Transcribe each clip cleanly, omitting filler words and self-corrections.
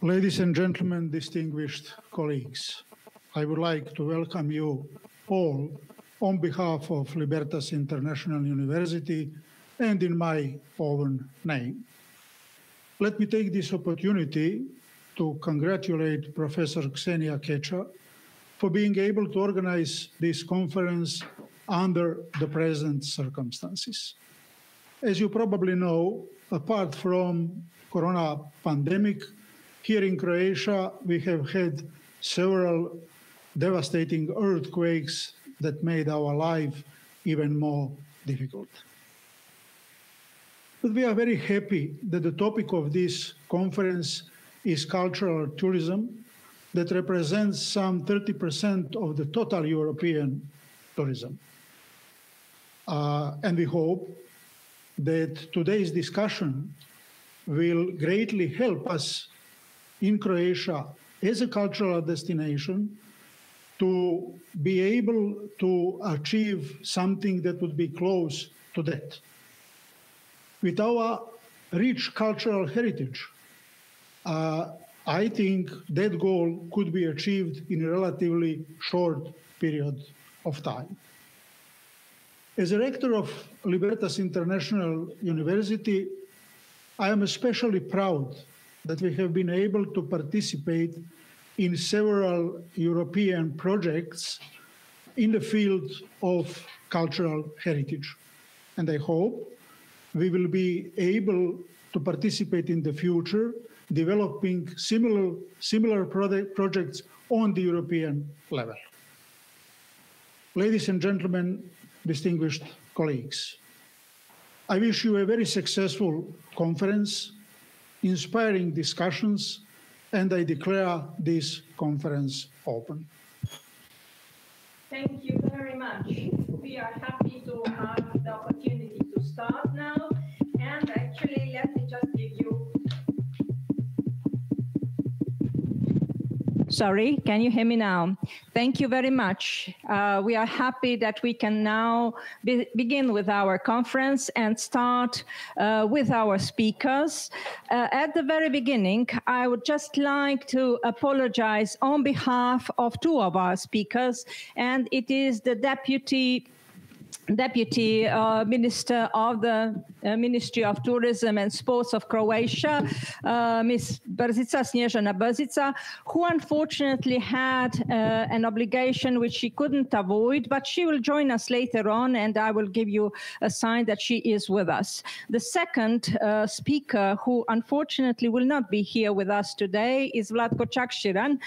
Ladies and gentlemen, distinguished colleagues, I would like to welcome you all on behalf of Libertas International University and in my own name. Let me take this opportunity to congratulate Professor Ksenia Kecha for being able to organize this conference under the present circumstances. As you probably know, apart from corona pandemic, here in Croatia, we have had several devastating earthquakes that made our life even more difficult. But we are very happy that the topic of this conference is cultural tourism that represents some 30% of the total European tourism. And we hope that today's discussion will greatly help us in Croatia as a cultural destination to be able to achieve something that would be close to that. With our rich cultural heritage, I think that goal could be achieved in a relatively short period of time. As a rector of Libertas International University, I am especially proud that we have been able to participate in several European projects in the field of cultural heritage. And I hope we will be able to participate in the future, developing similar projects on the European level. Ladies and gentlemen, distinguished colleagues, I wish you a very successful conference, inspiring discussions, and I declare this conference open. Thank you very much. We are happy to have the opportunity to start now. And actually, let me just give you... Sorry, can you hear me now? Thank you very much. We are happy that we can now begin with our conference and start with our speakers. At the very beginning, I would just like to apologize on behalf of two of our speakers, and it is the Deputy Minister of the Ministry of Tourism and Sports of Croatia, Ms. Snježana Brzica, who unfortunately had an obligation which she couldn't avoid, but she will join us later on, and I will give you a sign that she is with us. The second speaker, who unfortunately will not be here with us today, is Vlatko Čakširan,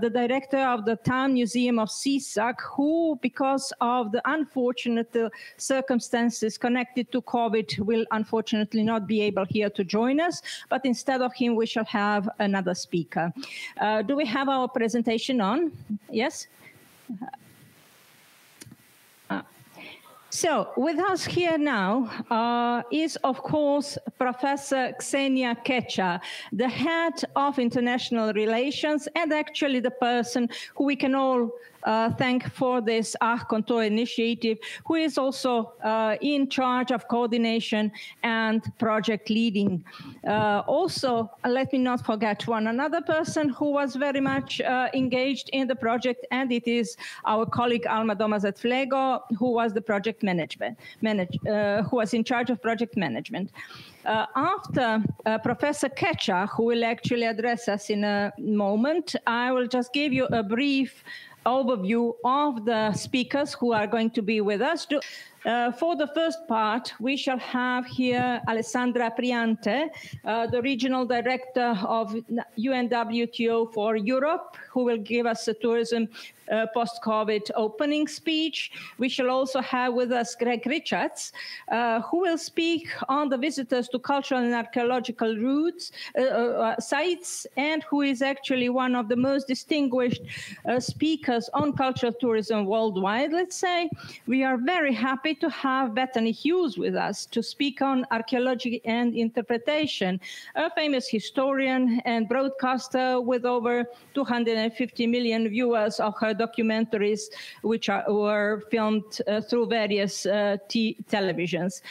the director of the Town Museum of Sisak, who, because of the unfortunate circumstances connected to COVID, will unfortunately not be able here to join us, but instead of him, we shall have another speaker. Do we have our presentation on? Yes? So with us here now is, of course, Professor Ksenia Kecha, the head of international relations and actually the person who we can all thank for this ArhKonTur initiative, who is also in charge of coordination and project leading. Also, let me not forget one another person who was very much engaged in the project, and it is our colleague Alma Domazet-Flego, who was the project who was in charge of project management. After Professor Kecha, who will actually address us in a moment, I will just give you a brief overview of the speakers who are going to be with us. For the first part, we shall have here Alessandra Priante, the regional director of UNWTO for Europe, who will give us a tourism post-COVID opening speech. We shall also have with us Greg Richards, who will speak on the visitors to cultural and archaeological sites, and who is actually one of the most distinguished speakers on cultural tourism worldwide, let's say. We are very happy happy to have Bethany Hughes with us to speak on archaeology and interpretation, a famous historian and broadcaster with over 250 million viewers of her documentaries, which were filmed through various televisions.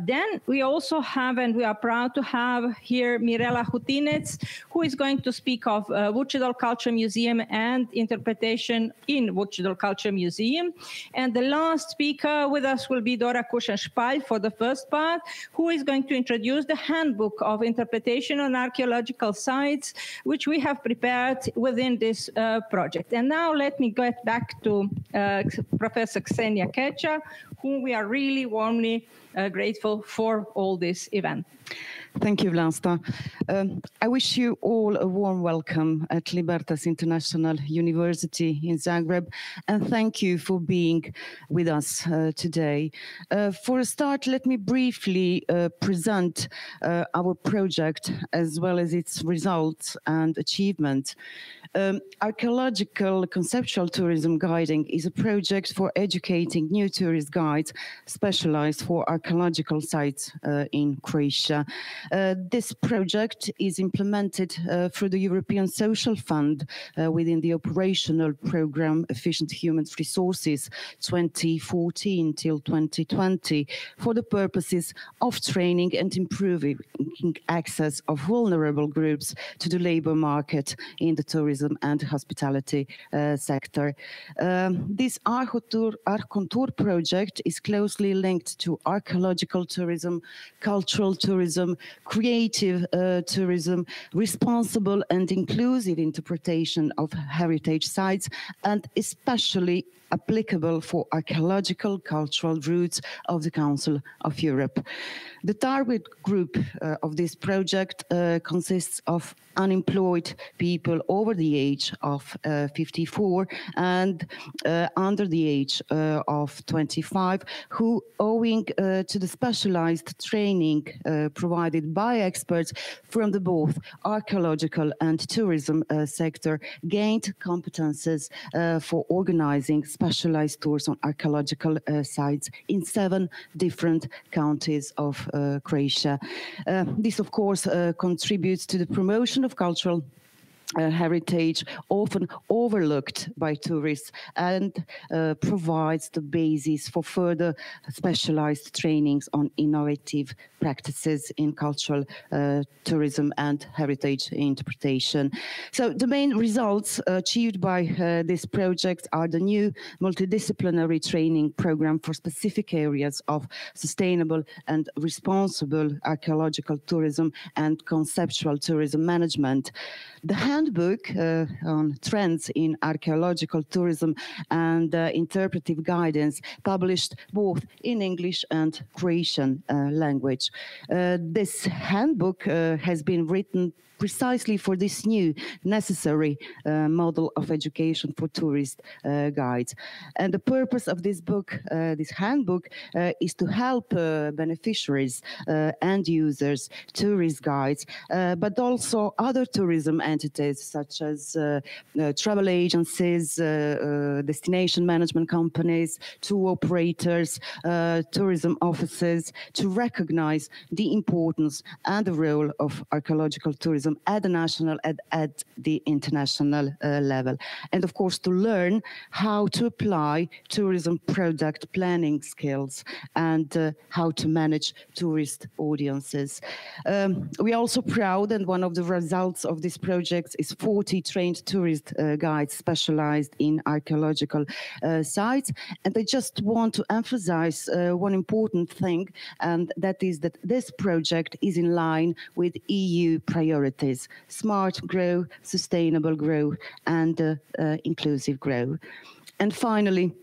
Then we also have, and we are proud to have here, Mirela Hutinec, who is going to speak of Vučedol Culture Museum and interpretation in Vučedol Culture Museum. And the last speaker with us will be Dora Kušen-Špalj for the first part, who is going to introduce the handbook of interpretation on archaeological sites, which we have prepared within this project. And now let me get back to Professor Ksenia Kecha, whom we are really warmly grateful for all this event. Thank you, Vlasta. I wish you all a warm welcome at Libertas International University in Zagreb, and thank you for being with us today. For a start, let me briefly present our project as well as its results and achievements. Archaeological conceptual tourism guiding is a project for educating new tourist guides specialized for archaeological sites in Croatia. This project is implemented through the European Social Fund within the operational program Efficient Human Resources 2014 till 2020 for the purposes of training and improving access of vulnerable groups to the labor market in the tourism and hospitality sector. This ArhKonTur project is closely linked to archaeological tourism, cultural tourism, creative tourism, responsible and inclusive interpretation of heritage sites, and especially applicable for archaeological cultural routes of the Council of Europe. The target group of this project consists of unemployed people over the age of 54 and under the age of 25 who, owing to the specialized training provided by experts from the both archaeological and tourism sector, gained competences for organizing specialized tours on archaeological sites in 7 different counties of Croatia. This, of course, contributes to the promotion of cultural heritage, often overlooked by tourists, and provides the basis for further specialized trainings on innovative practices in cultural tourism and heritage interpretation. So the main results achieved by this project are the new multidisciplinary training program for specific areas of sustainable and responsible archaeological tourism and conceptual tourism management. The handbook on trends in archaeological tourism and interpretive guidance, published both in English and Croatian language. This handbook has been written precisely for this new necessary model of education for tourist guides. And the purpose of this book, this handbook, is to help beneficiaries, end users, tourist guides, but also other tourism entities such as travel agencies, destination management companies, tour operators, tourism offices, to recognize the importance and the role of archaeological tourism at the national and at the international level. And of course, to learn how to apply tourism product planning skills and how to manage tourist audiences. We are also proud, and one of the results of this project is 40 trained tourist guides specialized in archaeological sites. And I just want to emphasize one important thing, and that is that this project is in line with EU priorities: smart growth, sustainable growth, and inclusive growth. And finally,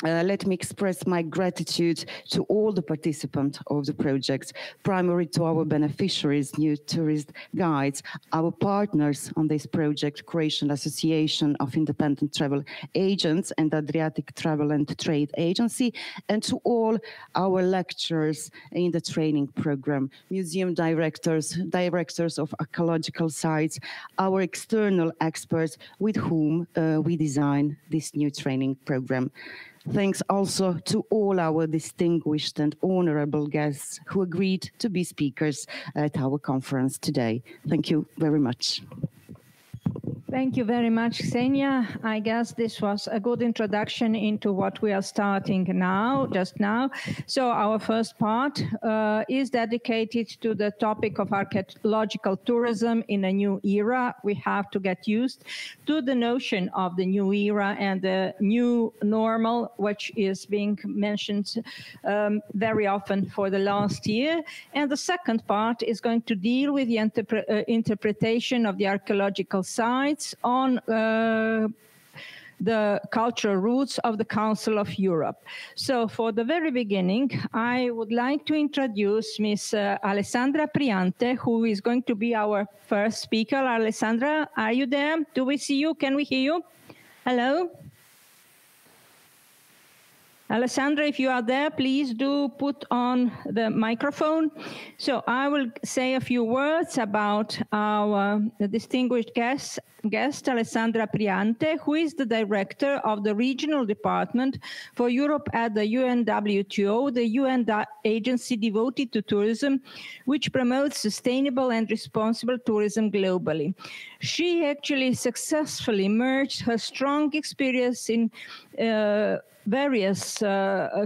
let me express my gratitude to all the participants of the project, primarily to our beneficiaries, new tourist guides, our partners on this project, Croatian Association of Independent Travel Agents and Adriatic Travel and Trade Agency, and to all our lecturers in the training program, museum directors, directors of archaeological sites, our external experts with whom we design this new training program. Thanks also to all our distinguished and honorable guests who agreed to be speakers at our conference today. Thank you very much. Thank you very much, Ksenia. I guess this was a good introduction into what we are starting now, just now. So our first part is dedicated to the topic of archaeological tourism in a new era. We have to get used to the notion of the new era and the new normal, which is being mentioned very often for the last year. And the second part is going to deal with the interpretation of the archaeological sites on the cultural roots of the Council of Europe. So for the very beginning, I would like to introduce Ms. Alessandra Priante, who is going to be our first speaker. Alessandra, are you there? Do we see you? Can we hear you? Hello? Alessandra, if you are there, please do put on the microphone. So I will say a few words about our distinguished guest, Alessandra Priante, who is the director of the Regional Department for Europe at the UNWTO, the UN agency devoted to tourism, which promotes sustainable and responsible tourism globally. She actually successfully merged her strong experience in various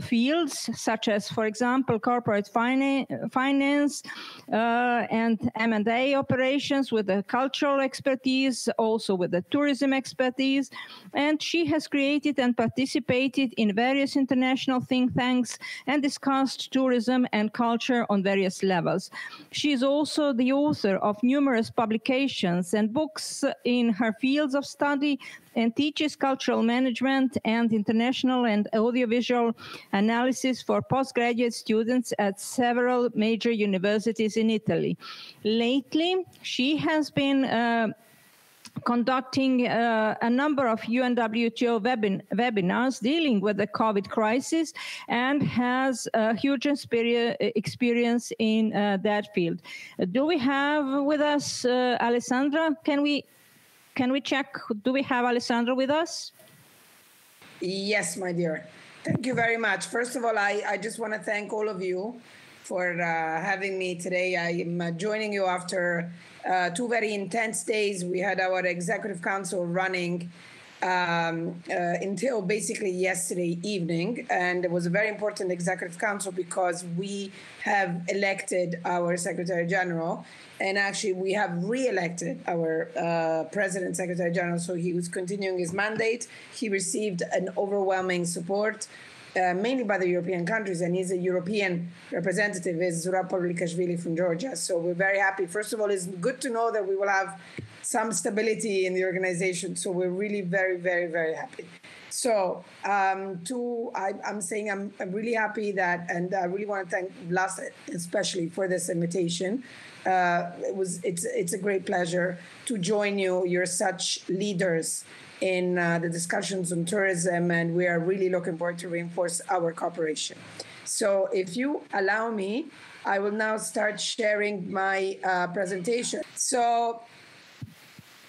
fields, such as, for example, corporate finance and M&A operations with the cultural expertise, also with the tourism expertise. And she has created and participated in various international think tanks and discussed tourism and culture on various levels. She is also the author of numerous publications and books in her fields of study, and teaches cultural management and international and audiovisual analysis for postgraduate students at several major universities in Italy. Lately, she has been conducting a number of UNWTO webinars dealing with the COVID crisis and has a huge experience in that field. Do we have with us Alessandra? Can we check? Do we have Alessandra with us? Yes, my dear. Thank you very much. First of all, I just want to thank all of you for having me today. I am joining you after 2 very intense days. We had our executive council running until basically yesterday evening. And it was a very important executive council because we have elected our Secretary General. And actually, we have re-elected our President Secretary General. So he was continuing his mandate. He received an overwhelming support, mainly by the European countries. And he's a European representative, is Zurab Pavlikashvili from Georgia. So we're very happy. First of all, it's good to know that we will have some stability in the organization. So we're really very, very, very happy. So I'm saying I'm really happy that, and I really want to thank Vlas especially for this invitation. It's a great pleasure to join you. You're such leaders in the discussions on tourism, and we are really looking forward to reinforce our cooperation. So if you allow me, I will now start sharing my presentation. So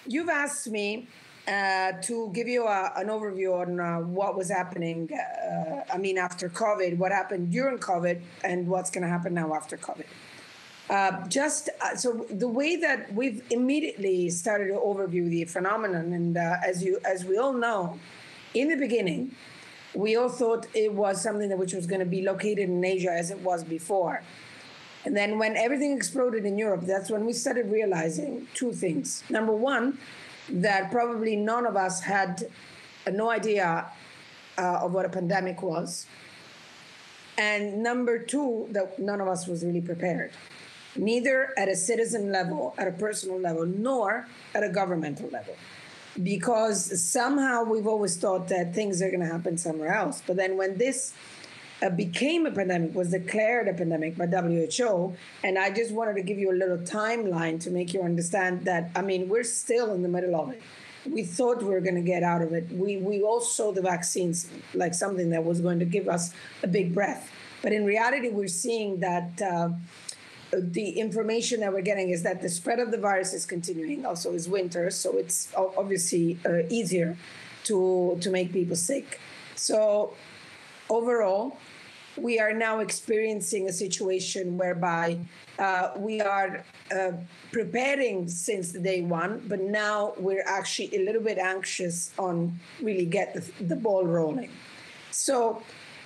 you've asked me to give you an overview on what was happening, after COVID, what happened during COVID, and what's going to happen now after COVID. So the way that we've immediately started to overview the phenomenon, and as we all know, in the beginning, we all thought it was something which was going to be located in Asia as it was before. And then when everything exploded in Europe, that's when we started realizing 2 things. Number one, that probably none of us had no idea of what a pandemic was. And number 2, that none of us was really prepared, neither at a citizen level, at a personal level, nor at a governmental level. Because somehow we've always thought that things are going to happen somewhere else. But then when this became a pandemic, was declared a pandemic by WHO, and I just wanted to give you a little timeline to make you understand that, we're still in the middle of it. We thought we were going to get out of it. We all saw the vaccines like something that was going to give us a big breath. But in reality, we're seeing that the information that we're getting is that the spread of the virus is continuing. Also, it's winter, so it's obviously easier to make people sick. So overall, we are now experiencing a situation whereby we are preparing since day one, but now we're actually a little bit anxious on really get the ball rolling. So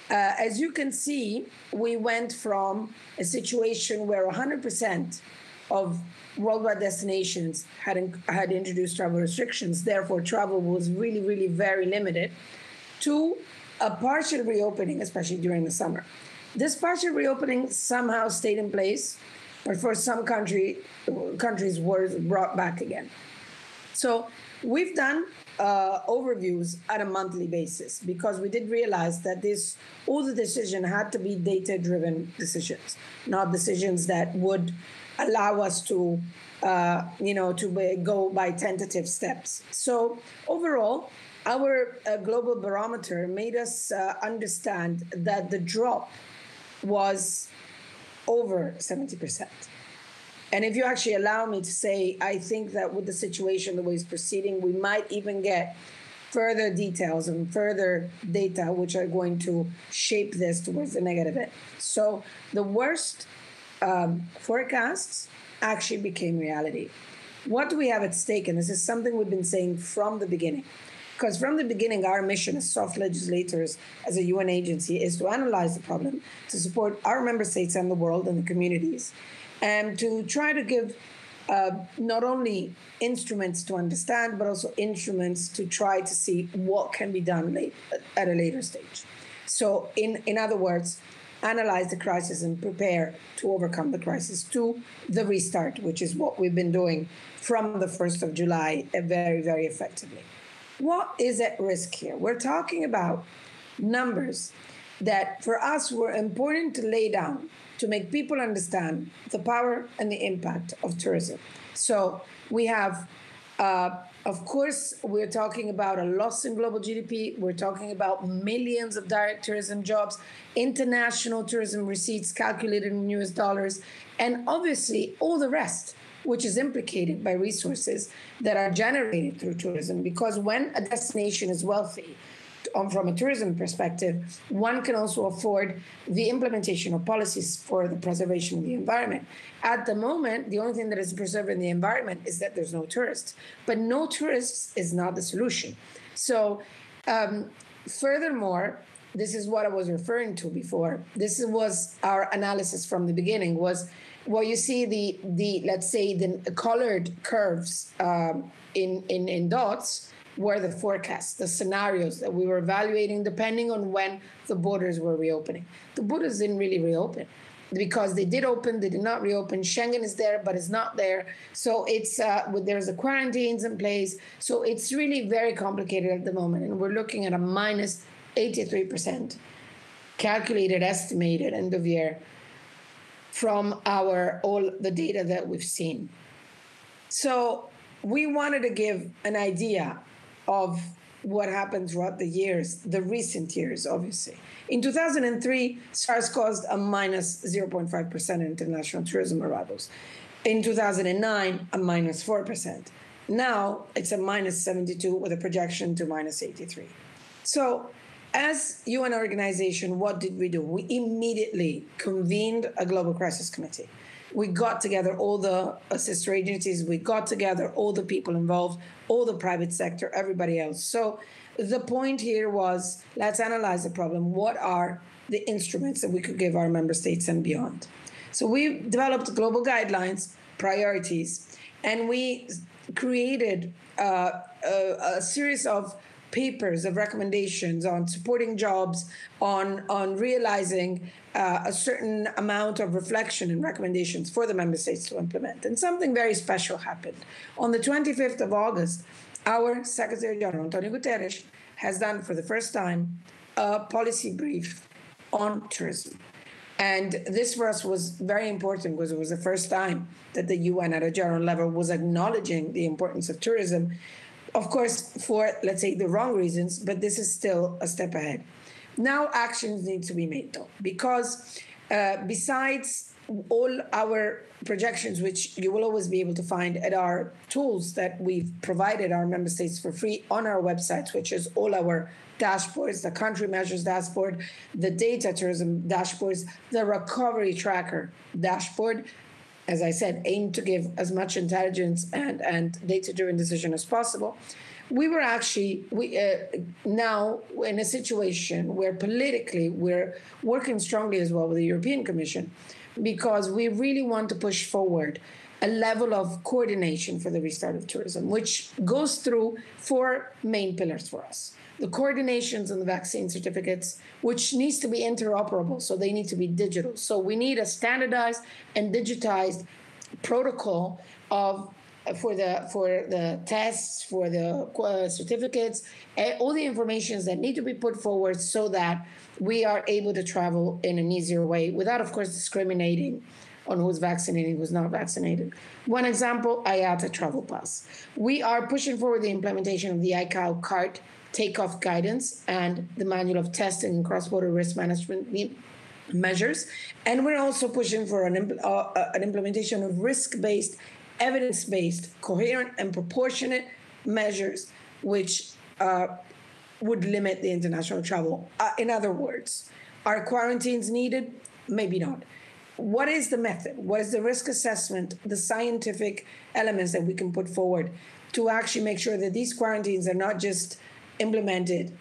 as you can see, we went from a situation where 100% of worldwide destinations had introduced travel restrictions, therefore travel was really, really very limited, to a partial reopening, especially during the summer. This partial reopening somehow stayed in place, but for some countries was brought back again. So we've done overviews at a monthly basis because we did realize that all the decisions had to be data-driven decisions, not decisions that would allow us to, go by tentative steps. So overall, our global barometer made us understand that the drop was over 70%. And if you actually allow me to say, I think that with the situation the way it's proceeding, we might even get further details and further data which are going to shape this towards the negative end. So the worst forecasts actually became reality. What do we have at stake? And this is something we've been saying from the beginning. Because from the beginning, our mission as soft legislators, as a UN agency, is to analyze the problem, to support our member states and the world and the communities, and to try to give not only instruments to understand, but also instruments to try to see what can be done at a later stage. So in other words, analyze the crisis and prepare to overcome the crisis to the restart, which is what we've been doing from the 1st of July very, very effectively. What is at risk here? We're talking about numbers that for us were important to lay down to make people understand the power and the impact of tourism. So we have, of course, we're talking about a loss in global GDP. We're talking about millions of direct tourism jobs, international tourism receipts calculated in US dollars, and obviously all the rest, which is implicated by resources that are generated through tourism. Because when a destination is wealthy, from a tourism perspective, one can also afford the implementation of policies for the preservation of the environment. At the moment, the only thing that is preserving the environment is that there's no tourists. But no tourists is not the solution. So furthermore, this is what I was referring to before. This was our analysis from the beginning, was well, you see the let's say the colored curves in dots were the forecasts, the scenarios that we were evaluating depending on when the borders were reopening. The borders didn't really reopen because they did open, they did not reopen. Schengen is there, but it's not there. So it's there's the quarantines in place. So it's really very complicated at the moment. And we're looking at a minus 83% calculated, estimated end of year from all the data that we've seen. So we wanted to give an idea of what happened throughout the years, the recent years, obviously. In 2003, SARS caused a minus 0.5% in international tourism arrivals. In 2009, a minus 4%. Now, it's a minus 72 with a projection to minus 83. So as UN organization, what did we do? We immediately convened a global crisis committee. We got together all the sister agencies. We got together all the people involved, all the private sector, everybody else. So the point here was, let's analyze the problem. What are the instruments that we could give our member states and beyond? So we developed global guidelines, priorities, and we created a series of papers of recommendations on supporting jobs, on realizing a certain amount of reflection and recommendations for the member states to implement. And something very special happened. On the 25th of August, our Secretary General, Antonio Guterres, has done for the first time a policy brief on tourism. And this for us was very important because it was the first time that the UN at a general level was acknowledging the importance of tourism. Of course, for, let's say, the wrong reasons, but this is still a step ahead. Now actions need to be made, though, because besides all our projections, which you will always be able to find at our tools that we've provided our member states for free on our websites, which is all our dashboards, the country measures dashboard, the data tourism dashboards, the recovery tracker dashboard, as I said, aim to give as much intelligence and data-driven decision as possible. We were actually now in a situation where politically we're working strongly as well with the European Commission, because we really want to push forward a level of coordination for the restart of tourism, which goes through 4 main pillars for us. The coordinations on the vaccine certificates, which needs to be interoperable, so they need to be digital. So we need a standardized and digitized protocol for the tests, for the certificates, all the information that need to be put forward so that we are able to travel in an easier way without, of course, discriminating on who's vaccinated, who's not vaccinated. One example, IATA Travel Pass. We are pushing forward the implementation of the ICAO CART takeoff guidance and the manual of testing and cross-border risk management measures. And we're also pushing for an implementation of risk-based, evidence-based, coherent and proportionate measures which would limit the international travel. In other words, are quarantines needed? Maybe not. What is the method? What is the risk assessment, the scientific elements that we can put forward to actually make sure that these quarantines are not just implemented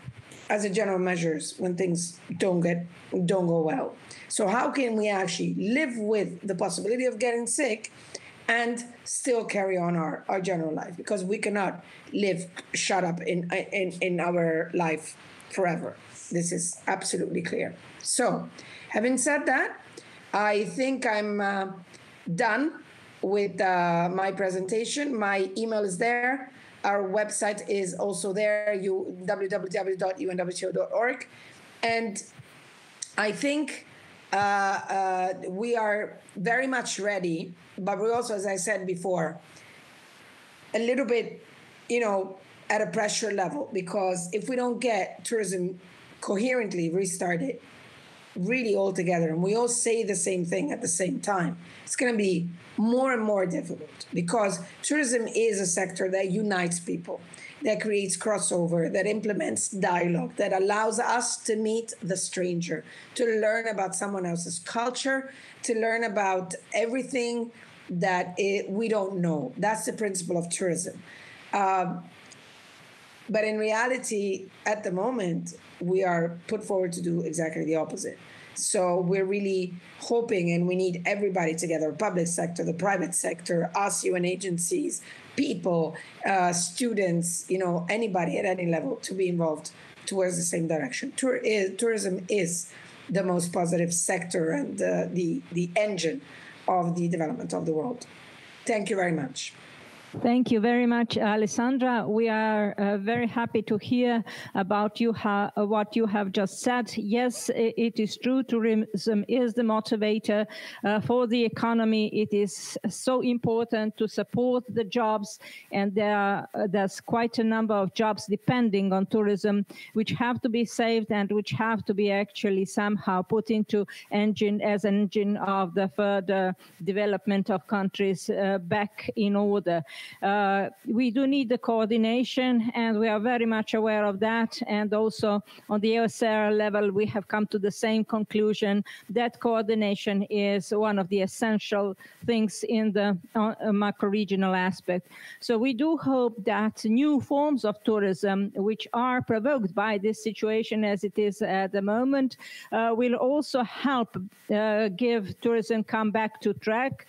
as a general measures when things don't go well? So how can we actually live with the possibility of getting sick and still carry on our general life? Because we cannot live shut up in our life forever. This is absolutely clear. So having said that, I think I'm done with my presentation. My email is there. Our website is also there, www.unwto.org. And I think we are very much ready, but we're also, as I said before, a little bit, at a pressure level, because if we don't get tourism coherently restarted, really all together, and we all say the same thing at the same time, it's going to be more and more difficult, because tourism is a sector that unites people, that creates crossover, that implements dialogue, that allows us to meet the stranger, to learn about someone else's culture, to learn about everything that we don't know. That's the principle of tourism. But in reality, at the moment, we are put forward to do exactly the opposite. So we're really hoping, and we need everybody together, public sector, the private sector, us, UN agencies, people, students, anybody at any level to be involved towards the same direction. Tourism is the most positive sector and the engine of the development of the world. Thank you very much. Thank you very much, Alessandra. We are very happy to hear about what you have just said. Yes, it is true. Tourism is the motivator for the economy. It is so important to support the jobs, and there's quite a number of jobs depending on tourism, which have to be saved and which have to be actually somehow put into engine of the further development of countries back in order. We do need the coordination, and we are very much aware of that. And also on the EOSR level, we have come to the same conclusion that coordination is one of the essential things in the macro-regional aspect. So we do hope that new forms of tourism, which are provoked by this situation as it is at the moment, will also help give tourism come back to track.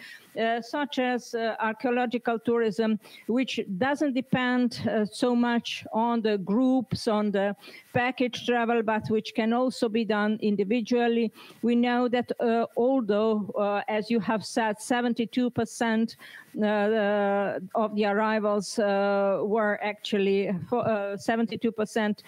Such as archaeological tourism, which doesn't depend so much on the groups, on the package travel, but which can also be done individually. We know that although, as you have said, 72% of the arrivals were actually 72%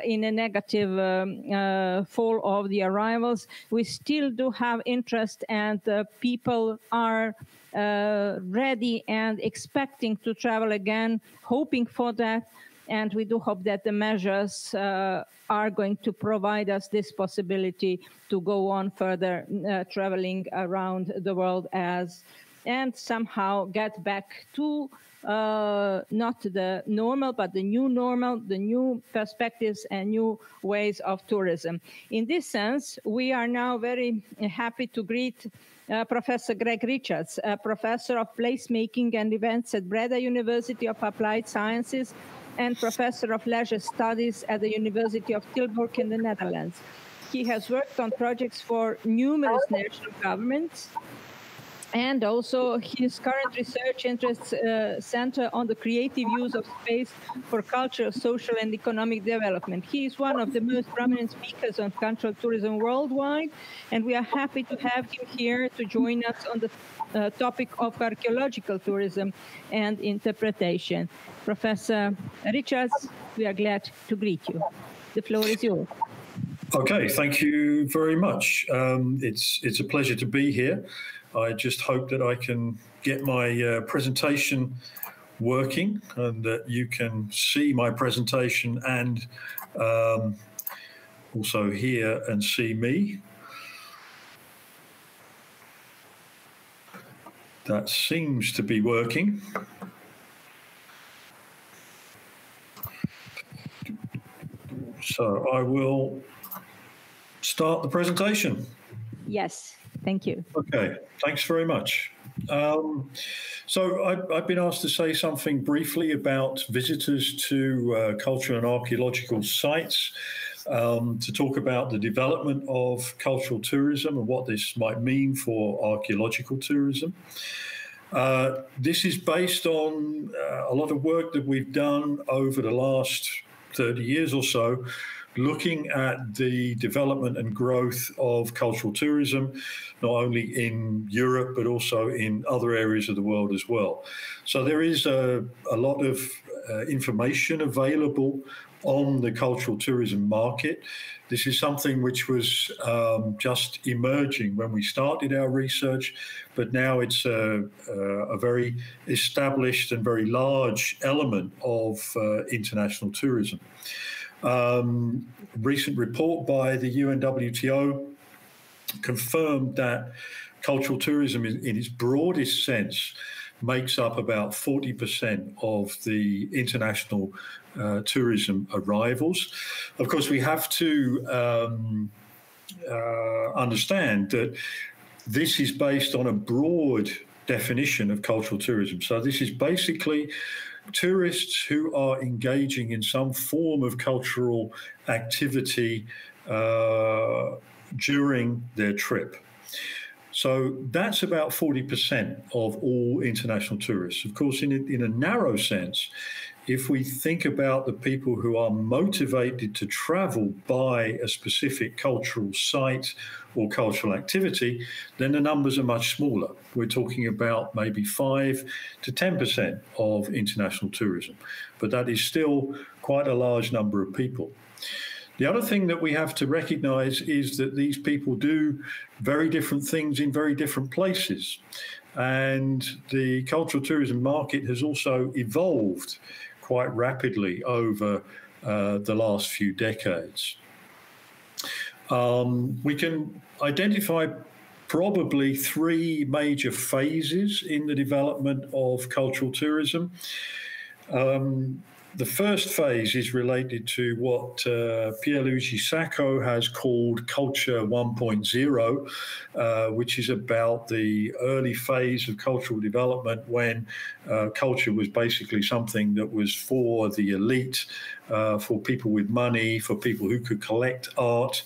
in a negative fall of the arrivals, we still do have interest, and people are ready and expecting to travel again, hoping for that. And we do hope that the measures are going to provide us this possibility to go on further traveling around the world and somehow get back to not the normal, but the new normal, the new perspectives and new ways of tourism. In this sense, we are now very happy to greet Professor Greg Richards, a professor of placemaking and events at Breda University of Applied Sciences and professor of leisure studies at the University of Tilburg in the Netherlands. He has worked on projects for numerous national governments, and also his current research interests center on the creative use of space for cultural, social, and economic development. He is one of the most prominent speakers on cultural tourism worldwide, and we are happy to have him here to join us on the topic of archaeological tourism and interpretation. Professor Richards, we are glad to greet you. The floor is yours. Okay, thank you very much. It's a pleasure to be here. I just hope that I can get my presentation working and that you can see my presentation and also hear and see me. That seems to be working. So I will start the presentation. Yes, thank you. Okay, thanks very much. So I've been asked to say something briefly about visitors to cultural and archaeological sites, to talk about the development of cultural tourism and what this might mean for archaeological tourism. This is based on a lot of work that we've done over the last 30 years or so, looking at the development and growth of cultural tourism, not only in Europe, but also in other areas of the world as well. So there is a lot of information available on the cultural tourism market. This is something which was just emerging when we started our research, but now it's a very established and very large element of international tourism. Recent report by the UNWTO confirmed that cultural tourism in its broadest sense makes up about 40% of the international tourism arrivals. Of course, we have to understand that this is based on a broad definition of cultural tourism. So this is basically tourists who are engaging in some form of cultural activity during their trip. So that's about 40% of all international tourists. Of course, in a narrow sense, if we think about the people who are motivated to travel by a specific cultural site or cultural activity, then the numbers are much smaller. We're talking about maybe 5 to 10% of international tourism, but that is still quite a large number of people. The other thing that we have to recognize is that these people do very different things in very different places. And the cultural tourism market has also evolved quite rapidly over the last few decades. We can identify probably 3 major phases in the development of cultural tourism. The first phase is related to what Pierluigi Sacco has called Culture 1.0, which is about the early phase of cultural development when culture was basically something that was for the elite, for people with money, for people who could collect art,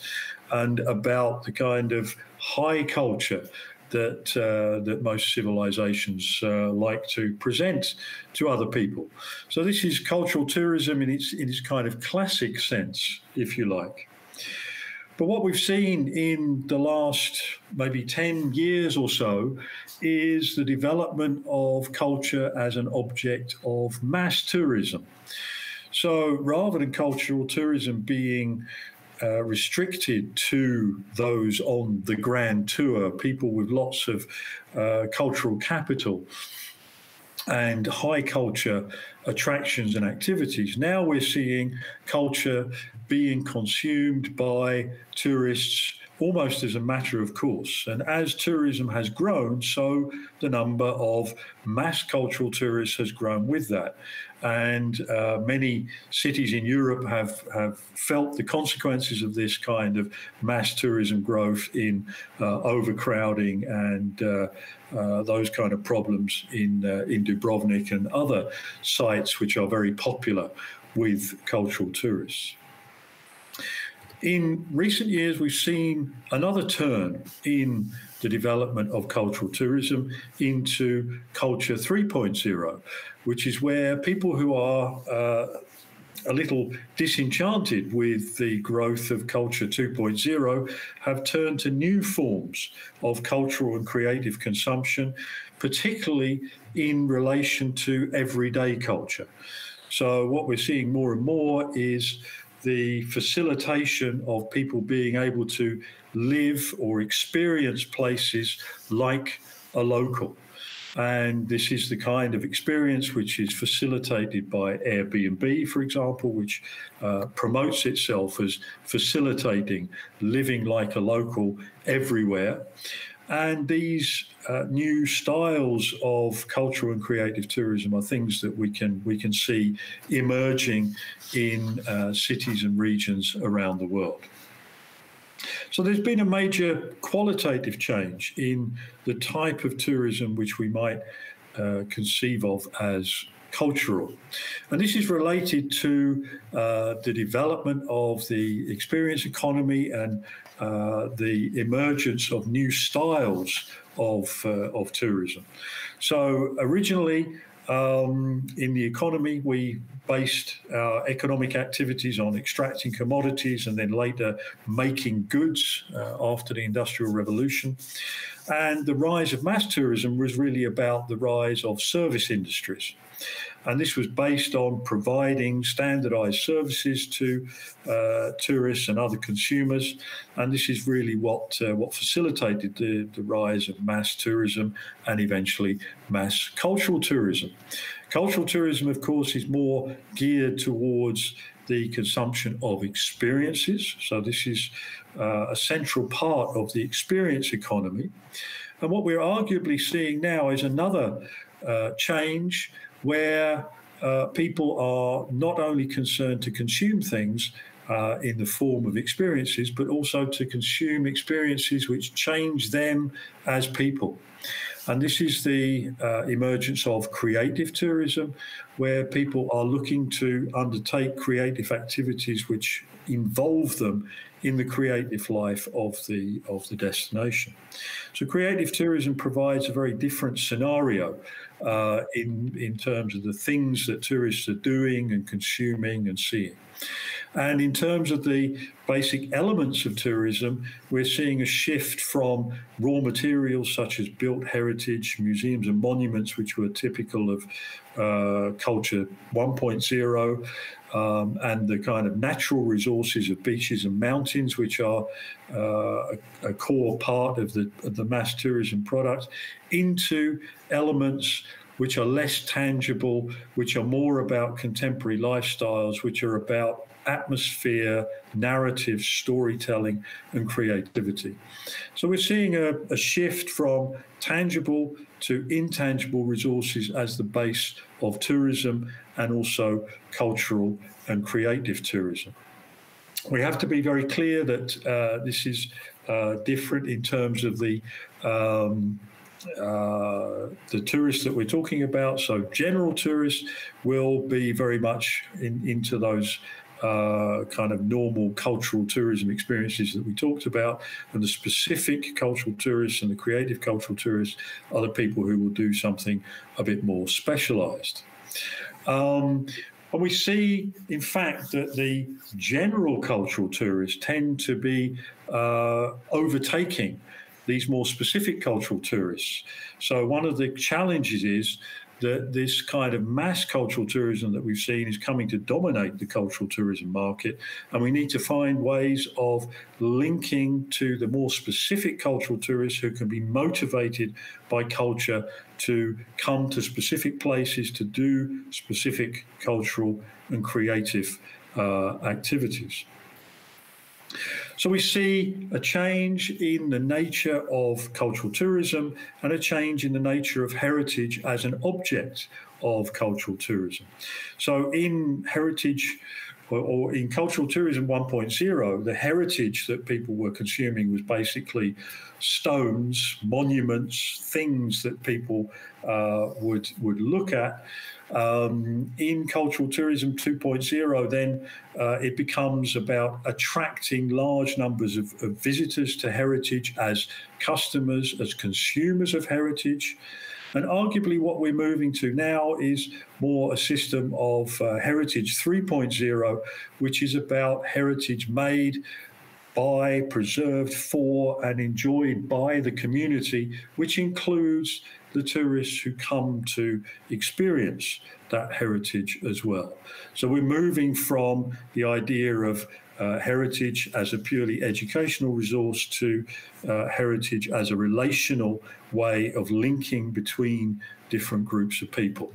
and about the kind of high culture that most civilizations like to present to other people. So this is cultural tourism in its kind of classic sense, if you like. But what we've seen in the last maybe 10 years or so is the development of culture as an object of mass tourism. So rather than cultural tourism being restricted to those on the grand tour, people with lots of cultural capital, and high culture attractions and activities. Now we're seeing culture being consumed by tourists almost as a matter of course. And as tourism has grown, so the number of mass cultural tourists has grown with that. And many cities in Europe have felt the consequences of this kind of mass tourism growth in overcrowding and those kind of problems in Dubrovnik and other sites which are very popular with cultural tourists. In recent years, we've seen another turn in the development of cultural tourism into Culture 3.0, which is where people who are a little disenchanted with the growth of Culture 2.0 have turned to new forms of cultural and creative consumption, particularly in relation to everyday culture. So what we're seeing more and more is the facilitation of people being able to live or experience places like a local. And this is the kind of experience which is facilitated by Airbnb, for example, which promotes itself as facilitating living like a local everywhere. And these new styles of cultural and creative tourism are things that we can see emerging in cities and regions around the world. So there's been a major qualitative change in the type of tourism which we might conceive of as cultural. And this is related to the development of the experience economy and the emergence of new styles of tourism. So originally, in the economy, we based our economic activities on extracting commodities and then later making goods after the Industrial Revolution. And the rise of mass tourism was really about the rise of service industries. And this was based on providing standardized services to tourists and other consumers. And this is really what facilitated the rise of mass tourism and eventually mass cultural tourism. Cultural tourism, of course, is more geared towards the consumption of experiences. So this is a central part of the experience economy. And what we're arguably seeing now is another change where people are not only concerned to consume things in the form of experiences, but also to consume experiences which change them as people. And this is the emergence of creative tourism, where people are looking to undertake creative activities which involve them in the creative life of the destination. So creative tourism provides a very different scenario in terms of the things that tourists are doing and consuming and seeing. And in terms of the basic elements of tourism, we're seeing a shift from raw materials such as built heritage, museums and monuments, which were typical of Culture 1.0, and the kind of natural resources of beaches and mountains, which are a core part of the mass tourism product, into elements which are less tangible, which are more about contemporary lifestyles, which are about atmosphere, narrative, storytelling, and creativity. So we're seeing a shift from tangible to intangible resources as the base of tourism and also cultural and creative tourism. We have to be very clear that this is different in terms of the tourists that we're talking about. So general tourists will be very much into those kind of normal cultural tourism experiences that we talked about, and the specific cultural tourists and the creative cultural tourists are the people who will do something a bit more specialized. And we see, in fact, that the general cultural tourists tend to be overtaking these more specific cultural tourists. So one of the challenges is that this kind of mass cultural tourism that we've seen is coming to dominate the cultural tourism market, and we need to find ways of linking to the more specific cultural tourists who can be motivated by culture to come to specific places to do specific cultural and creative activities. So we see a change in the nature of cultural tourism and a change in the nature of heritage as an object of cultural tourism. So in heritage, or in cultural tourism 1.0, the heritage that people were consuming was basically stones, monuments, things that people would look at. In cultural tourism 2.0, then it becomes about attracting large numbers of visitors to heritage as customers, as consumers of heritage. And arguably what we're moving to now is more a system of heritage 3.0, which is about heritage made by, preserved for, and enjoyed by the community, which includes the tourists who come to experience that heritage as well. So we're moving from the idea of heritage as a purely educational resource to heritage as a relational way of linking between different groups of people.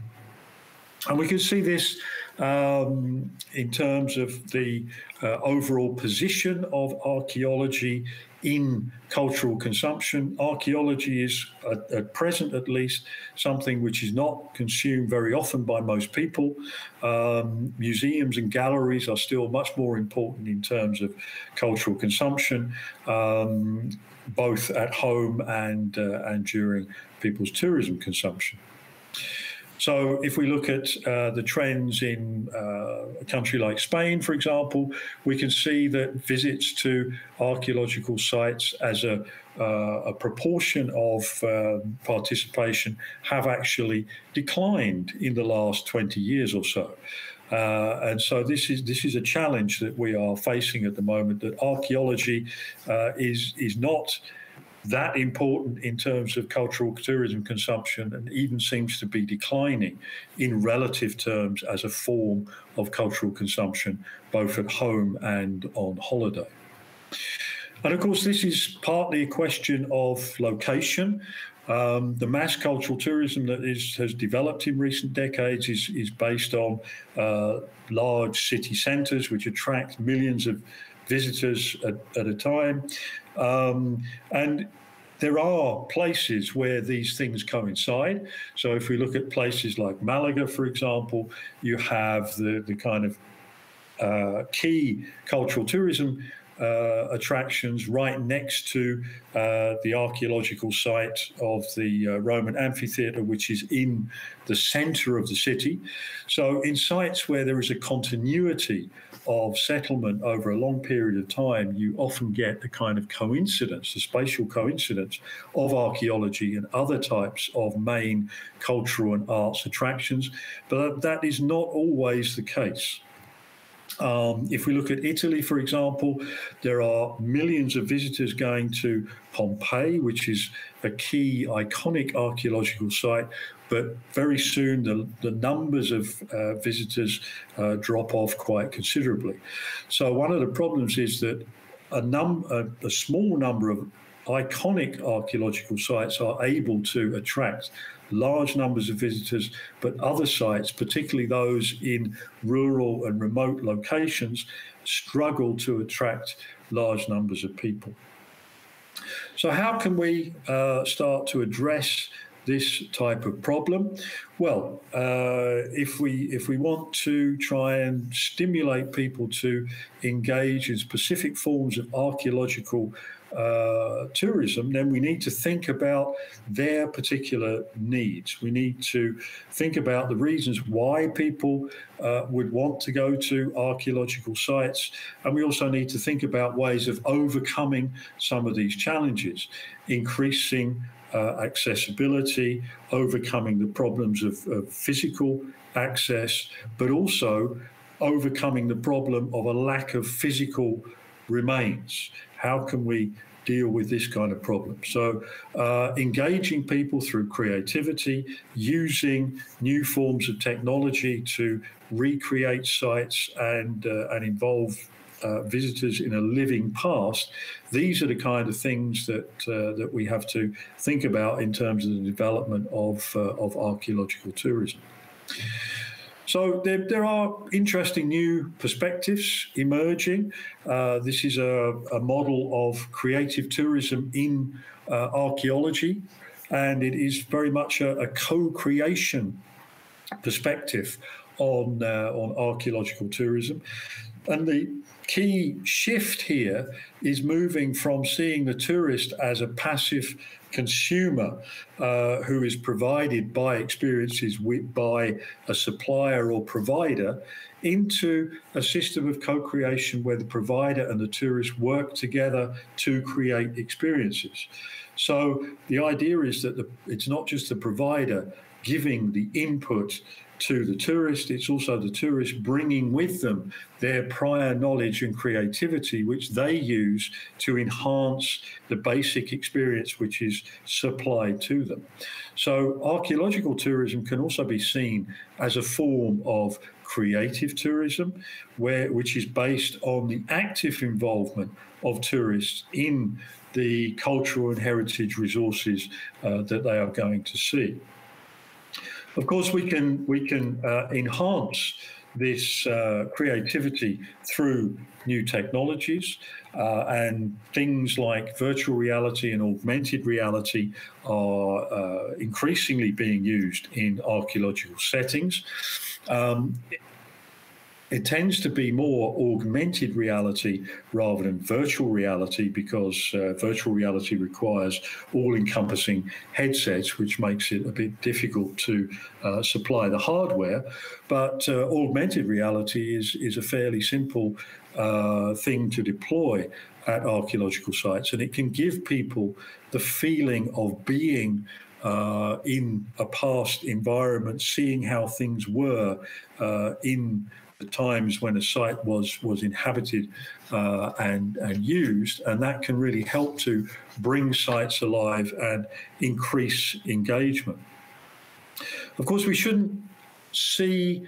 And we can see this in terms of the overall position of archaeology in cultural consumption. Archaeology is, at present at least, something which is not consumed very often by most people. Museums and galleries are still much more important in terms of cultural consumption, both at home and during people's tourism consumption. So if we look at the trends in a country like Spain, for example, we can see that visits to archaeological sites as a proportion of participation have actually declined in the last 20 years or so. And so this is a challenge that we are facing at the moment, that archaeology is not that important in terms of cultural tourism consumption, and even seems to be declining in relative terms as a form of cultural consumption, both at home and on holiday. And of course, this is partly a question of location. The mass cultural tourism that has developed in recent decades is based on large city centres, which attract millions of visitors at a time. And there are places where these things coincide. So if we look at places like Malaga, for example, you have the kind of key cultural tourism attractions right next to the archaeological site of the Roman amphitheatre, which is in the centre of the city. So in sites where there is a continuity of settlement over a long period of time, you often get a kind of coincidence, a spatial coincidence of archaeology and other types of main cultural and arts attractions. But that is not always the case. If we look at Italy, for example, there are millions of visitors going to Pompeii, which is a key iconic archaeological site, but very soon the numbers of visitors drop off quite considerably. So one of the problems is that a small number of iconic archaeological sites are able to attract large numbers of visitors, but other sites, particularly those in rural and remote locations, struggle to attract large numbers of people. So how can we start to address this type of problem? Well, if we want to try and stimulate people to engage in specific forms of archaeological tourism, then we need to think about their particular needs. We need to think about the reasons why people would want to go to archaeological sites. And we also need to think about ways of overcoming some of these challenges, increasing accessibility, overcoming the problems of physical access, but also overcoming the problem of a lack of physical remains. How can we deal with this kind of problem. So engaging people through creativity, using new forms of technology to recreate sites and involve visitors in a living past, these are the kind of things that we have to think about in terms of the development of archaeological tourism. So there are interesting new perspectives emerging. This is a model of creative tourism in archaeology, and it is very much a co-creation perspective on archaeological tourism. And the key shift here is moving from seeing the tourist as a passive consumer who is provided by experiences by a supplier or provider into a system of co-creation where the provider and the tourist work together to create experiences. So the idea is that it's not just the provider giving the input to the tourist, it's also the tourist bringing with them their prior knowledge and creativity, which they use to enhance the basic experience which is supplied to them. So archaeological tourism can also be seen as a form of creative tourism, which is based on the active involvement of tourists in the cultural and heritage resources that they are going to see. Of course, we can enhance this creativity through new technologies, and things like virtual reality and augmented reality are increasingly being used in archaeological settings. It tends to be more augmented reality rather than virtual reality, because virtual reality requires all-encompassing headsets, which makes it a bit difficult to supply the hardware. But augmented reality is a fairly simple thing to deploy at archaeological sites, and it can give people the feeling of being in a past environment, seeing how things were in the times when a site was inhabited and used, and that can really help to bring sites alive and increase engagement. Of course, we shouldn't see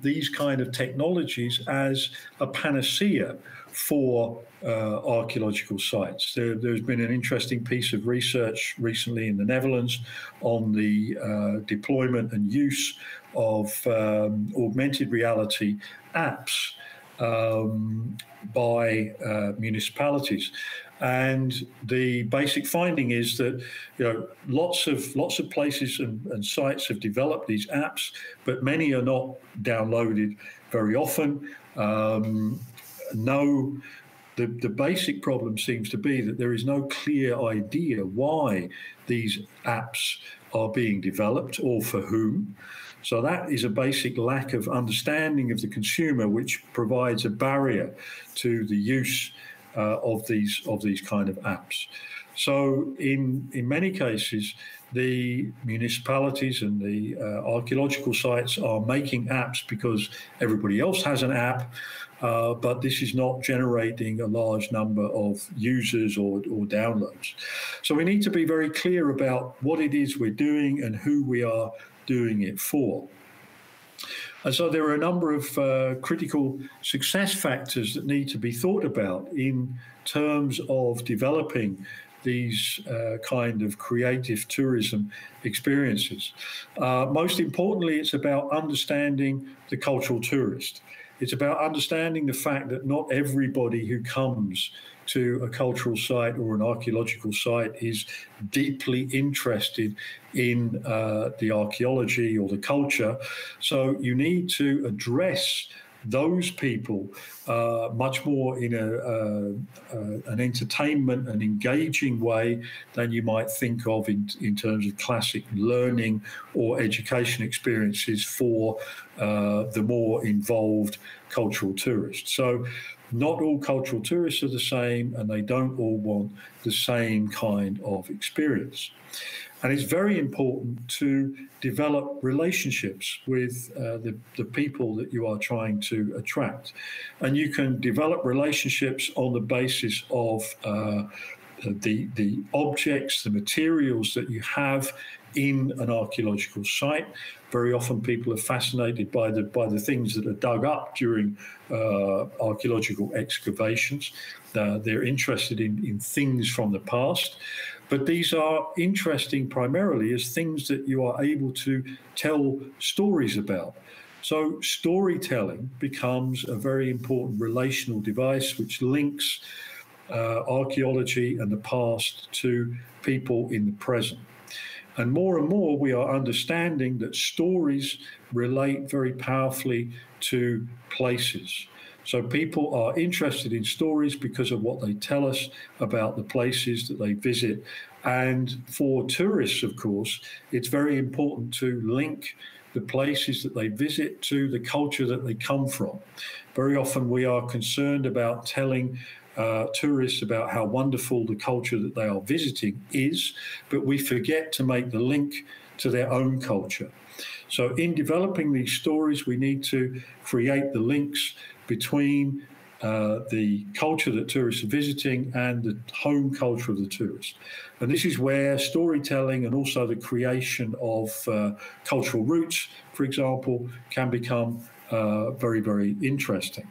these kind of technologies as a panacea for archaeological sites. There's been an interesting piece of research recently in the Netherlands on the deployment and use of augmented reality apps by municipalities. And the basic finding is that lots of places and sites have developed these apps, but many are not downloaded very often. The basic problem seems to be that there is no clear idea why these apps are being developed or for whom. So that is a basic lack of understanding of the consumer, which provides a barrier to the use of these kind of apps. So in many cases, the municipalities and the archaeological sites are making apps because everybody else has an app, but this is not generating a large number of users or downloads. So we need to be very clear about what it is we're doing and who we are doing it for. And so there are a number of critical success factors that need to be thought about in terms of developing these kind of creative tourism experiences. Most importantly, it's about understanding the cultural tourist. It's about understanding the fact that not everybody who comes to a cultural site or an archaeological site is deeply interested in the archaeology or the culture. So you need to address those people much more in an entertainment and engaging way than you might think of in terms of classic learning or education experiences for the more involved cultural tourists. So not all cultural tourists are the same, and they don't all want the same kind of experience. And it's very important to develop relationships with the people that you are trying to attract. And you can develop relationships on the basis of the objects, the materials that you have in an archaeological site. Very often people are fascinated by the things that are dug up during archaeological excavations. They're interested in things from the past. But these are interesting primarily as things that you are able to tell stories about. So storytelling becomes a very important relational device which links archaeology and the past to people in the present. And more we are understanding that stories relate very powerfully to places. So people are interested in stories because of what they tell us about the places that they visit. And for tourists, of course, it's very important to link the places that they visit to the culture that they come from. Very often we are concerned about telling tourists about how wonderful the culture that they are visiting is, but we forget to make the link to their own culture. So in developing these stories, we need to create the links between the culture that tourists are visiting and the home culture of the tourist. And this is where storytelling and also the creation of cultural routes, for example, can become very, very interesting.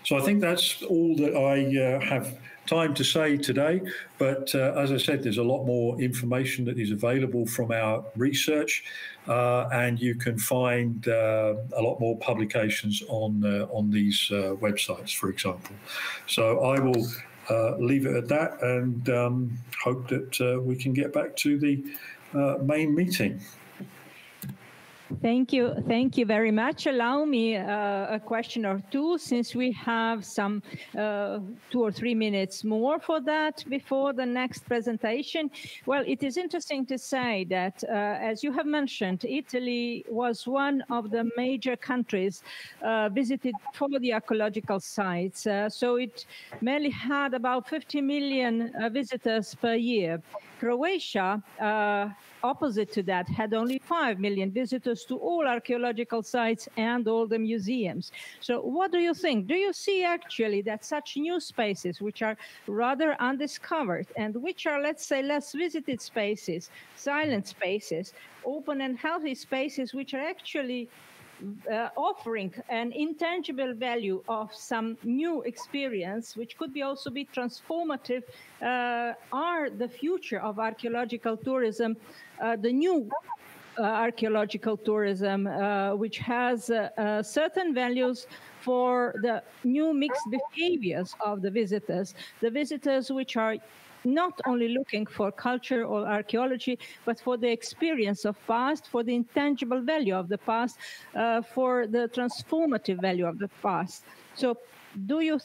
So I think that's all that I have time to say today. But as I said, there's a lot more information that is available from our research, and you can find a lot more publications on these websites, for example. So I will leave it at that and hope that we can get back to the main meeting. Thank you very much. Allow me a question or two, since we have some 2 or 3 minutes more for that before the next presentation. Well, it is interesting to say that, as you have mentioned, Italy was one of the major countries visited for the archaeological sites. So it mainly had about 50 million visitors per year. Croatia, opposite to that, had only 5 million visitors to all archaeological sites and all the museums. So what do you think? Do you see actually that such new spaces, which are rather undiscovered and which are, let's say, less visited spaces, silent spaces, open and healthy spaces, which are actually offering an intangible value of some new experience, which could be also be transformative, are the future of archaeological tourism, the new archaeological tourism, which has certain values for the new mixed behaviors of the visitors which are not only looking for culture or archaeology, but for the experience of past, for the intangible value of the past, for the transformative value of the past. So do you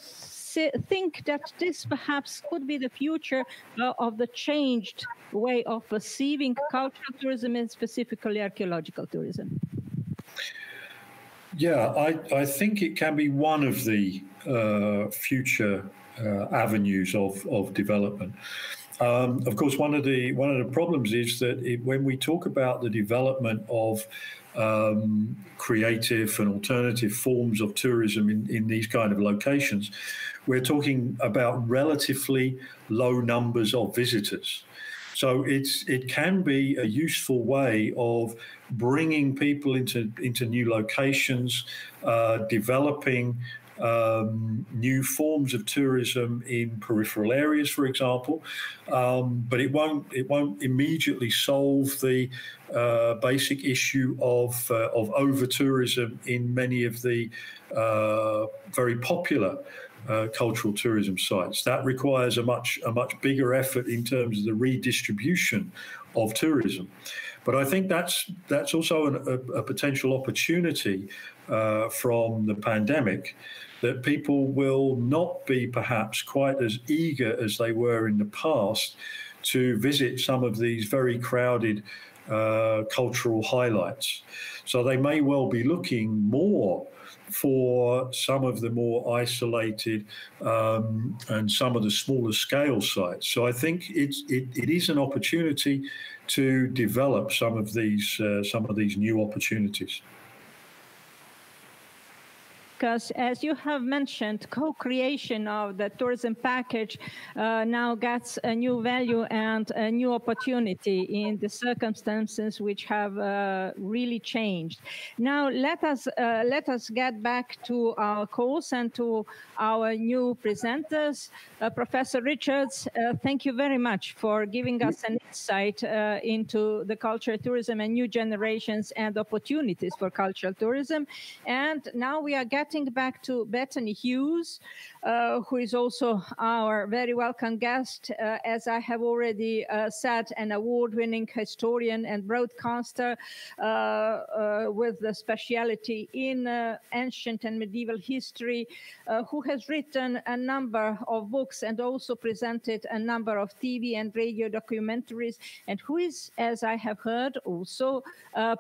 think that this perhaps could be the future of the changed way of perceiving cultural tourism and specifically archaeological tourism? Yeah, I think it can be one of the future avenues of development. Of course, one of the problems is that when we talk about the development of creative and alternative forms of tourism in these kind of locations, we're talking about relatively low numbers of visitors. So it can be a useful way of bringing people into new locations, developing new forms of tourism in peripheral areas, for example, but it won't immediately solve the basic issue of over-tourism in many of the very popular cultural tourism sites. That requires a much bigger effort in terms of the redistribution of tourism. But I think that's also a potential opportunity from the pandemic, that people will not be perhaps quite as eager as they were in the past to visit some of these very crowded cultural highlights. So they may well be looking more for some of the more isolated and some of the smaller scale sites. So I think it is an opportunity to develop some of these new opportunities. Because, as you have mentioned, co-creation of the tourism package now gets a new value and a new opportunity in the circumstances which have really changed. Now, let us get back to our course and to our new presenters. Professor Richards, thank you very much for giving us an insight into the cultural tourism and new generations and opportunities for cultural tourism. And now we are getting back to Bethany Hughes, who is also our very welcome guest, as I have already said, an award-winning historian and broadcaster with the specialty in ancient and medieval history, who has written a number of books and also presented a number of TV and radio documentaries, and who is, as I have heard, also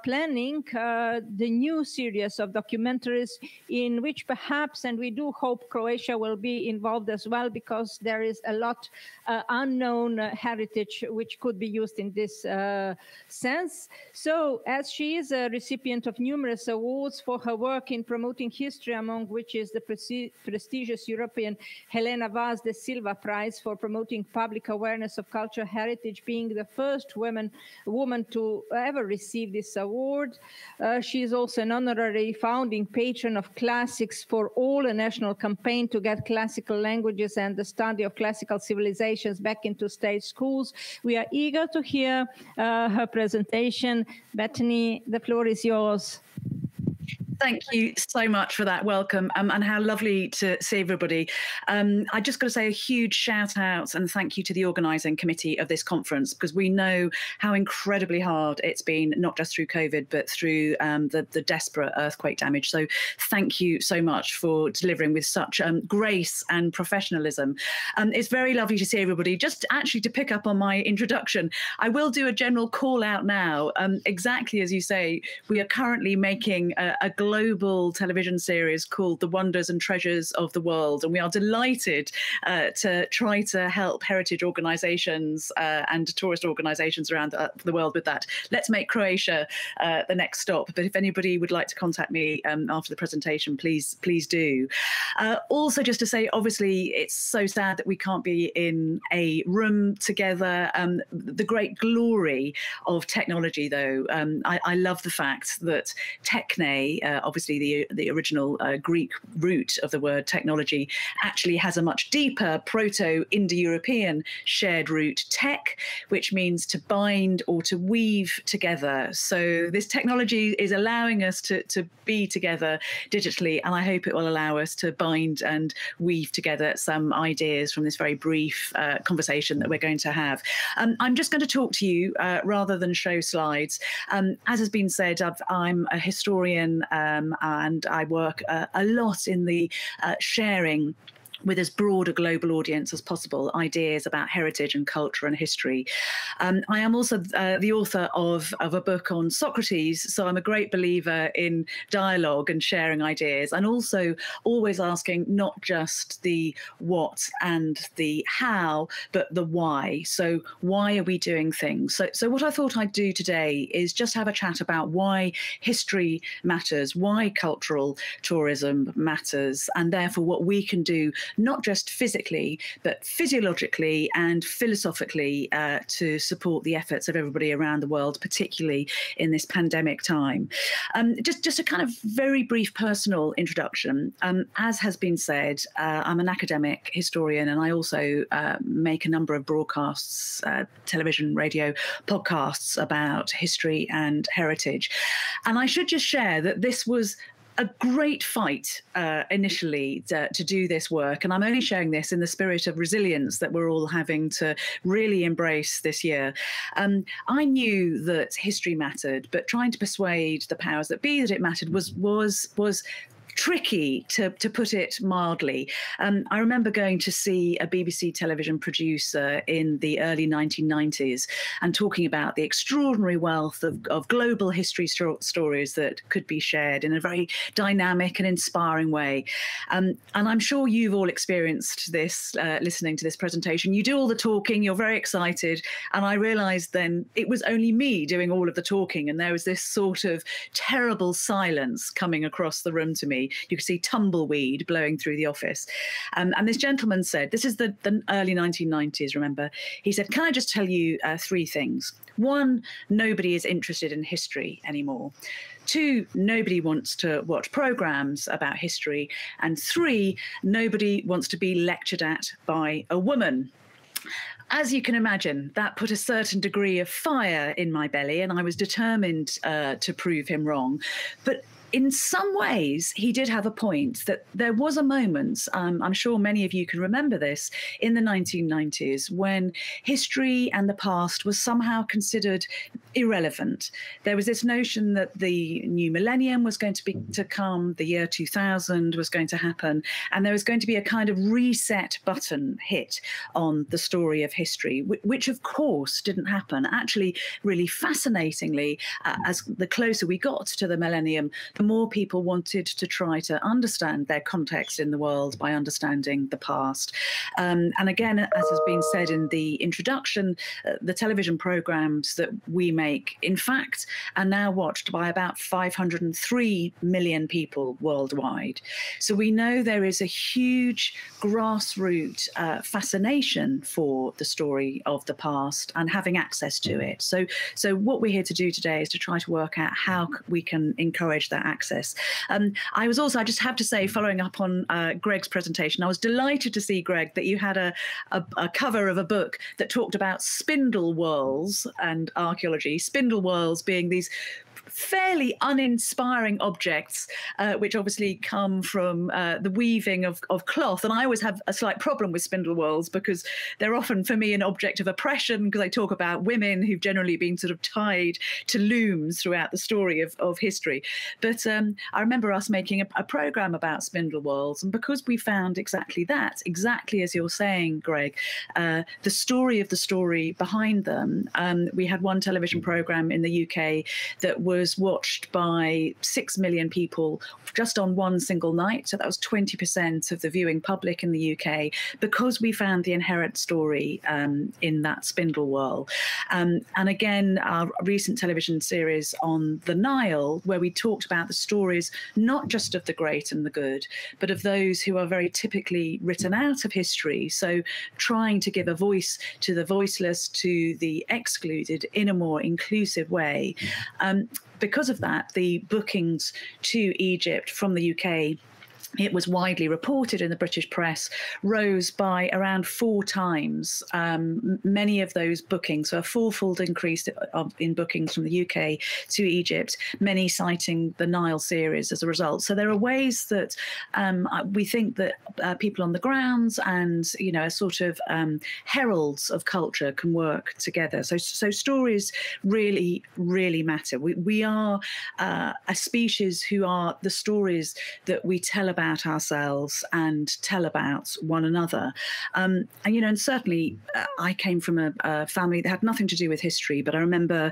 planning the new series of documentaries in which perhaps, and we do hope, Croatia will be involved as well, because there is a lot unknown heritage which could be used in this sense. So, as she is a recipient of numerous awards for her work in promoting history, among which is the prestigious European Helena Vaz de Silva Prize for promoting public awareness of cultural heritage, being the first woman to ever receive this award. She is also an honorary founding patron of Classics for All, a national campaign to get classical languages and the study of classical civilizations back into state schools. We are eager to hear her presentation. Bethany, the floor is yours. Thank you so much for that welcome, and how lovely to see everybody. I just got to say a huge shout out and thank you to the organising committee of this conference, because we know how incredibly hard it's been, not just through COVID, but through the desperate earthquake damage. So thank you so much for delivering with such grace and professionalism. It's very lovely to see everybody. Just actually to pick up on my introduction, I will do a general call out now. Exactly as you say, we are currently making a global television series called The Wonders and Treasures of the World, and we are delighted to try to help heritage organisations and tourist organisations around the world with that. Let's make Croatia the next stop, but if anybody would like to contact me after the presentation, please do. Also, just to say, obviously it's so sad that we can't be in a room together. The great glory of technology, though, I love the fact that techne, obviously the original Greek root of the word technology, actually has a much deeper Proto-Indo-European shared root, tech, which means to bind or to weave together. So this technology is allowing us to be together digitally, and I hope it will allow us to bind and weave together some ideas from this very brief conversation that we're going to have. I'm just going to talk to you rather than show slides. As has been said, I'm a historian, and I work a lot in the sharing with as broad a global audience as possible, ideas about heritage and culture and history. I am also the author of a book on Socrates, so I'm a great believer in dialogue and sharing ideas, and also always asking not just the what and the how, but the why. So why are we doing things? So what I thought I'd do today is just have a chat about why history matters, why cultural tourism matters, and therefore what we can do not just physically, but physiologically and philosophically to support the efforts of everybody around the world, particularly in this pandemic time. Just a kind of very brief personal introduction. As has been said, I'm an academic historian, and I also make a number of broadcasts, television, radio, podcasts about history and heritage. And I should just share that this was a great fight initially to do this work. And I'm only sharing this in the spirit of resilience that we're all having to really embrace this year. I knew that history mattered, but trying to persuade the powers that be that it mattered was tricky, to put it mildly. I remember going to see a BBC television producer in the early 1990s and talking about the extraordinary wealth of global history stories that could be shared in a very dynamic and inspiring way. And I'm sure you've all experienced this listening to this presentation. You do all the talking, you're very excited, and I realized then it was only me doing all of the talking, and there was this sort of terrible silence coming across the room to me. You could see tumbleweed blowing through the office. And this gentleman said, this is the early 1990s, remember, he said, can I just tell you three things? One, nobody is interested in history anymore. Two, nobody wants to watch programs about history. And three, nobody wants to be lectured at by a woman. As you can imagine, that put a certain degree of fire in my belly, and I was determined to prove him wrong. But in some ways, he did have a point, that there was a moment, I'm sure many of you can remember this, in the 1990s when history and the past was somehow considered irrelevant. There was this notion that the new millennium was going to come, the year 2000 was going to happen, and there was going to be a kind of reset button hit on the story of history, which of course didn't happen. Actually, really fascinatingly, as the closer we got to the millennium, the more people wanted to try to understand their context in the world by understanding the past. And again, as has been said in the introduction, the television programs that we make, in fact, are now watched by about 503 million people worldwide. So we know there is a huge grassroots fascination for the story of the past and having access to it. So what we're here to do today is to try to work out how we can encourage that access. I just have to say, following up on Greg's presentation, I was delighted to see, Greg, that you had a cover of a book that talked about spindle whorls and archaeology, spindle whorls being these fairly uninspiring objects, which obviously come from the weaving of cloth. And I always have a slight problem with spindle whorls because they're often, for me, an object of oppression, because I talk about women who've generally been sort of tied to looms throughout the story of history. But I remember us making a program about spindle whorls, and because we found exactly that, exactly as you're saying, Greg, the story of the story behind them. We had one television program in the UK that was watched by 6 million people just on one single night. So that was 20% of the viewing public in the UK, because we found the inherent story in that spindle whorl. And again, our recent television series on the Nile, where we talked about the stories not just of the great and the good, but of those who are very typically written out of history. So trying to give a voice to the voiceless, to the excluded in a more inclusive way. Because of that, the bookings to Egypt from the UK, it was widely reported in the British press, rose by around 4 times. Many of those bookings, so a 4-fold increase in bookings from the UK to Egypt, many citing the Nile series as a result. So there are ways that we think that people on the grounds and, a sort of heralds of culture can work together. So stories really, really matter. We are a species who are the stories that we tell about ourselves and tell about one another. And certainly I came from a family that had nothing to do with history, but I remember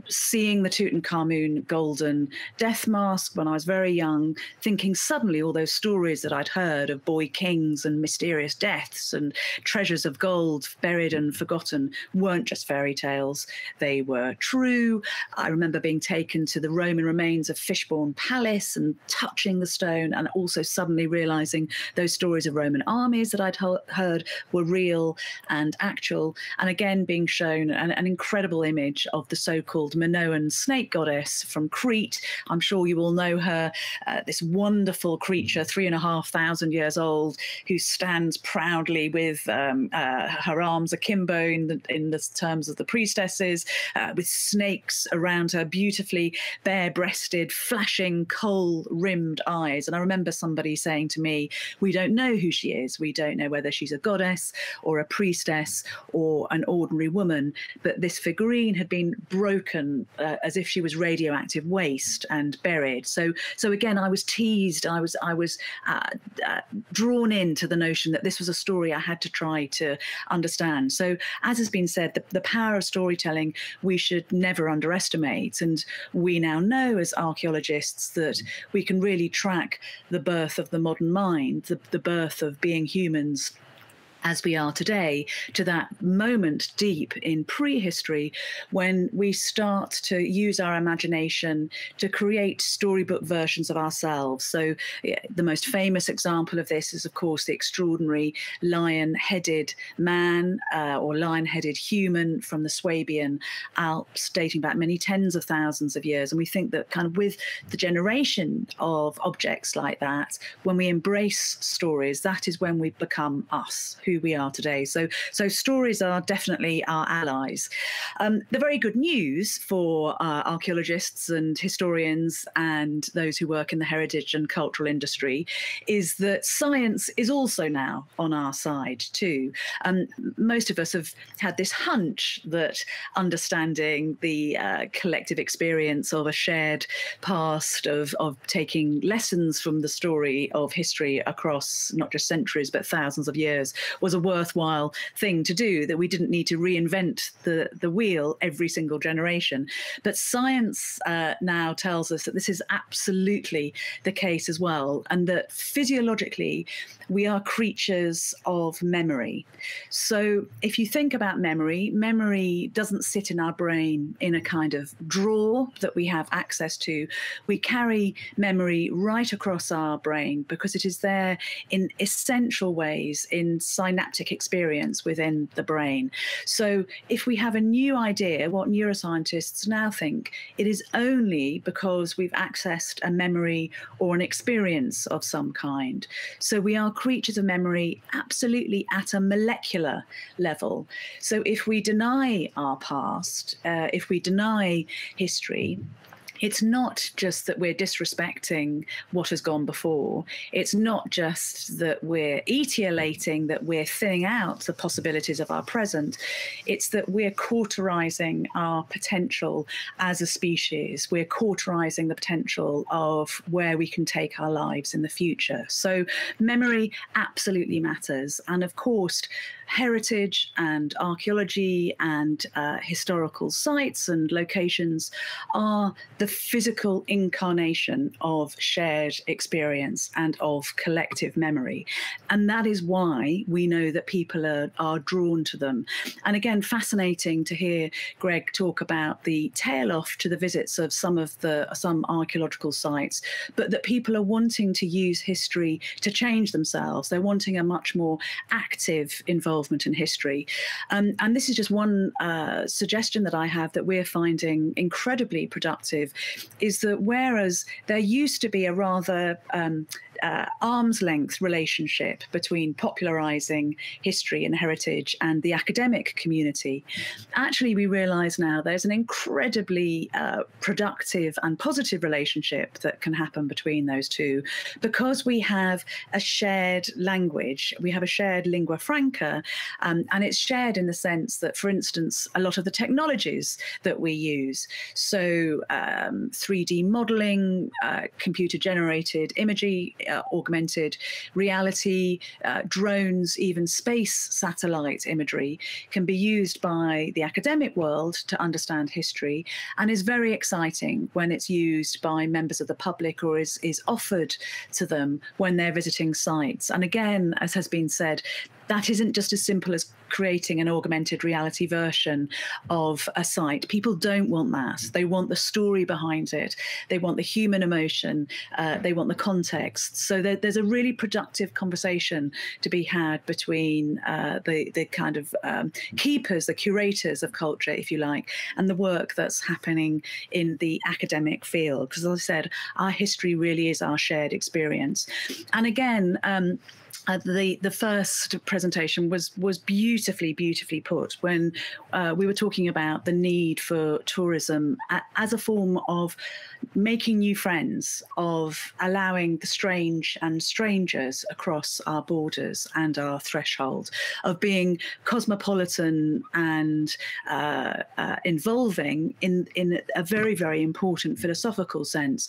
seeing the Tutankhamun golden death mask when I was very young, thinking suddenly all those stories that I'd heard of boy kings and mysterious deaths and treasures of gold buried and forgotten weren't just fairy tales, they were true. I remember being taken to the Roman remains of Fishbourne Palace and touching the stone, and also suddenly realizing those stories of Roman armies that I'd heard were real and actual. And again, being shown an incredible image of the so-called Minoan snake goddess from Crete. I'm sure you all know her, this wonderful creature, 3,500 years old, who stands proudly with her arms akimbo in the terms of the priestesses, with snakes around her, beautifully bare-breasted, flashing, coal-rimmed eyes. And I remember somebody saying to me, we don't know who she is. We don't know whether she's a goddess or a priestess or an ordinary woman. But this figurine had been broken as if she was radioactive waste and buried. So again, I was teased. I was drawn into the notion that this was a story I had to try to understand. So as has been said, the power of storytelling we should never underestimate. And we now know as archaeologists that we can really track the birth of the modern mind, the birth of being humans as we are today, to that moment deep in prehistory when we start to use our imagination to create storybook versions of ourselves. So the most famous example of this is, of course, the extraordinary lion-headed man or lion-headed human from the Swabian Alps, dating back many tens of thousands of years. And we think that kind of with the generation of objects like that, when we embrace stories, that is when we become us, who we are today. So stories are definitely our allies. The very good news for archaeologists and historians and those who work in the heritage and cultural industry is that science is also now on our side too. Most of us have had this hunch that understanding the collective experience of a shared past, of taking lessons from the story of history across not just centuries but thousands of years was a worthwhile thing to do, that we didn't need to reinvent the wheel every single generation. But science now tells us that this is absolutely the case as well, and that physiologically we are creatures of memory. So if you think about memory, memory doesn't sit in our brain in a kind of drawer that we have access to. We carry memory right across our brain because it is there in essential ways in synaptic experience within the brain. So if we have a new idea, what neuroscientists now think, it is only because we've accessed a memory or an experience of some kind. So we are creatures of memory absolutely at a molecular level. So if we deny our past, if we deny history, it's not just that we're disrespecting what has gone before. It's not just that we're etiolating, that we're thinning out the possibilities of our present. It's that we're cauterizing our potential as a species. We're cauterizing the potential of where we can take our lives in the future. So memory absolutely matters. And of course, heritage and archaeology and historical sites and locations are the physical incarnation of shared experience and of collective memory. And that is why we know that people are drawn to them. And again, fascinating to hear Greg talk about the tail off to the visits of some archaeological sites, but that people are wanting to use history to change themselves. They're wanting a much more active involvement in history. And this is just one suggestion that I have that we're finding incredibly productive, is that whereas there used to be a rather arm's length relationship between popularizing history and heritage and the academic community, actually we realize now there's an incredibly productive and positive relationship that can happen between those two, because we have a shared language, we have a shared lingua franca, and it's shared in the sense that, for instance, a lot of the technologies that we use, so 3D modeling, computer generated imagery, augmented reality, drones, even space satellite imagery can be used by the academic world to understand history, and is very exciting when it's used by members of the public or is offered to them when they're visiting sites. And again, as has been said, that isn't just as simple as creating an augmented reality version of a site. People don't want that. They want the story behind it. They want the human emotion. They want the context. So there's a really productive conversation to be had between the kind of keepers, the curators of culture, if you like, and the work that's happening in the academic field. Because as I said, our history really is our shared experience. And again, the first presentation was beautifully put when we were talking about the need for tourism as a form of making new friends, of allowing the strange and strangers across our borders and our threshold, of being cosmopolitan and involving in a very important philosophical sense.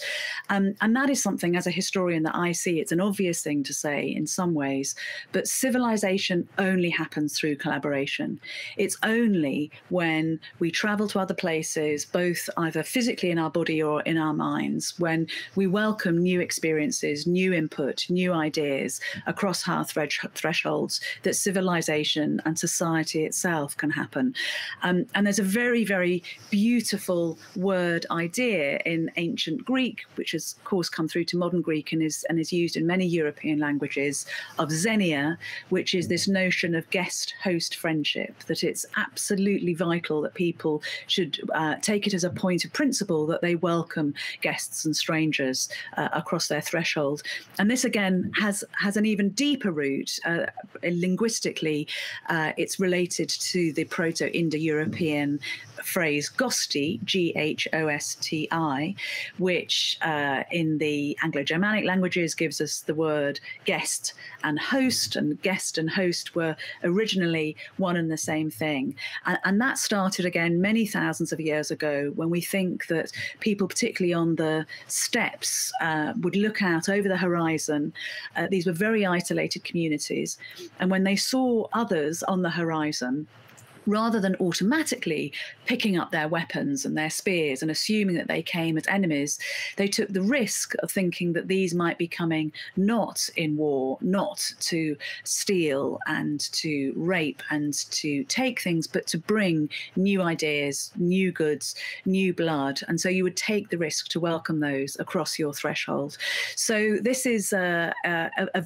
And that is something, as a historian, that I see. It's an obvious thing to say in some ways, but civilization only happens through collaboration. It's only when we travel to other places, both either physically in our body or in our minds, when we welcome new experiences, new input, new ideas across our thresholds, that civilization and society itself can happen. And there's a very beautiful word idea in ancient Greek, which has of course come through to modern Greek and is used in many European languages, of xenia, which is this notion of guest-host friendship, that it's absolutely vital that people should take it as a point of principle that they welcome guests and strangers across their threshold. And this again has an even deeper root. Linguistically, it's related to the Proto-Indo-European phrase gosti, G-H-O-S-T-I, which in the Anglo-Germanic languages gives us the word guest and host, and guest and host were originally one and the same thing. And that started again many thousands of years ago, when we think that people, particularly on the steppes, would look out over the horizon. These were very isolated communities. And when they saw others on the horizon, rather than automatically picking up their weapons and their spears and assuming that they came as enemies, they took the risk of thinking that these might be coming not in war, not to steal and to rape and to take things, but to bring new ideas, new goods, new blood. And so you would take the risk to welcome those across your threshold. So this is a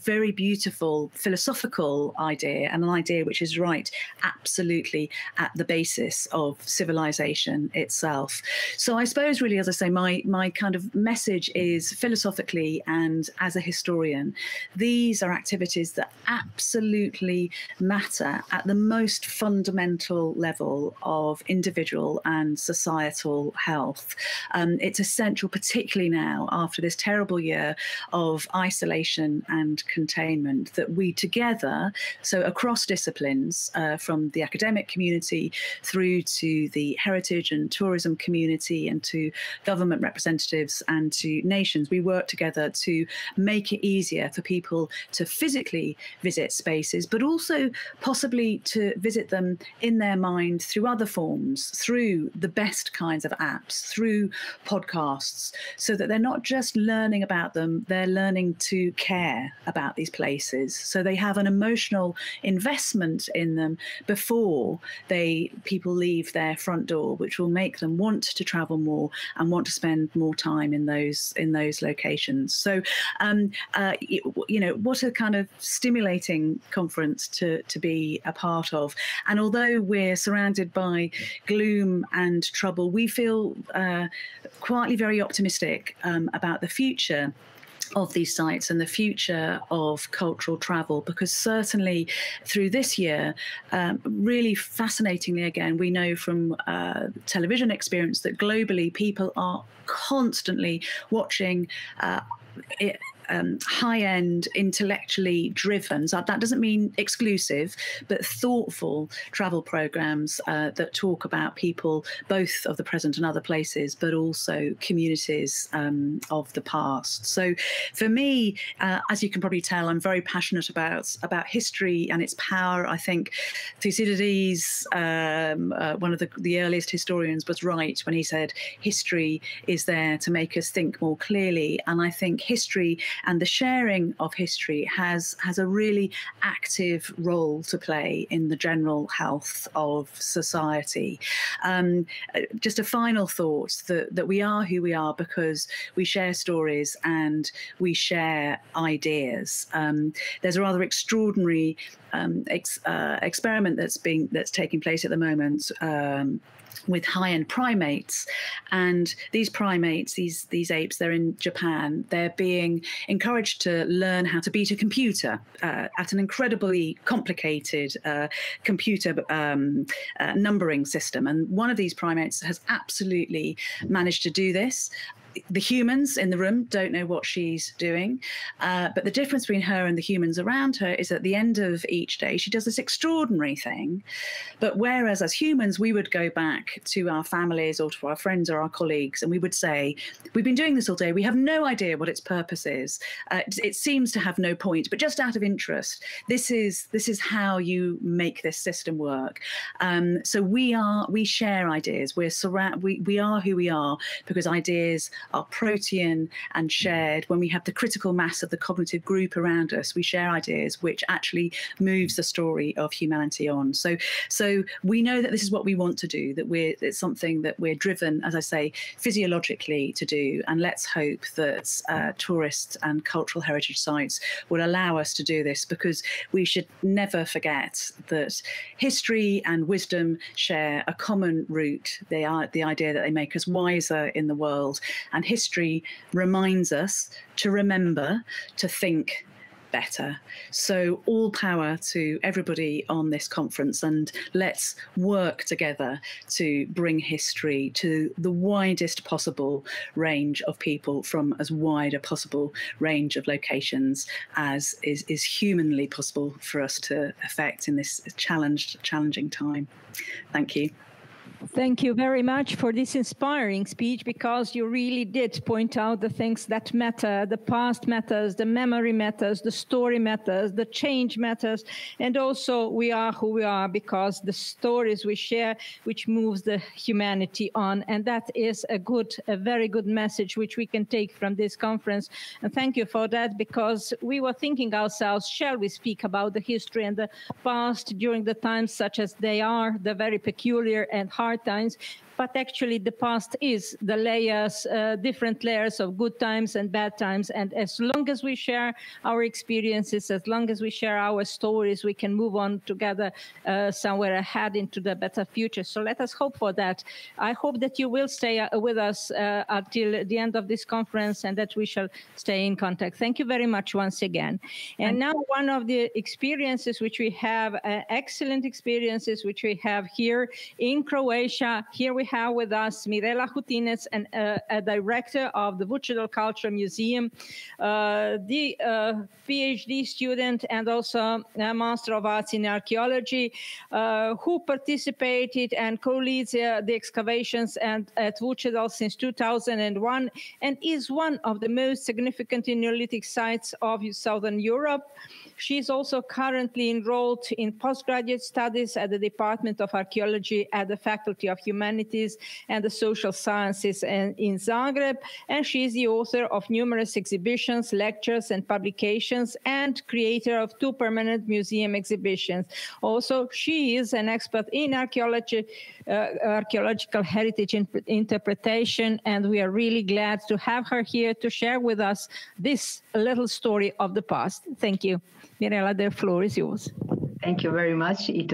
very beautiful philosophical idea, and an idea which is right absolutely at the basis of civilization itself. So I suppose really, as I say, my kind of message is, philosophically and as a historian, these are activities that absolutely matter at the most fundamental level of individual and societal health. It's essential, particularly now after this terrible year of isolation and containment, that we together, so across disciplines, from the academic community through to the heritage and tourism community and to government representatives and to nations, we work together to make it easier for people to physically visit spaces, but also possibly to visit them in their mind through other forms, through the best kinds of apps, through podcasts, so that they're not just learning about them, they're learning to care about these places. So they have an emotional investment in them before people leave their front door, which will make them want to travel more and want to spend more time in those locations. So, what a kind of stimulating conference to be a part of. And although we're surrounded by gloom and trouble, we feel quietly very optimistic about the future of these sites and the future of cultural travel, because certainly through this year, really fascinatingly, again, we know from television experience that globally people are constantly watching high-end, intellectually driven, so that doesn't mean exclusive, but thoughtful travel programs that talk about people both of the present and other places, but also communities of the past. So for me, as you can probably tell, I'm very passionate about history and its power. I think Thucydides, one of the earliest historians, was right when he said history is there to make us think more clearly. And I think history and the sharing of history has a really active role to play in the general health of society. Just a final thought, that we are who we are because we share stories and we share ideas. There's a rather extraordinary experiment that's taking place at the moment, with high-end primates, and these primates, these apes, they're in Japan. They're being encouraged to learn how to beat a computer at an incredibly complicated computer numbering system. And one of these primates has absolutely managed to do this. The humans in the room don't know what she's doing, but the difference between her and the humans around her is at the end of each day, she does this extraordinary thing. But whereas as humans, we would go back to our families or to our friends or our colleagues, and we would say, we've been doing this all day. We have no idea what its purpose is. It seems to have no point, but just out of interest, this is how you make this system work. So we share ideas. We are who we are because ideas are protean and shared. When we have the critical mass of the cognitive group around us, we share ideas, which actually moves the story of humanity on. So we know that this is what we want to do, that it's something that we're driven, as I say, physiologically to do. And let's hope that tourist and cultural heritage sites will allow us to do this, because we should never forget that history and wisdom share a common root. They are the idea that they make us wiser in the world. And history reminds us to remember, to think better. So all power to everybody on this conference, and let's work together to bring history to the widest possible range of people from as wide a possible range of locations as is humanly possible for us to affect in this challenging time. Thank you. Thank you very much for this inspiring speech, because you really did point out the things that matter. The past matters, the memory matters, the story matters, the change matters, and also we are who we are because the stories we share, which moves the humanity on. And that is a very good message which we can take from this conference. And thank you for that, because we were thinking ourselves, shall we speak about the history and the past during the times such as they are, the very peculiar and hard times, but actually the past is the layers, different layers of good times and bad times. And as long as we share our experiences, as long as we share our stories, we can move on together somewhere ahead into the better future. So let us hope for that. I hope that you will stay with us until the end of this conference and that we shall stay in contact. Thank you very much once again. And now one of the experiences which we have, excellent experiences which we have here in Croatia. Here we have with us Mirela Hutinec, a director of the UNWTO Culture Museum, the PhD student and also a Master of Arts in Archaeology, who participated and co-leads the excavations at UNWTO since 2001, and is one of the most significant Neolithic sites of Southern Europe. She is also currently enrolled in postgraduate studies at the Department of Archaeology at the Faculty of Humanities and the Social Sciences in Zagreb, and she is the author of numerous exhibitions, lectures, and publications, and creator of 2 permanent museum exhibitions. Also, she is an expert in archaeology, archaeological heritage interpretation, and we are really glad to have her here to share with us this little story of the past. Thank you. Mirela, the floor is yours. Thank you very much. It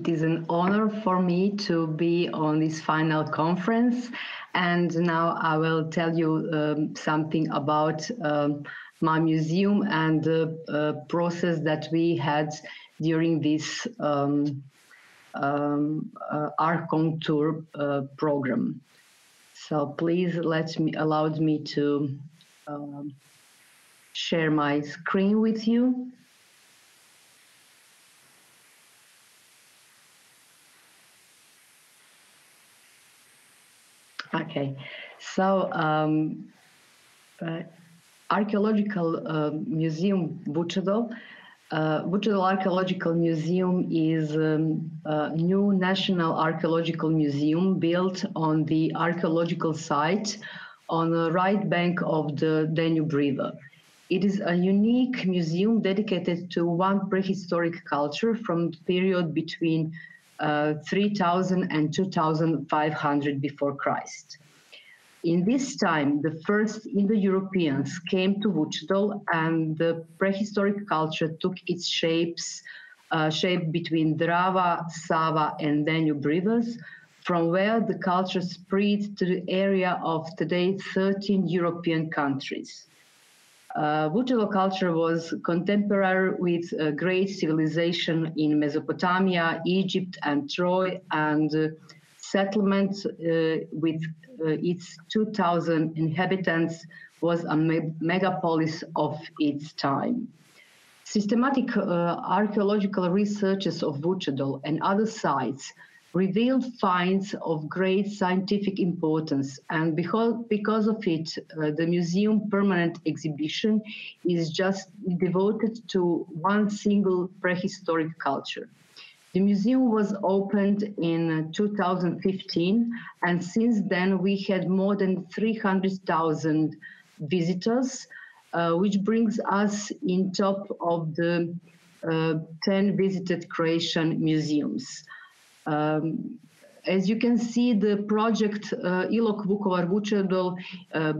is an honor for me to be on this final conference. And now I will tell you something about my museum and the process that we had during this ArhKonTur program. So please allow me to share my screen with you. Okay, so Archaeological Museum UNWTO Archaeological Museum is a new national archaeological museum built on the archaeological site on the right bank of the Danube River. It is a unique museum dedicated to one prehistoric culture from the period between 3000 and 2500 before Christ. In this time, the first Indo-Europeans came to UNWTO, and the prehistoric culture took its shape between Drava, Sava, and Danube rivers from where the culture spread to the area of today 13 European countries. Vučedol culture was contemporary with a great civilization in Mesopotamia, Egypt, and Troy, and settlement with its 2,000 inhabitants was a megapolis of its time. Systematic archaeological researches of Vučedol and other sites revealed finds of great scientific importance, and because of it, the museum permanent exhibition is just devoted to one single prehistoric culture. The museum was opened in 2015, and since then we had more than 300,000 visitors, which brings us in top of the 10 visited Croatian museums. As you can see, the project Ilok Vukovar Vučedol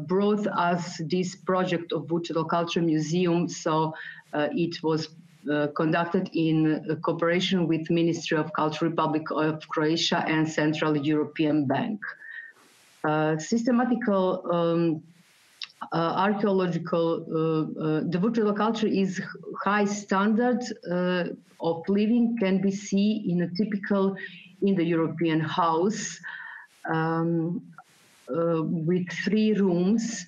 brought us this project of Vučedol Culture Museum, so it was conducted in cooperation with Ministry of Culture, Republic of Croatia and Central European Bank. Systematical archaeological, the Vučedol culture is high standard of living, can be seen in a typical Indo-European house with 3 rooms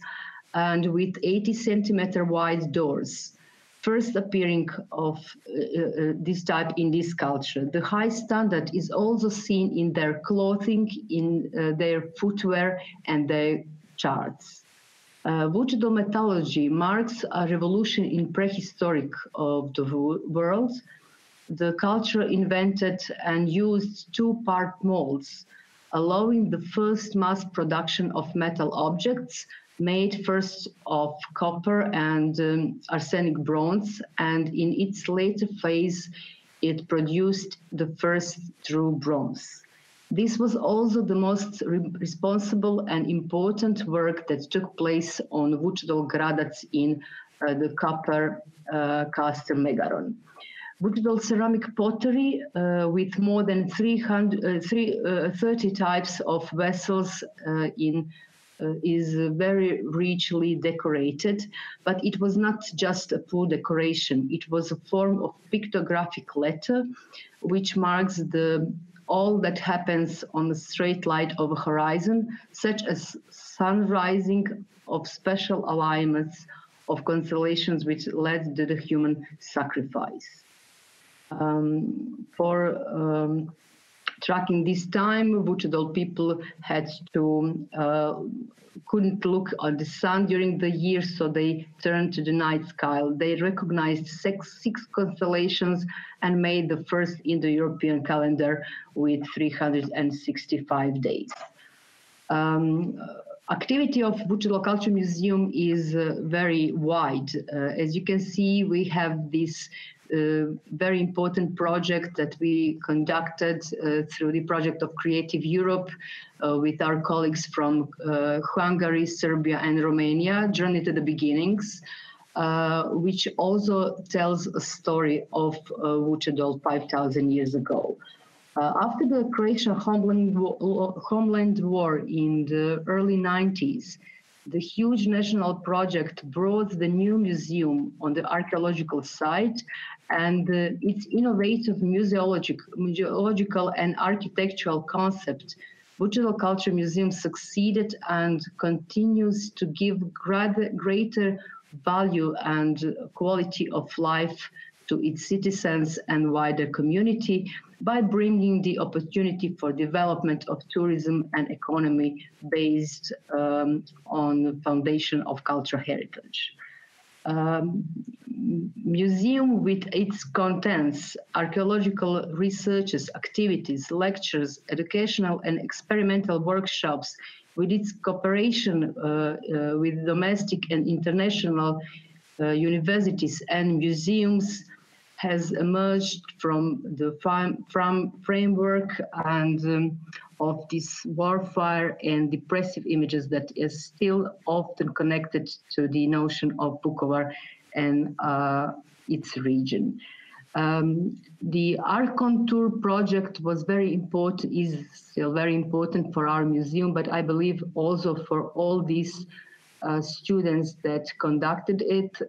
and with 80 centimeter wide doors. First appearing of this type in this culture. The high standard is also seen in their clothing, in their footwear and their charts. Vučedol metallurgy marks a revolution in prehistoric of the world. The culture invented and used 2-part molds, allowing the first mass production of metal objects made first of copper and arsenic bronze, and in its later phase it produced the first true bronze. This was also the most responsible and important work that took place on Vučedol Gradac in the copper caster Megaron. Vučedol ceramic pottery with more than 30 types of vessels is very richly decorated, but it was not just a poor decoration. It was a form of pictographic letter which marks all that happens on the straight line of a horizon, such as sun rising, of special alignments of constellations which led to the human sacrifice. For tracking this time, Vučedol people had to couldn't look at the sun during the year, so they turned to the night sky. They recognized six constellations and made the first Indo-European calendar with 365 days. Activity of Vučedol Culture Museum is very wide. As you can see, we have this very important project that we conducted through the project of Creative Europe with our colleagues from Hungary, Serbia, and Romania, Journey to the Beginnings, which also tells a story of Vučedol 5,000 years ago. After the Croatian homeland war in the early 90s, the huge national project brought the new museum on the archaeological site, and its innovative museological and architectural concept, Vučedol Culture Museum succeeded and continues to give greater value and quality of life to its citizens and wider community by bringing the opportunity for development of tourism and economy based on the foundation of cultural heritage. Museum with its contents, archaeological researches, activities, lectures, educational and experimental workshops, with its cooperation with domestic and international universities and museums, has emerged from the framework and of this warfare and depressive images that is still often connected to the notion of Vukovar and its region. The ArhKonTur project was very important, is still very important for our museum, but I believe also for all these students that conducted it.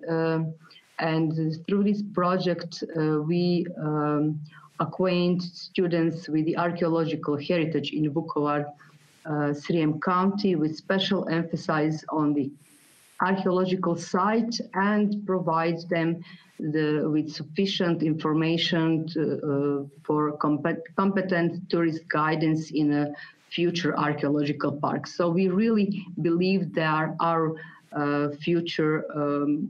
And through this project, we acquaint students with the archaeological heritage in Vukovar, Srijem County, with special emphasis on the archaeological site, and provides them with sufficient information for competent tourist guidance in a future archaeological park. So we really believe they are our future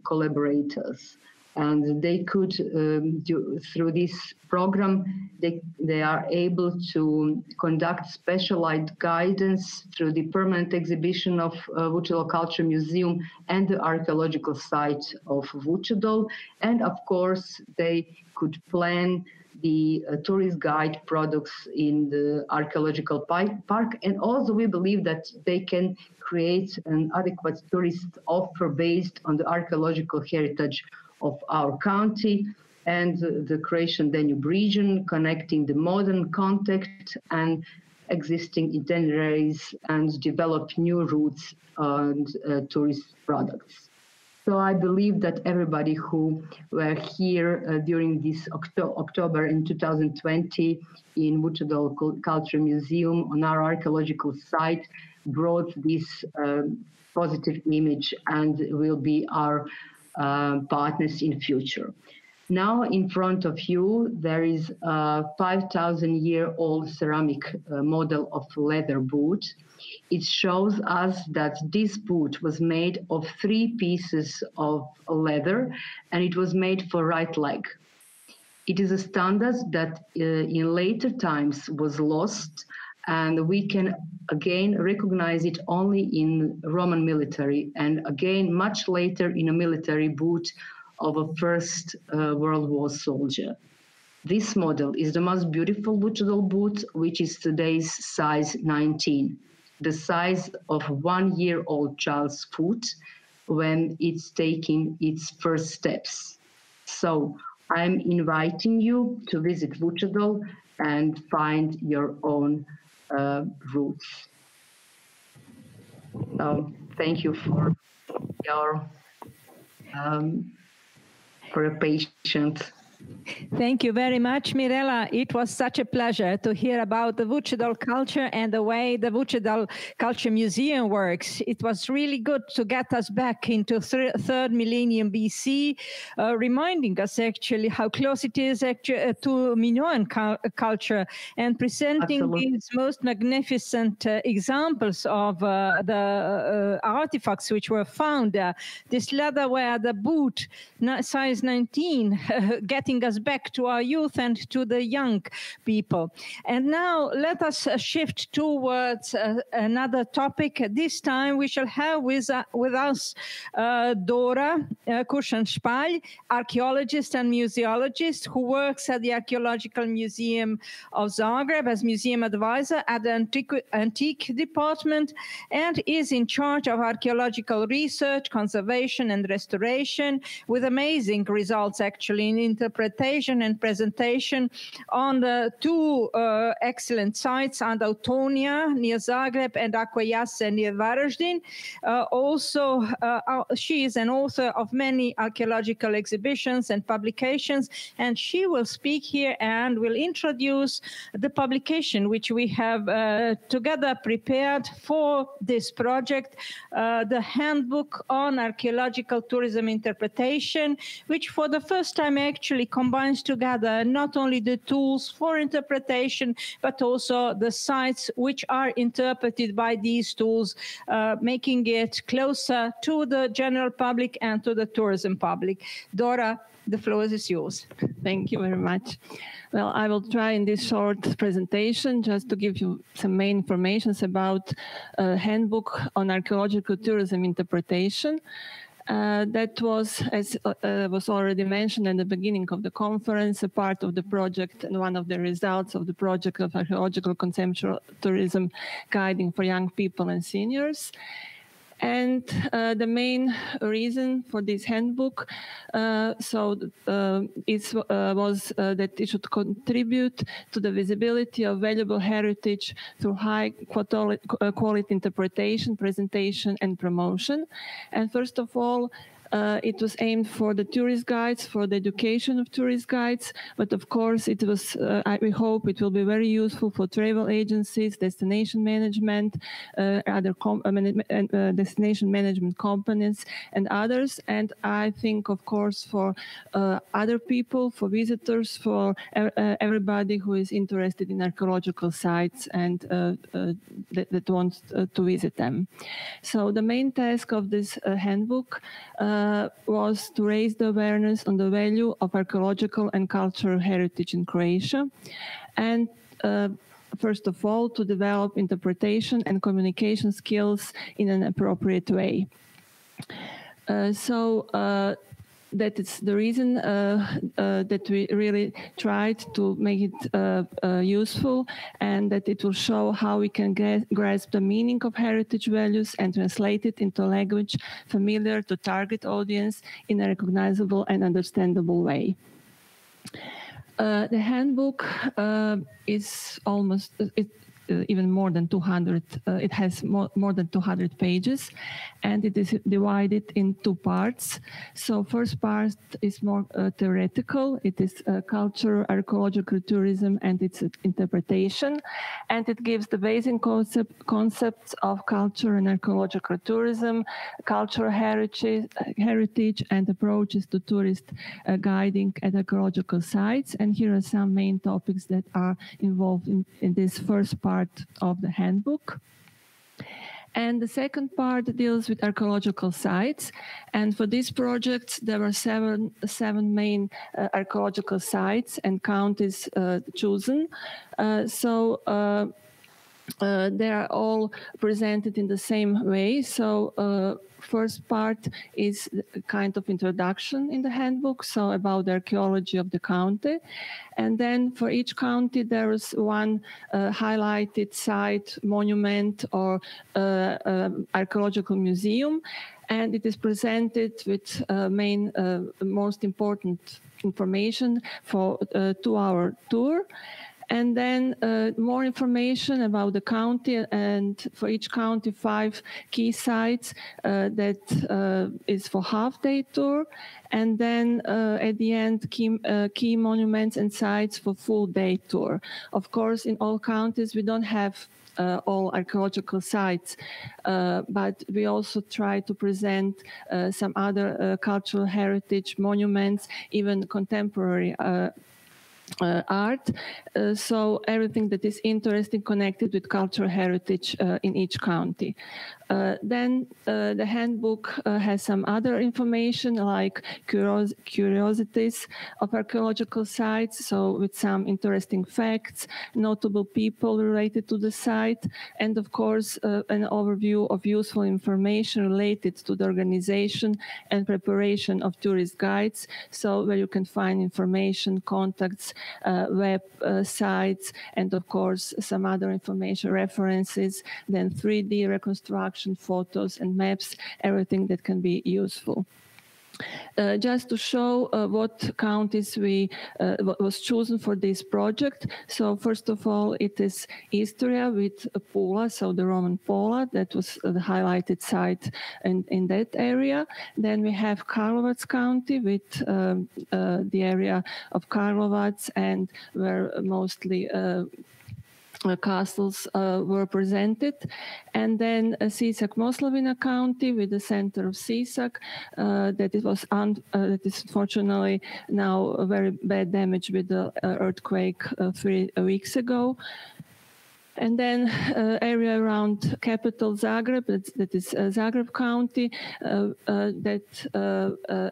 collaborators. And they could, through this program, they are able to conduct specialized guidance through the permanent exhibition of Vučedol Culture Museum and the archaeological site of Vučedol. And of course, they could plan the tourist guide products in the archaeological park. And also we believe that they can create an adequate tourist offer based on the archaeological heritage of our county and the Croatian Danube region, connecting the modern context and existing itineraries, and develop new routes and tourist products. So I believe that everybody who were here during this October in 2020 in Vučedol Culture Museum on our archaeological site brought this positive image and will be our partners in future. Now in front of you, there is a 5,000-year-old ceramic model of leather boot. It shows us that this boot was made of 3 pieces of leather, and it was made for right leg. It is a standard that in later times was lost, and we can again recognize it only in Roman military, and again much later in a military boot of a First World War soldier. This model is the most beautiful Vučedol boot, which is today's size 19, the size of 1-year-old child's foot when it's taking its first steps. So I'm inviting you to visit Vučedol and find your own roots. So thank you for your patience. Thank you very much, Mirela. It was such a pleasure to hear about the Vučedol culture and the way the Vučedol Culture Museum works. It was really good to get us back into 3rd millennium BC, reminding us actually how close it is to Minoan culture, and presenting Absolutely. these most magnificent examples of the artifacts which were found there. This leatherware, the boot, size 19, getting us back to our youth and to the young people. And now let us shift towards another topic. This time we shall have with us Dora Kušanšpalj, archaeologist and museologist who works at the Archaeological Museum of Zagreb as museum advisor at the Antique Department, and is in charge of archaeological research, conservation and restoration, with amazing results actually in interpretation and presentation on the 2 excellent sites, Andautonia near Zagreb and Akvajase near Varaždin. Also, she is an author of many archaeological exhibitions and publications, and she will speak here and will introduce the publication which we have together prepared for this project, the Handbook on Archaeological Tourism Interpretation, which for the first time actually combines together not only the tools for interpretation, but also the sites which are interpreted by these tools, making it closer to the general public and to the tourism public. Dora, the floor is yours. Thank you very much. Well, I will try in this short presentation just to give you some main information about a handbook on archaeological tourism interpretation. That was, as was already mentioned at the beginning of the conference, a part of the project and one of the results of the project of archaeological conceptual tourism guiding for young people and seniors. And the main reason for this handbook was that it should contribute to the visibility of valuable heritage through high quality interpretation, presentation, and promotion. And first of all, it was aimed for the tourist guides, for the education of tourist guides, but of course it was, we hope it will be very useful for travel agencies, destination management, other destination management companies and others. And I think, of course, for other people, for visitors, for everybody who is interested in archaeological sites and that wants to visit them. So the main task of this handbook was to raise the awareness on the value of archaeological and cultural heritage in Croatia, and first of all, to develop interpretation and communication skills in an appropriate way. That is the reason that we really tried to make it useful, and that it will show how we can grasp the meaning of heritage values and translate it into language familiar to target audience in a recognizable and understandable way. The handbook is almost even more than 200. It has more than 200 pages, and it is divided in two parts. So first part is more theoretical. It is culture, archaeological tourism, and its interpretation. And it gives the basic concepts of culture and archaeological tourism, cultural heritage, and approaches to tourist guiding at archaeological sites. And here are some main topics that are involved in this first part of the handbook. And the second part deals with archaeological sites. And for this project, there were seven main archaeological sites and counties chosen. They are all presented in the same way. So first part is a kind of introduction in the handbook, so about the archaeology of the county. And then for each county, there is one highlighted site, monument, or archaeological museum. And it is presented with most important information for a 2-hour tour. And then more information about the county, and for each county 5 key sites that is for half-day tour. And then at the end, key monuments and sites for full-day tour. Of course, in all counties, we don't have all archaeological sites, but we also try to present some other cultural heritage monuments, even contemporary art, so everything that is interesting connected with cultural heritage in each county. Then the handbook has some other information like curiosities of archaeological sites, so with some interesting facts, notable people related to the site, and of course an overview of useful information related to the organization and preparation of tourist guides, so where you can find information, contacts, web sites, and of course some other information, references, then 3D reconstruction, photos and maps, everything that can be useful. Just to show what counties what was chosen for this project. So first of all, it is Istria with Pula, so the Roman Pola, that was the highlighted site in that area. Then we have Karlovac County with the area of Karlovac, and where mostly castles were presented. And then Sisak-Moslavina County with the center of Sisak, that is fortunately now very bad damage with the earthquake 3 weeks ago. And then area around capital Zagreb, that is Zagreb County, that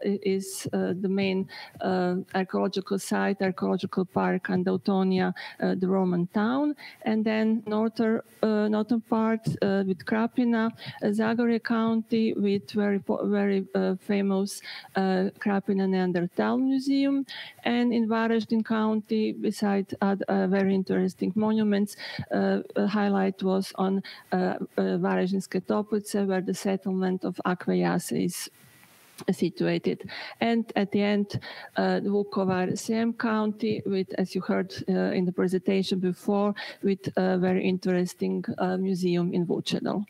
is the main archaeological site, archaeological park, and Dautonia, the Roman town. And then northern part with Krapina, Zagorje County with very famous Krapina Neanderthal Museum. And in Varaždin County, beside very interesting monuments, highlight was on Varaždinske Toplice, where the settlement of Akvajase is situated. And at the end, Vukovar-Srijem County, with, as you heard in the presentation before, with a very interesting museum in Vučedol.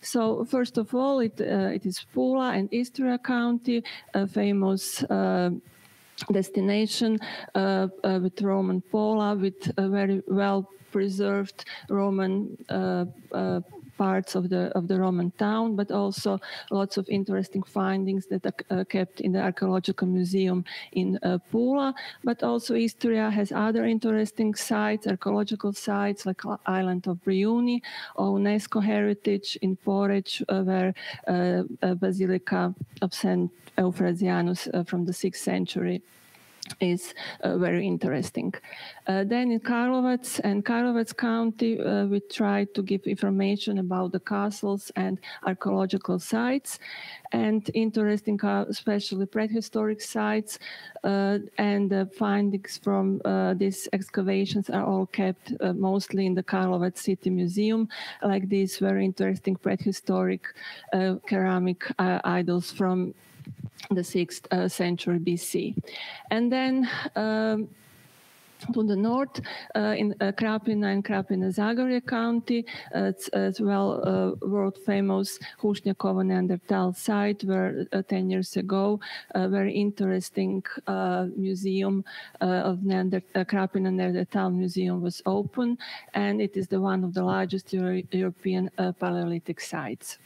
So first of all, it is Pula and Istria County, a famous destination with Roman Pola, with a very well preserved Roman parts of the Roman town, but also lots of interesting findings that are kept in the archaeological museum in Pula. But also Istria has other interesting sites, archaeological sites like island of Brijuni, or UNESCO heritage in Poreč, where Basilica of St. Euphrasianus from the 6th century is very interesting. Then in Karlovac and Karlovac County, we try to give information about the castles and archaeological sites, and interesting, especially prehistoric sites, and the findings from these excavations are all kept mostly in the Karlovac City Museum, like these very interesting prehistoric ceramic idols from the 6th century BC. And then to the north, in Krapina and Krapina-Zagorje County, it's as well world-famous Hušnjakovo Neanderthal site, where 10 years ago, a very interesting museum of Krapina Neanderthal Museum was open, and it is one of the largest European Paleolithic sites.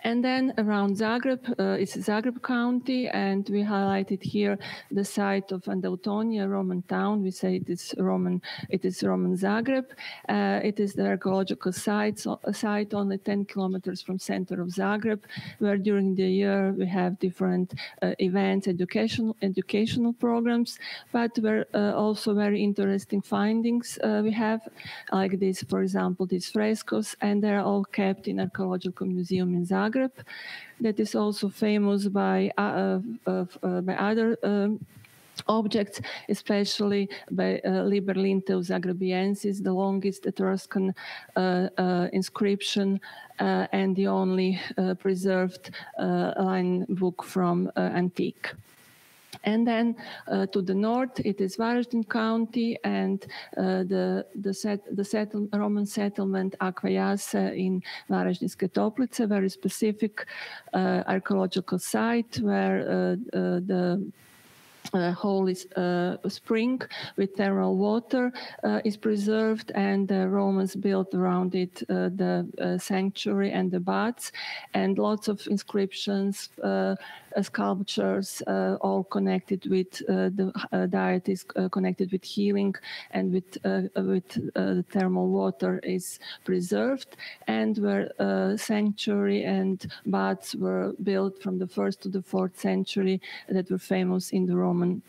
And then around Zagreb, it's Zagreb County, and we highlighted here the site of Andautonija, a Roman town. We say it is Roman Zagreb. It is the archaeological site only 10 kilometers from center of Zagreb, where during the year we have different events, educational programs, but where also very interesting findings we have, like this, for example, these frescoes, and they're all kept in archaeological museum in Zagreb. That is also famous by other objects, especially by Liber-Linteu Zagrebiensis, the longest Etruscan inscription and the only preserved line book from antique. And then to the north, it is Varaždin County and the Roman settlement Akvajase in Varaždinske Toplice, very specific archaeological site where the holy spring with thermal water is preserved, and the Romans built around it the sanctuary and the baths, and lots of inscriptions, sculptures, all connected with the deities, connected with healing and with the thermal water is preserved, and where sanctuary and baths were built from the 1st to the 4th century that were famous in the Roman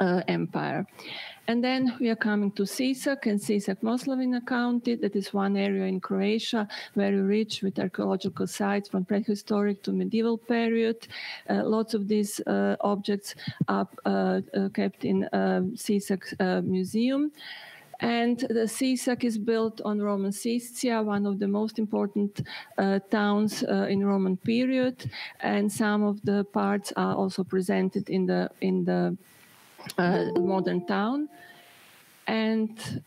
Empire. And then we are coming to Sisak and Sisak-Moslavina County. That is one area in Croatia, very rich with archaeological sites from prehistoric to medieval period. Lots of these objects are kept in Sisak Museum. And the Sisak is built on Roman Siscia, one of the most important towns in Roman period, and some of the parts are also presented in the modern town. And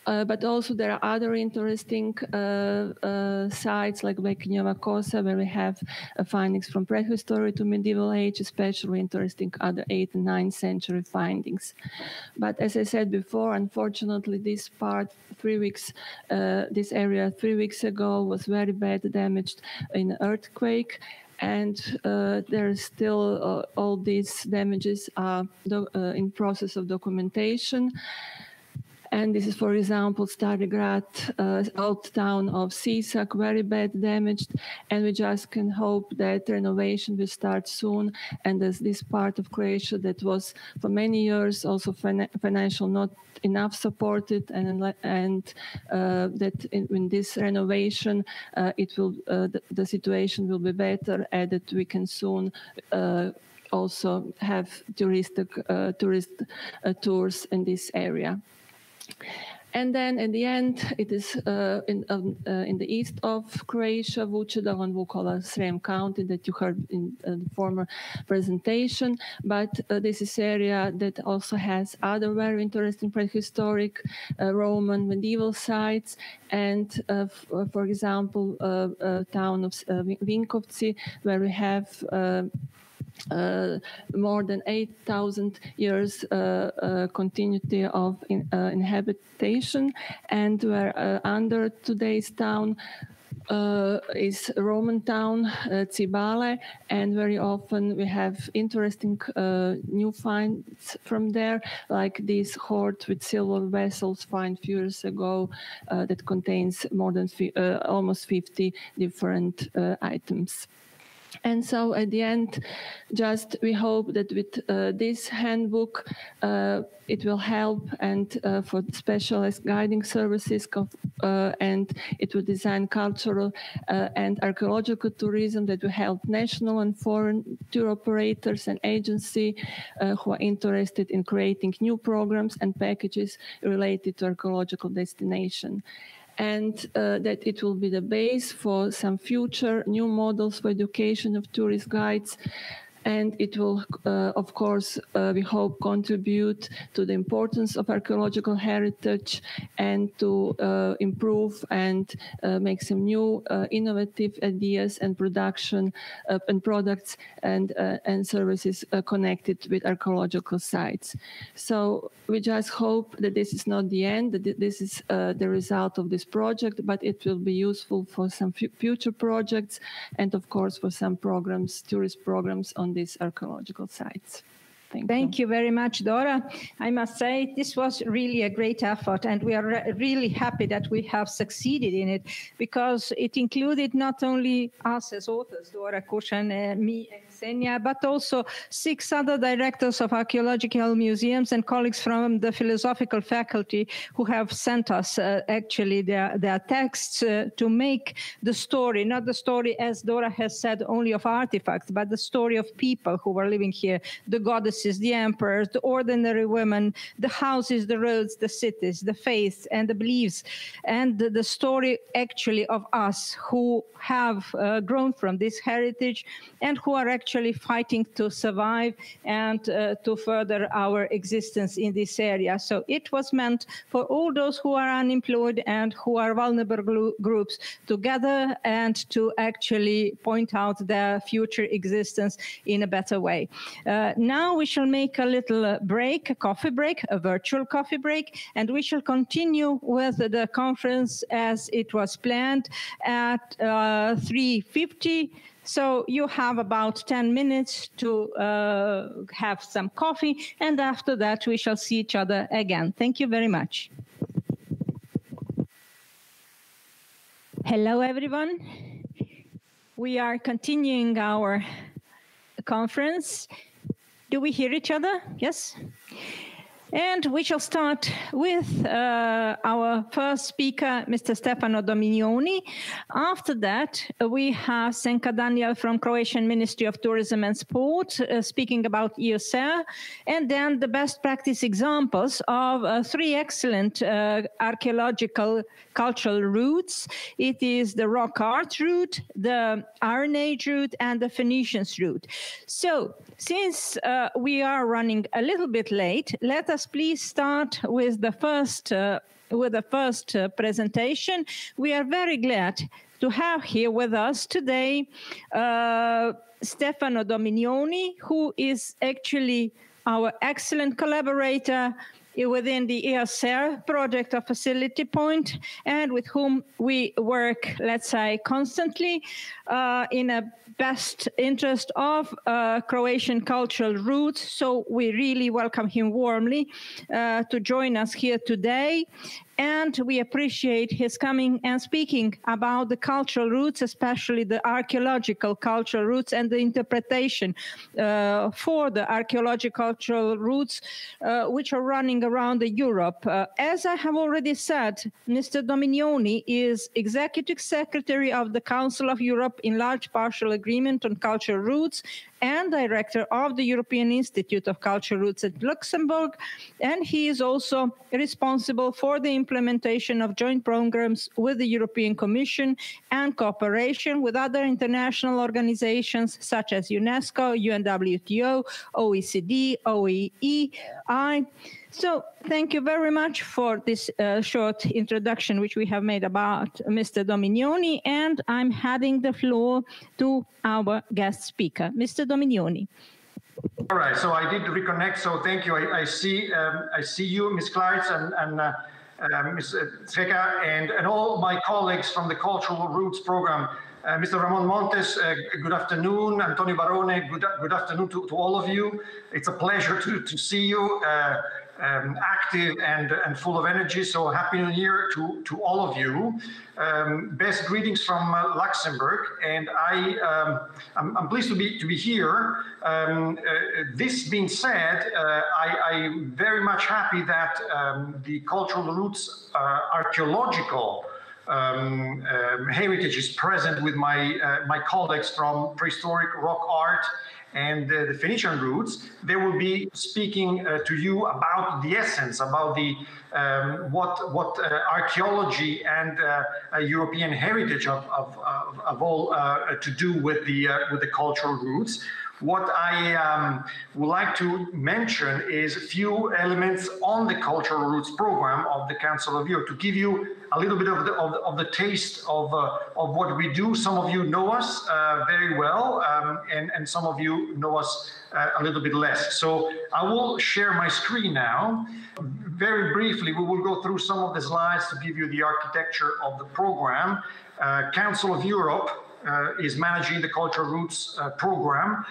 but also there are other interesting sites like Bekinjova Kosa, where we have findings from prehistory to medieval age, especially interesting other 8th and 9th century findings. But as I said before, unfortunately, this part, this area 3 weeks ago was very bad damaged in an earthquake. And there is still all these damages are in process of documentation. And this is, for example, Stari Grad, old town of Sisak, very bad damaged. And we just can hope that renovation will start soon. And as this part of Croatia that was for many years also financial not enough supported, and that in this renovation, the situation will be better, and that we can soon also have tourist tours in this area. And then at the end, it is in the east of Croatia, Vučedol and Vukovar, Srem County that you heard in the former presentation. But this is area that also has other very interesting prehistoric Roman medieval sites. And for example, town of Vinkovci, where we have more than 8,000 years continuity of inhabitation, and where under today's town is a Roman town, Cibale, and very often we have interesting new finds from there, like this hoard with silver vessels found few years ago that contains more than almost 50 different items. And so at the end, just we hope that with this handbook, it will help and for specialized guiding services, and it will design cultural and archaeological tourism that will help national and foreign tour operators and agencies who are interested in creating new programs and packages related to archaeological destination. And that it will be the base for some future new models for education of tourist guides. And it will, of course, we hope, contribute to the importance of archaeological heritage and to improve and make some new innovative ideas and production and products and services connected with archaeological sites. So we just hope that this is not the end, that this is the result of this project, but it will be useful for some future projects and, of course, for some programs, tourist programs on these archaeological sites. Thank you very much, Dora. I must say this was really a great effort, and we are really happy that we have succeeded in it, because it included not only us as authors, Dora, Kushan, me, and Ksenia, but also 6 other directors of archaeological museums and colleagues from the philosophical faculty who have sent us actually their texts to make the story, not the story, as Dora has said, only of artifacts, but the story of people who were living here, the goddesses, the emperors, the ordinary women, the houses, the roads, the cities, the faiths and the beliefs, and the story actually of us who have grown from this heritage and who are actually fighting to survive and to further our existence in this area. So it was meant for all those who are unemployed and who are vulnerable groups to gather and to actually point out their future existence in a better way. Now we shall make a little break, a coffee break, a virtual coffee break, and we shall continue with the conference as it was planned at 3:50. So you have about 10 minutes to have some coffee, and after that we shall see each other again. Thank you very much. Hello, everyone. We are continuing our conference. Do we hear each other? Yes? And we shall start with our first speaker, Mr. Stefano Dominioni. After that, we have Senka Daniel from Croatian Ministry of Tourism and Sport speaking about EOSER, and then the best practice examples of 3 excellent archaeological cultural routes. It is the rock art route, the Iron Age route, and the Phoenicians route. So, since we are running a little bit late, let us please start with the first presentation. We are very glad to have here with us today Stefano Dominioni, who is actually our excellent collaborator within the EOSER project of Facility Point, and with whom we work, let's say, constantly in a best interest of Croatian cultural roots. So we really welcome him warmly to join us here today. And we appreciate his coming and speaking about the cultural roots, especially the archaeological cultural roots and the interpretation for the archaeological cultural roots which are running around Europe. As I have already said, Mr. Dominioni is Executive Secretary of the Council of Europe in Large Partial Agreement on Cultural Roots, and director of the European Institute of Cultural Roots at Luxembourg, and he is also responsible for the implementation of joint programs with the European Commission and cooperation with other international organizations such as UNESCO, UNWTO, OECD, OEI. So thank you very much for this short introduction which we have made about Mr. Dominioni, and I'm handing the floor to our guest speaker, Mr. Dominioni. All right, so I did reconnect, so thank you. I see you, Ms. Klaritz, and Ms. Zeka, and all my colleagues from the Cultural Roots Program. Mr. Ramon Montes, good afternoon. Antonio Barone, good afternoon to all of you. It's a pleasure to see you active and full of energy. So happy New Year to all of you. Best greetings from Luxembourg, and I'm pleased to be here. This being said, I'm very much happy that the Cultural Roots archaeological heritage is present with my colleagues from prehistoric rock art and the Phoenician roots. They will be speaking to you about the essence, about the what archaeology and European heritage of all to do with the cultural roots. What I would like to mention is a few elements on the Cultural Roots program of the Council of Europe to give you a little bit of the taste of what we do. Some of you know us very well, and some of you know us a little bit less. So I will share my screen now. Very briefly, we will go through some of the slides to give you the architecture of the program. Council of Europe is managing the Cultural Roots program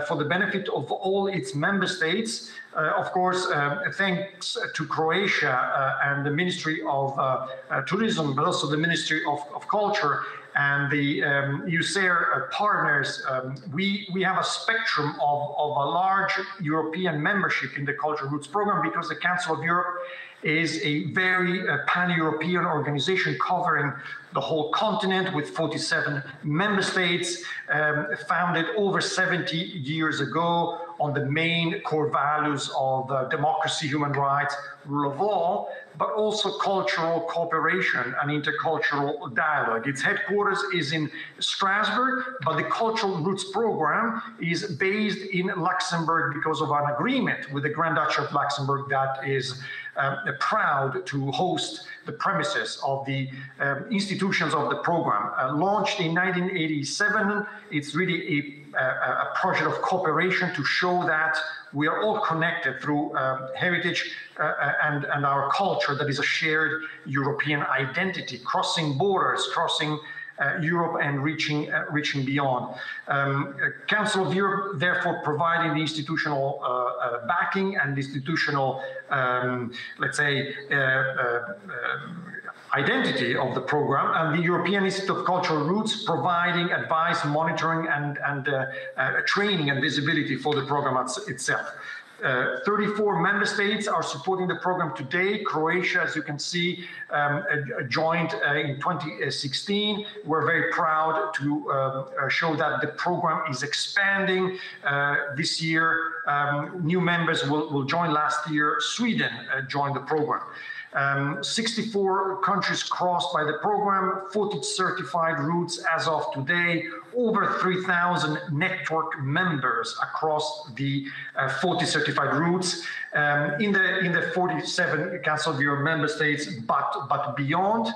for the benefit of all its member states. Of course, thanks to Croatia and the Ministry of Tourism, but also the Ministry of Culture and the USAIR partners, we have a spectrum of a large European membership in the Cultural Roots program, because the Council of Europe is a very pan-European organization covering the whole continent with 47 member states, founded over 70 years ago on the main core values of democracy, human rights, rule of law, but also cultural cooperation and intercultural dialogue. Its headquarters is in Strasbourg, but the Cultural Roots program is based in Luxembourg because of an agreement with the Grand Duchy of Luxembourg that is proud to host the premises of the institutions of the program. Launched in 1987, it's really a project of cooperation to show that we are all connected through heritage and our culture that is a shared European identity, crossing borders, crossing Europe and reaching beyond. Council of Europe, therefore, providing the institutional backing and institutional, let's say, identity of the program, and the European Institute of Cultural Roots providing advice, monitoring, and training and visibility for the program itself. 34 member states are supporting the program today. Croatia, as you can see, joined in 2016. We're very proud to show that the program is expanding. This year, new members will join. Last year, Sweden joined the program. 64 countries crossed by the program, 40 certified routes as of today, over 3,000 network members across the 40 certified routes in the 47 Council of Europe member states, but beyond.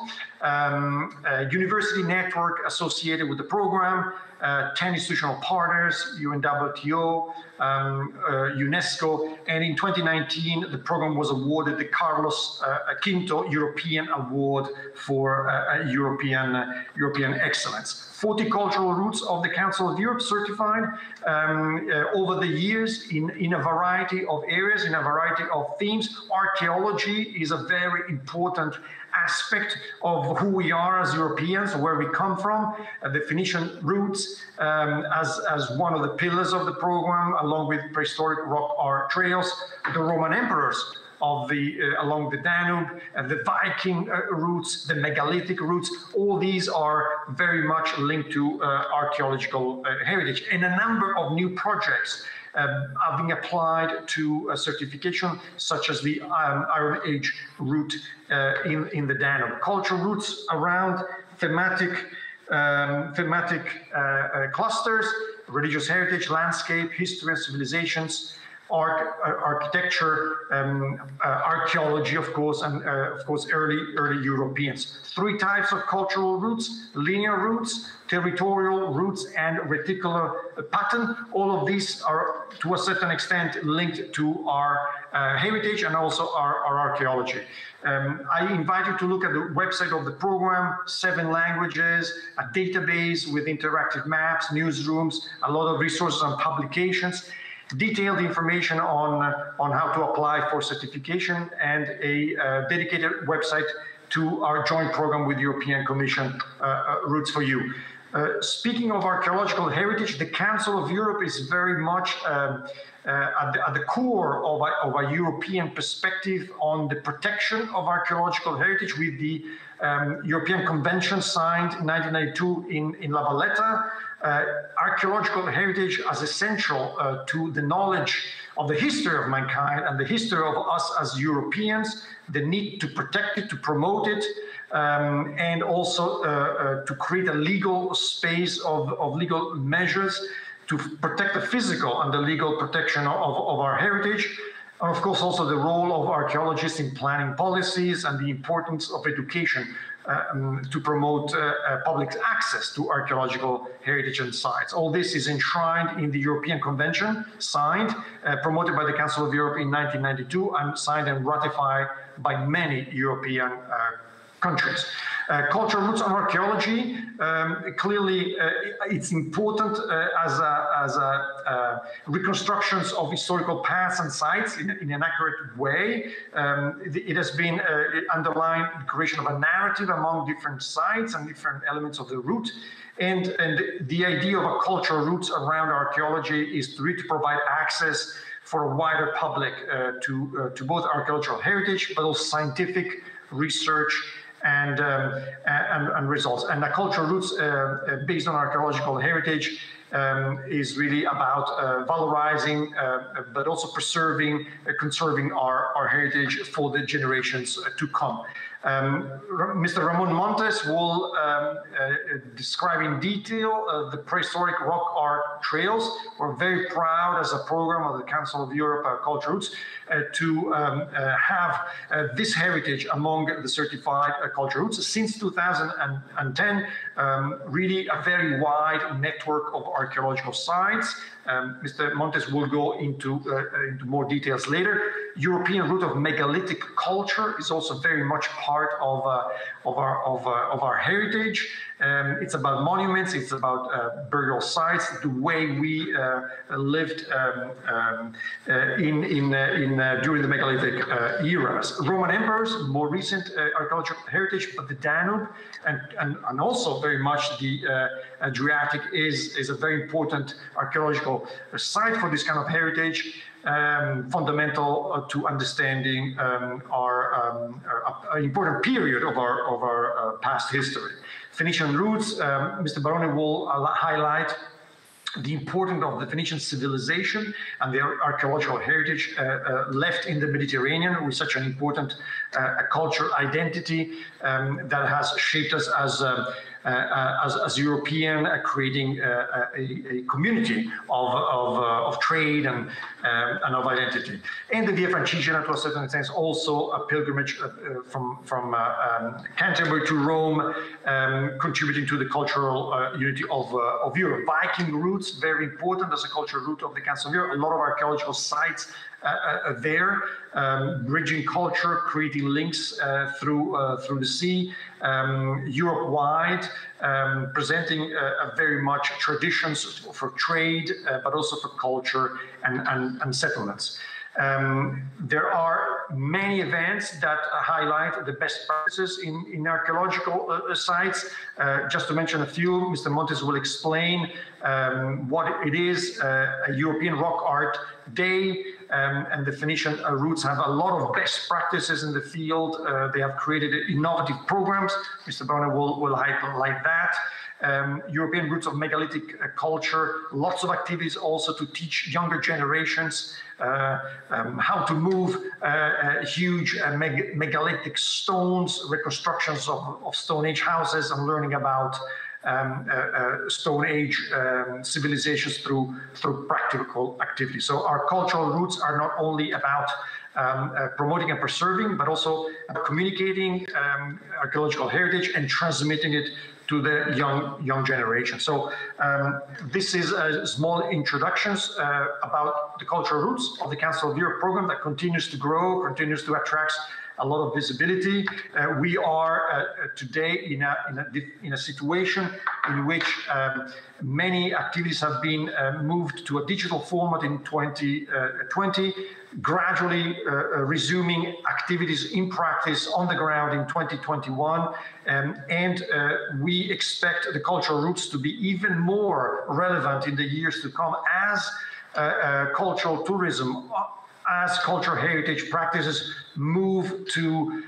University network associated with the program, 10 institutional partners, UNWTO, UNESCO, and in 2019 the program was awarded the Carlos V European Award for European excellence. 40 cultural routes of the Council of Europe certified over the years in a variety of areas, in a variety of themes. Archaeology is a very important aspect of who we are as Europeans, where we come from. The Phoenician roots as one of the pillars of the program, along with prehistoric rock art trails. The Roman emperors along the Danube, the Viking routes, the megalithic routes. All these are very much linked to archaeological heritage, and a number of new projects are being applied to certification, such as the Iron Age route in the Danube. Cultural routes around thematic clusters: religious heritage, landscape, history and civilizations, art, architecture, archaeology, of course, and of course early Europeans. 3 types of cultural routes: linear routes, territorial routes, and reticular pattern. All of these are, to a certain extent, linked to our heritage and also our archaeology. I invite you to look at the website of the program: 7 languages, a database with interactive maps, newsrooms, a lot of resources and publications, detailed information on how to apply for certification, and a dedicated website to our joint program with the European Commission, Roots for You. Speaking of archaeological heritage, the Council of Europe is very much at the core of a European perspective on the protection of archaeological heritage, with the European Convention signed in 1992 in La Valletta. Archaeological heritage as essential to the knowledge of the history of mankind and the history of us as Europeans, the need to protect it, to promote it, and also to create a legal space of legal measures to protect the physical and the legal protection of our heritage. And of course, also the role of archaeologists in planning policies and the importance of education to promote public access to archaeological heritage and sites. All this is enshrined in the European Convention, signed, promoted by the Council of Europe in 1992, and signed and ratified by many European countries. Cultural roots and archaeology, clearly it's important as reconstructions of historical paths and sites in an accurate way. It has been underlined the creation of a narrative among different sites and different elements of the route. And the idea of a cultural roots around archaeology is to really provide access for a wider public to both archaeological heritage, but also scientific research and results. And the cultural roots based on archaeological heritage is really about valorizing, but also preserving, conserving our heritage for the generations to come. Mr. Ramon Montes will describe in detail the prehistoric rock art trails. We're very proud as a program of the Council of Europe Cultural Roots to have this heritage among the certified cultural roots. Since 2010, really a very wide network of archaeological sites. Mr. Montes will go into more details later. European route of megalithic culture is also very much part of our heritage. It's about monuments. It's about burial sites. The way we lived during the megalithic eras. Roman emperors, more recent archaeological heritage, but the Danube and also very much the Adriatic is a very important archaeological site for this kind of heritage. Fundamental to understanding our important period of our past history. Phoenician roots, Mr. Barone will highlight the importance of the Phoenician civilization and their archaeological heritage left in the Mediterranean with such an important cultural identity that has shaped us as European, creating a community of trade and of identity. And the Via Francigena, to a certain extent, also a pilgrimage from Canterbury to Rome, contributing to the cultural unity of Europe. Viking roots, very important as a cultural route of the Council of Europe. A lot of archaeological sites there, bridging culture, creating links through the sea, Europe-wide, presenting very much traditions for trade, but also for culture and settlements. There are many events that highlight the best practices in archaeological sites. Just to mention a few, Mr. Montes will explain what it is, a European Rock Art Day, and the Phoenician roots have a lot of best practices in the field. They have created innovative programs. Mr. Boner will highlight that. European roots of megalithic culture, lots of activities also to teach younger generations how to move huge megalithic stones, reconstructions of Stone Age houses, and learning about Stone Age civilizations through practical activities. So our cultural roots are not only about promoting and preserving, but also communicating archaeological heritage and transmitting it to the young generation. So this is small introductions about the cultural roots of the Council of Europe program that continues to grow, continues to attract a lot of visibility. We are today in a situation in which many activities have been moved to a digital format in 2020, gradually resuming activities in practice on the ground in 2021. And we expect the cultural roots to be even more relevant in the years to come as cultural tourism, as cultural heritage practices move to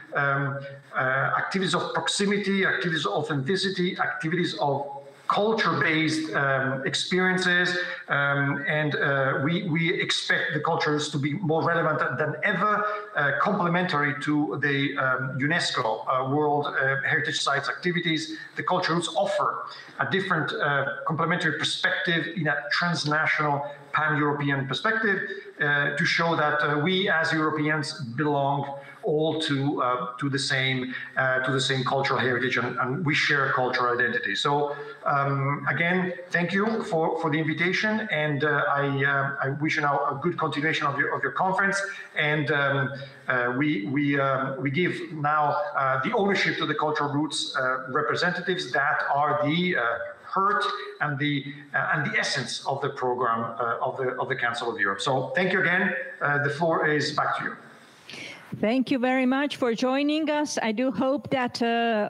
activities of proximity, activities of authenticity, activities of culture-based experiences, and we expect the cultures to be more relevant than ever, complementary to the UNESCO World Heritage Sites activities. The cultural roots offer a different complementary perspective in a transnational, pan-European perspective to show that we as Europeans belong all to the same cultural heritage, and we share cultural identity. So again, thank you for the invitation, and I wish you now a good continuation of your conference. And we give now the ownership to the cultural roots representatives that are the heart and the essence of the program of the Council of Europe. So thank you again. The floor is back to you. Thank you very much for joining us. I do hope that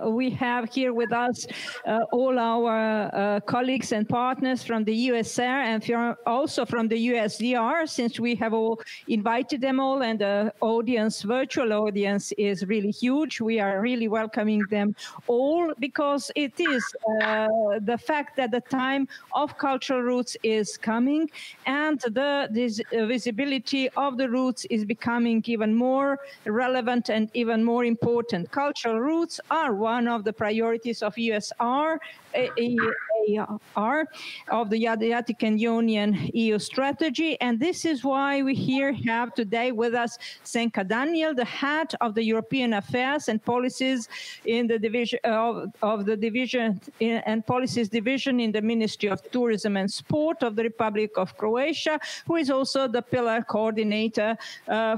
we have here with us all our colleagues and partners from the USR and also from the USDR, since we have all invited them all, and the audience, virtual audience, is really huge. We are really welcoming them all because it is the fact that the time of cultural roots is coming, and this visibility of the roots is becoming even more relevant and even more important. Cultural roots are one of the priorities of USR, of the Adriatic-Ionian EU strategy, and this is why we here have today with us Senka Daniel, the head of the European Affairs and Policies in the division of the Division and Policies Division in the Ministry of Tourism and Sport of the Republic of Croatia, who is also the pillar coordinator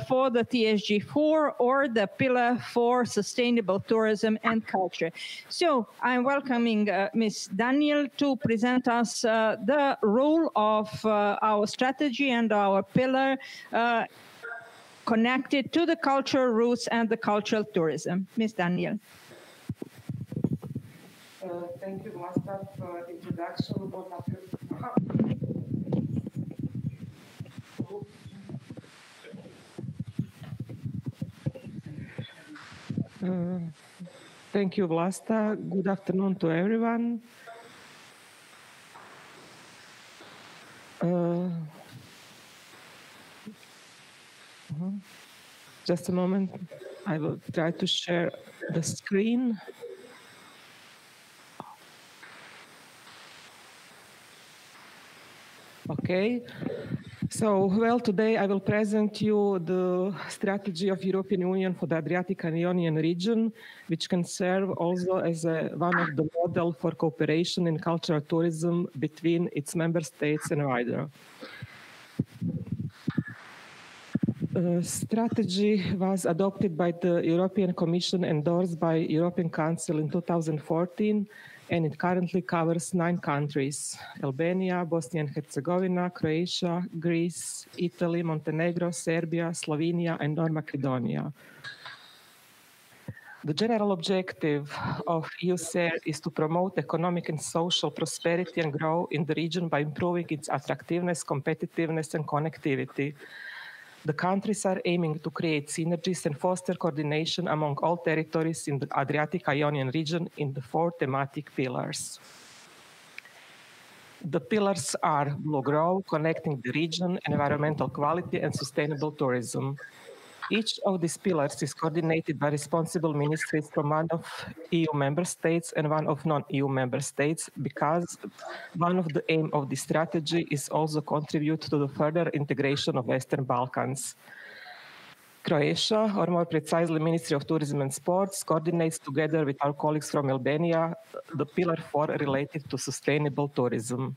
for the TSG4, or the pillar for sustainable tourism and culture. So I'm welcoming Ms. Daniel to present us the role of our strategy and our pillar connected to the cultural roots and the cultural tourism. Ms. Daniel. Thank you, Vlasta, for the introduction. Thank you, Vlasta. Good afternoon to everyone. Just a moment. I will try to share the screen. Okay. So, well, today I will present you the strategy of European Union for the Adriatic-Ionian region, which can serve also as one of the model for cooperation in cultural tourism between its member states and wider. Strategy was adopted by the European Commission, endorsed by European Council in 2014, and it currently covers 9 countries: Albania, Bosnia and Herzegovina, Croatia, Greece, Italy, Montenegro, Serbia, Slovenia, and North Macedonia. The general objective of EUSER is to promote economic and social prosperity and growth in the region by improving its attractiveness, competitiveness, and connectivity. The countries are aiming to create synergies and foster coordination among all territories in the Adriatic-Ionian region in the 4 thematic pillars. The pillars are Blue Growth, connecting the region, environmental quality, and sustainable tourism. Each of these pillars is coordinated by responsible ministries from one of EU member states and one of non-EU member states, because one of the aim of this strategy is also contribute to the further integration of Western Balkans. Croatia, or more precisely Ministry of Tourism and Sports, coordinates together with our colleagues from Albania the Pillar 4 related to sustainable tourism.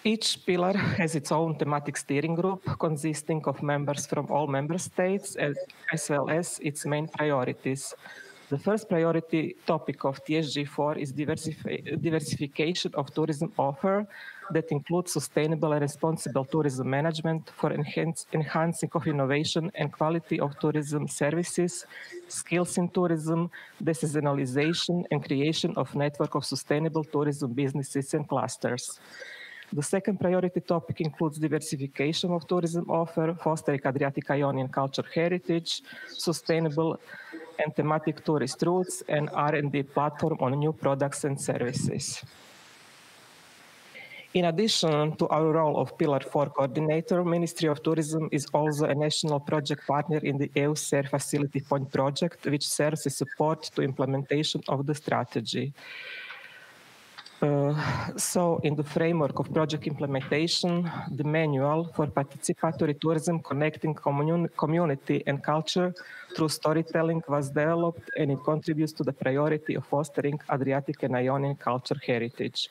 Each pillar has its own thematic steering group consisting of members from all member states as well as its main priorities. The first priority topic of TSG4 is diversification of tourism offer that includes sustainable and responsible tourism management for enhancing of innovation and quality of tourism services, skills in tourism, deseasonalization, and creation of network of sustainable tourism businesses and clusters. The second priority topic includes diversification of tourism offer, fostering Adriatic-Ionian culture heritage, sustainable and thematic tourist routes, and R&D platform on new products and services. In addition to our role of Pillar 4 coordinator, Ministry of Tourism is also a national project partner in the EUSER Facility Point project, which serves as support to implementation of the strategy. So in the framework of project implementation, the manual for participatory tourism connecting community and culture through storytelling was developed, and it contributes to the priority of fostering Adriatic and Ionian culture heritage.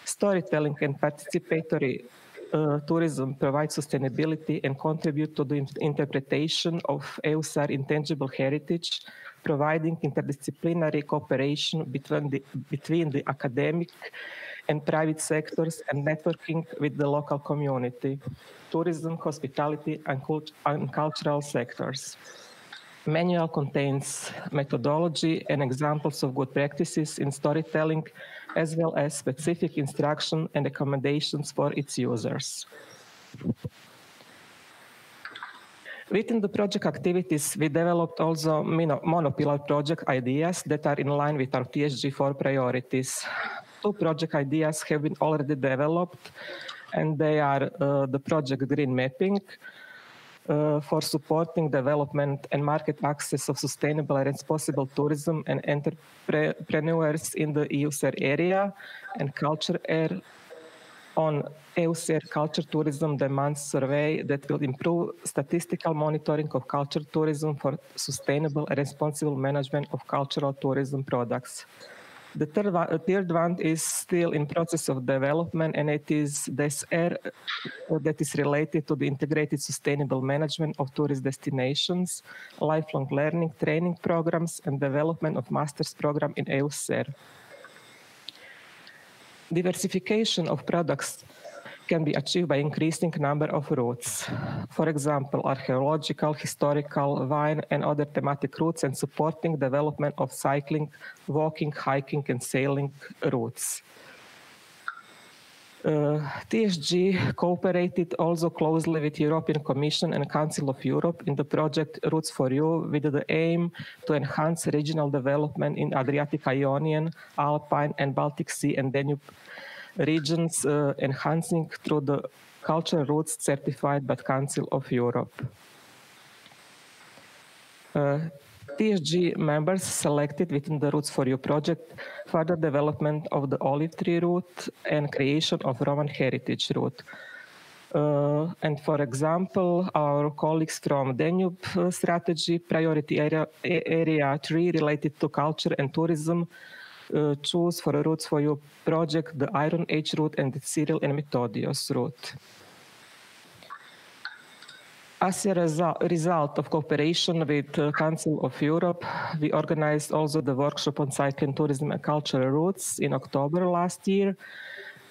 Storytelling and participatory tourism provide sustainability and contribute to the interpretation of EUSER intangible heritage, providing interdisciplinary cooperation between the academic and private sectors and networking with the local community, tourism, hospitality, and cultural sectors. Manual contains methodology and examples of good practices in storytelling, as well as specific instruction and recommendations for its users. Within the project activities, we developed also monopillar project ideas that are in line with our TSG4 priorities. 2 project ideas have been already developed, and they are the project Green Mapping, for supporting development and market access of sustainable and responsible tourism and entrepreneurs in the EUSER area, and Culture Air on EUSER Culture Tourism Demand Survey that will improve statistical monitoring of culture tourism for sustainable and responsible management of cultural tourism products. The third one is still in process of development, and it is this area that is related to the integrated sustainable management of tourist destinations, lifelong learning training programs, and development of master's program in EUSER. Diversification of products can be achieved by increasing number of routes. For example, archaeological, historical, wine, and other thematic routes, and supporting development of cycling, walking, hiking, and sailing routes. TSG cooperated also closely with European Commission and Council of Europe in the project Routes for You, with the aim to enhance regional development in Adriatic-Ionian, Alpine, and Baltic Sea and Danube regions, enhancing through the cultural routes certified by Council of Europe. TSG members selected within the Routes for You project further development of the olive tree route and creation of Roman heritage route. And for example, our colleagues from Danube strategy, priority area 3 related to culture and tourism, choose for a Routes for You project the Iron Age route and the Cyril and Methodius route. As a result of cooperation with the Council of Europe, we organized also the workshop on cycling, tourism, and cultural routes in October last year.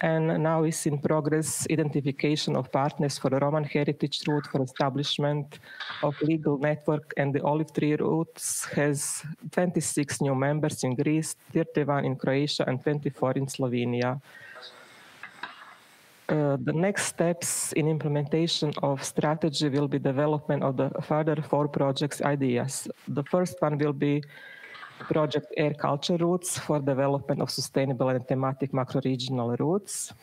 And now is in progress identification of partners for the Roman heritage route for establishment of legal network, and the olive tree routes has 26 new members in Greece, 31 in Croatia, and 24 in Slovenia. The next steps in implementation of strategy will be development of the further 4 projects ideas. The first one will be project ArhCulture routes for development of sustainable and thematic macro-regional routes.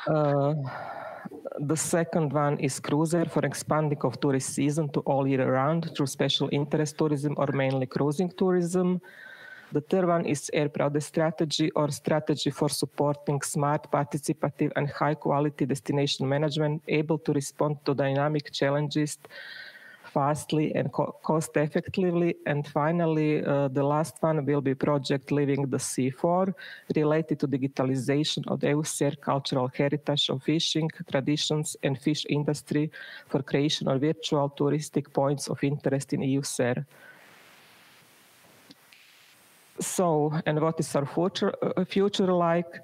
The second one is cruiser for expanding of tourist season to all year round through special interest tourism or mainly cruising tourism. The third one is air product strategy or strategy for supporting smart, participative and high quality destination management able to respond to dynamic challenges fastly and cost effectively. And finally, the last one will be project Living the Sea 4, related to digitalization of the EUSER cultural heritage of fishing traditions and fish industry for creation of virtual touristic points of interest in EUSER. So, and what is our future like?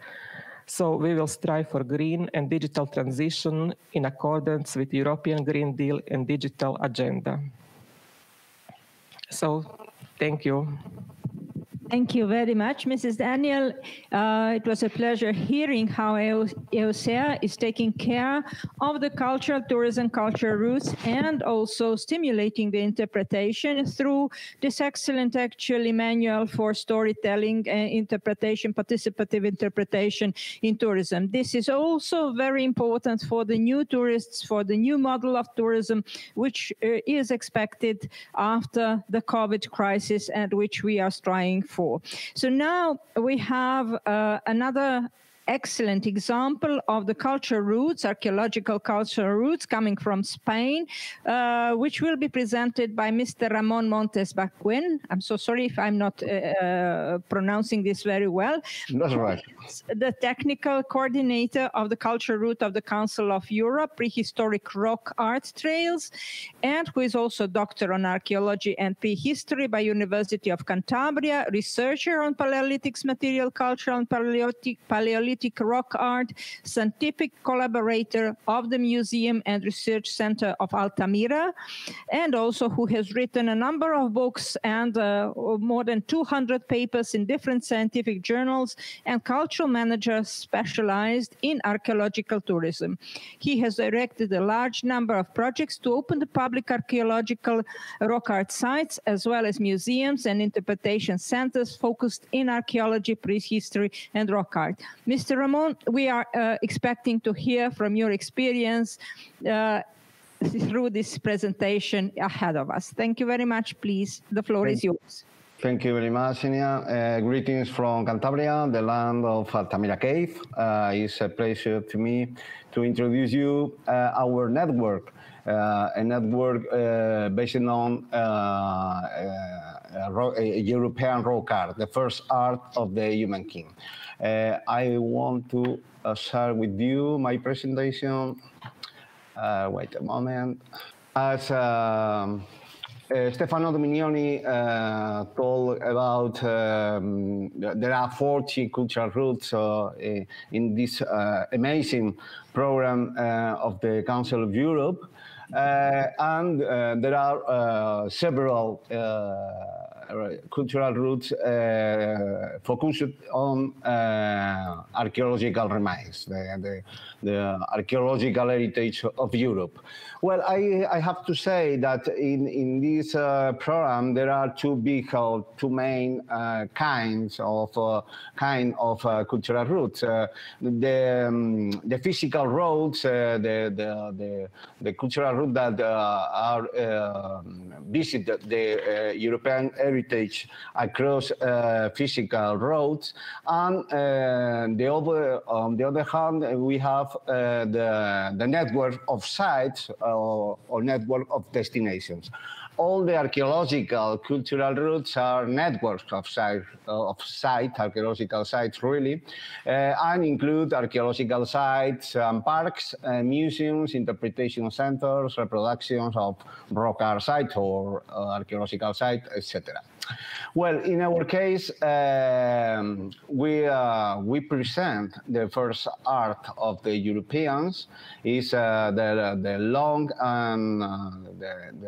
So we will strive for green and digital transition in accordance with European Green Deal and digital agenda. So thank you. Thank you very much, Mrs. Daniel. It was a pleasure hearing how EUSER is taking care of the cultural tourism, cultural routes, and also stimulating the interpretation through this excellent, manual for storytelling, interpretation, participative interpretation in tourism. This is also very important for the new tourists, for the new model of tourism, which is expected after the COVID crisis and which we are striving for. So now we have another excellent example of the cultural routes, archaeological cultural routes coming from Spain, which will be presented by Mr. Ramon Montes Baquen. I'm so sorry if I'm not pronouncing this very well. That's right. The technical coordinator of the cultural route of the Council of Europe, prehistoric rock art trails, and who is also doctor on archaeology and prehistory by University of Cantabria, researcher on Paleolithic material culture and Paleolithic rock art, scientific collaborator of the Museum and Research Center of Altamira, and also who has written a number of books and more than 200 papers in different scientific journals, and cultural manager specialized in archaeological tourism. He has directed a large number of projects to open the public archaeological rock art sites, as well as museums and interpretation centers focused in archaeology, prehistory, and rock art. Mr. Ramon, we are expecting to hear from your experience through this presentation ahead of us. Thank you very much. Please, the floor is yours. Thank you very much, Enia. Greetings from Cantabria, the land of Altamira Cave. It's a pleasure to me to introduce you our network, a network based on European rock art, the first art of the human king. I want to share with you my presentation. Wait a moment. As Stefano Dominioni told about, there are 40 cultural routes in this amazing program of the Council of Europe, and there are several cultural routes focused on archaeological remains, the archaeological heritage of Europe. Well, I have to say that in this program there are two main kinds of cultural routes. The physical routes, the cultural routes that are visit the European heritage across physical roads, and on the other hand, we have the network of sites or network of destinations. All the archaeological cultural routes are networks of archaeological sites really, and include archaeological sites and parks, museums, interpretation centers, reproductions of rock art sites or archaeological sites, etc. Well, in our case, we present the first art of the Europeans. Is the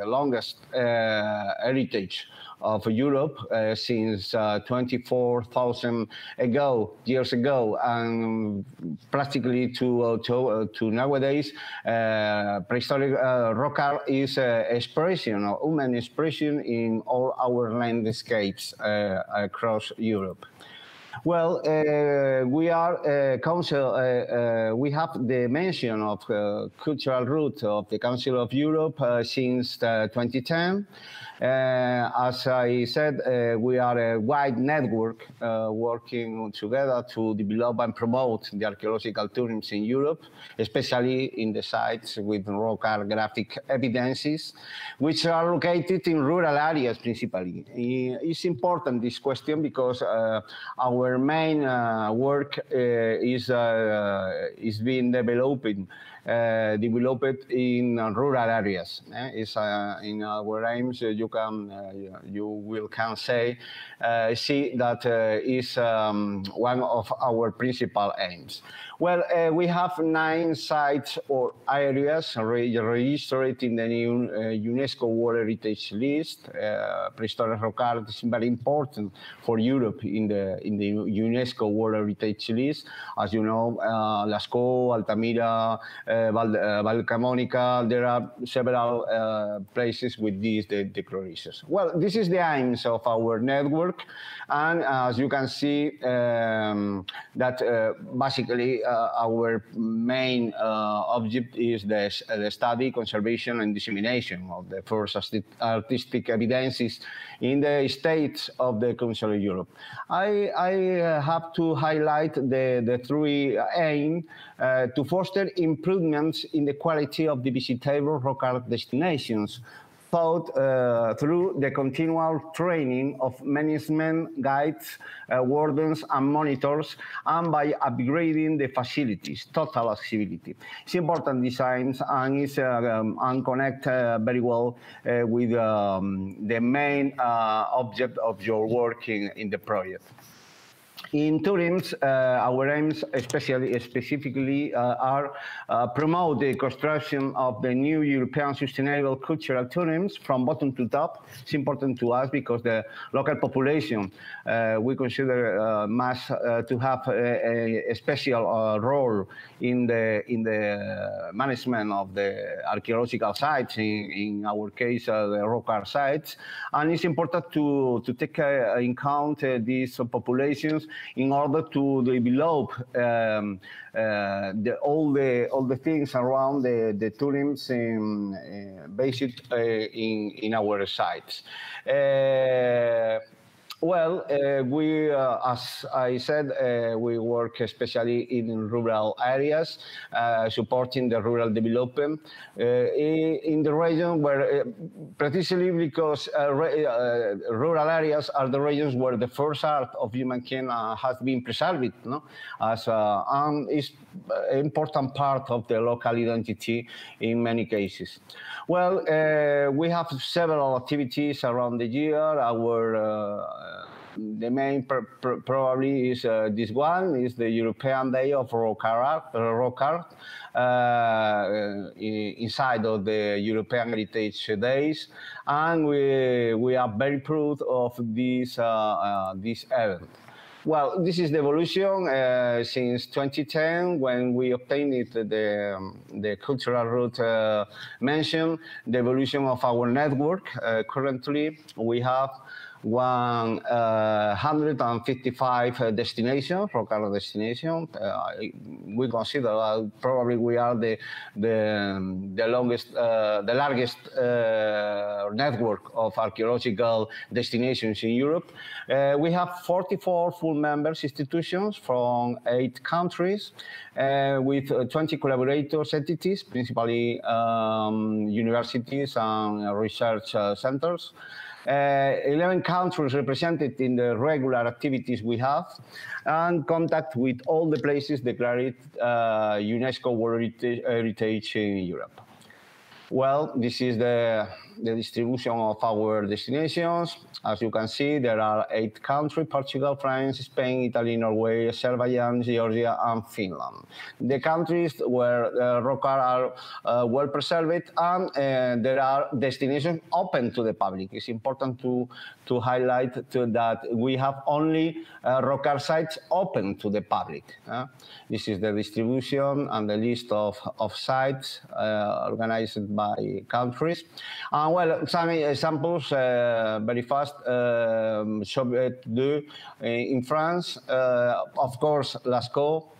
longest heritage of Europe since 24,000 years ago, and practically to nowadays, prehistoric rock art is expression, or human expression in all our landscapes across Europe. Well, we are council. We have the mention of cultural root of the Council of Europe since 2010. As I said, we are a wide network working together to develop and promote the archaeological tourism in Europe, especially in the sites with rock art graphic evidences, which are located in rural areas principally. It's important, this question, because our main work is being developed in rural areas. It's in our aims. You can see that is one of our principal aims. Well, we have 9 sites or areas registered in the new UNESCO World Heritage List. Prehistoric rock art is very important for Europe in the UNESCO World Heritage List. As you know, Lascaux, Altamira, Valcamonica, there are several places with these declarations. Well, this is the aims of our network, and as you can see, that basically our main object is the study, conservation, and dissemination of the first artistic evidences in the states of the Council of Europe. I have to highlight the 3 aims to foster improvements in the quality of the visitable rock art destinations, through the continual training of management guides, wardens, and monitors, and by upgrading the facilities, total accessibility. It's important designs, and it's and connect very well with the main object of your work in the project. In tourism, our aims specifically are promote the construction of the new European sustainable cultural tourism from bottom to top. It's important to us because the local population we consider must to have a special role in the management of the archaeological sites. In our case, the rock art sites, and it's important to take in account these populations in order to develop all the things around the tourism based in our sites. Well, we, as I said, we work especially in rural areas, supporting the rural development in the region where, particularly because rural areas are the regions where the first art of humankind has been preserved, no? As and is an important part of the local identity in many cases. Well, we have several activities around the year. The main probably is this one, is the European Day of Rock Art inside of the European Heritage Days, and we are very proud of this event. Well, this is the evolution since 2010, when we obtained the cultural route mentioned, the evolution of our network. Currently, we have 155 destinations, rock art destinations. We consider probably we are the largest network of archaeological destinations in Europe. We have 44 full members institutions from 8 countries, with 20 collaborators entities, principally universities and research centers. 11 countries represented in the regular activities we have, and contact with all the places declared UNESCO World Heritage in Europe. Well, this is the distribution of our destinations. As you can see, there are 8 countries: Portugal, France, Spain, Italy, Norway, Azerbaijan, Georgia, and Finland. The countries where rock art are well preserved, and there are destinations open to the public. It's important to highlight that we have only rock art sites open to the public. This is the distribution and the list of sites organized by countries. Well, some examples very fast. Chauvet 2 in France, of course, Lascaux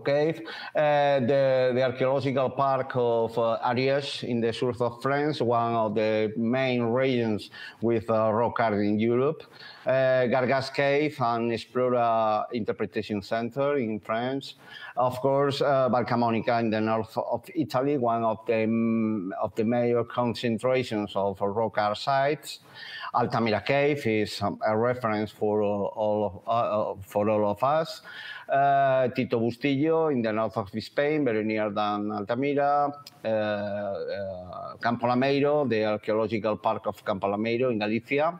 Cave, the archaeological park of Ariège in the south of France, one of the main regions with rock art in Europe. Gargas Cave and Esplora Interpretation Center in France. Of course, Valcamonica in the north of Italy, one of the major concentrations of rock art sites. Altamira Cave is a reference for all of us. Tito Bustillo in the north of Spain, very near than Altamira. Campo Lameiro, the archaeological park of Campo Lameiro in Galicia.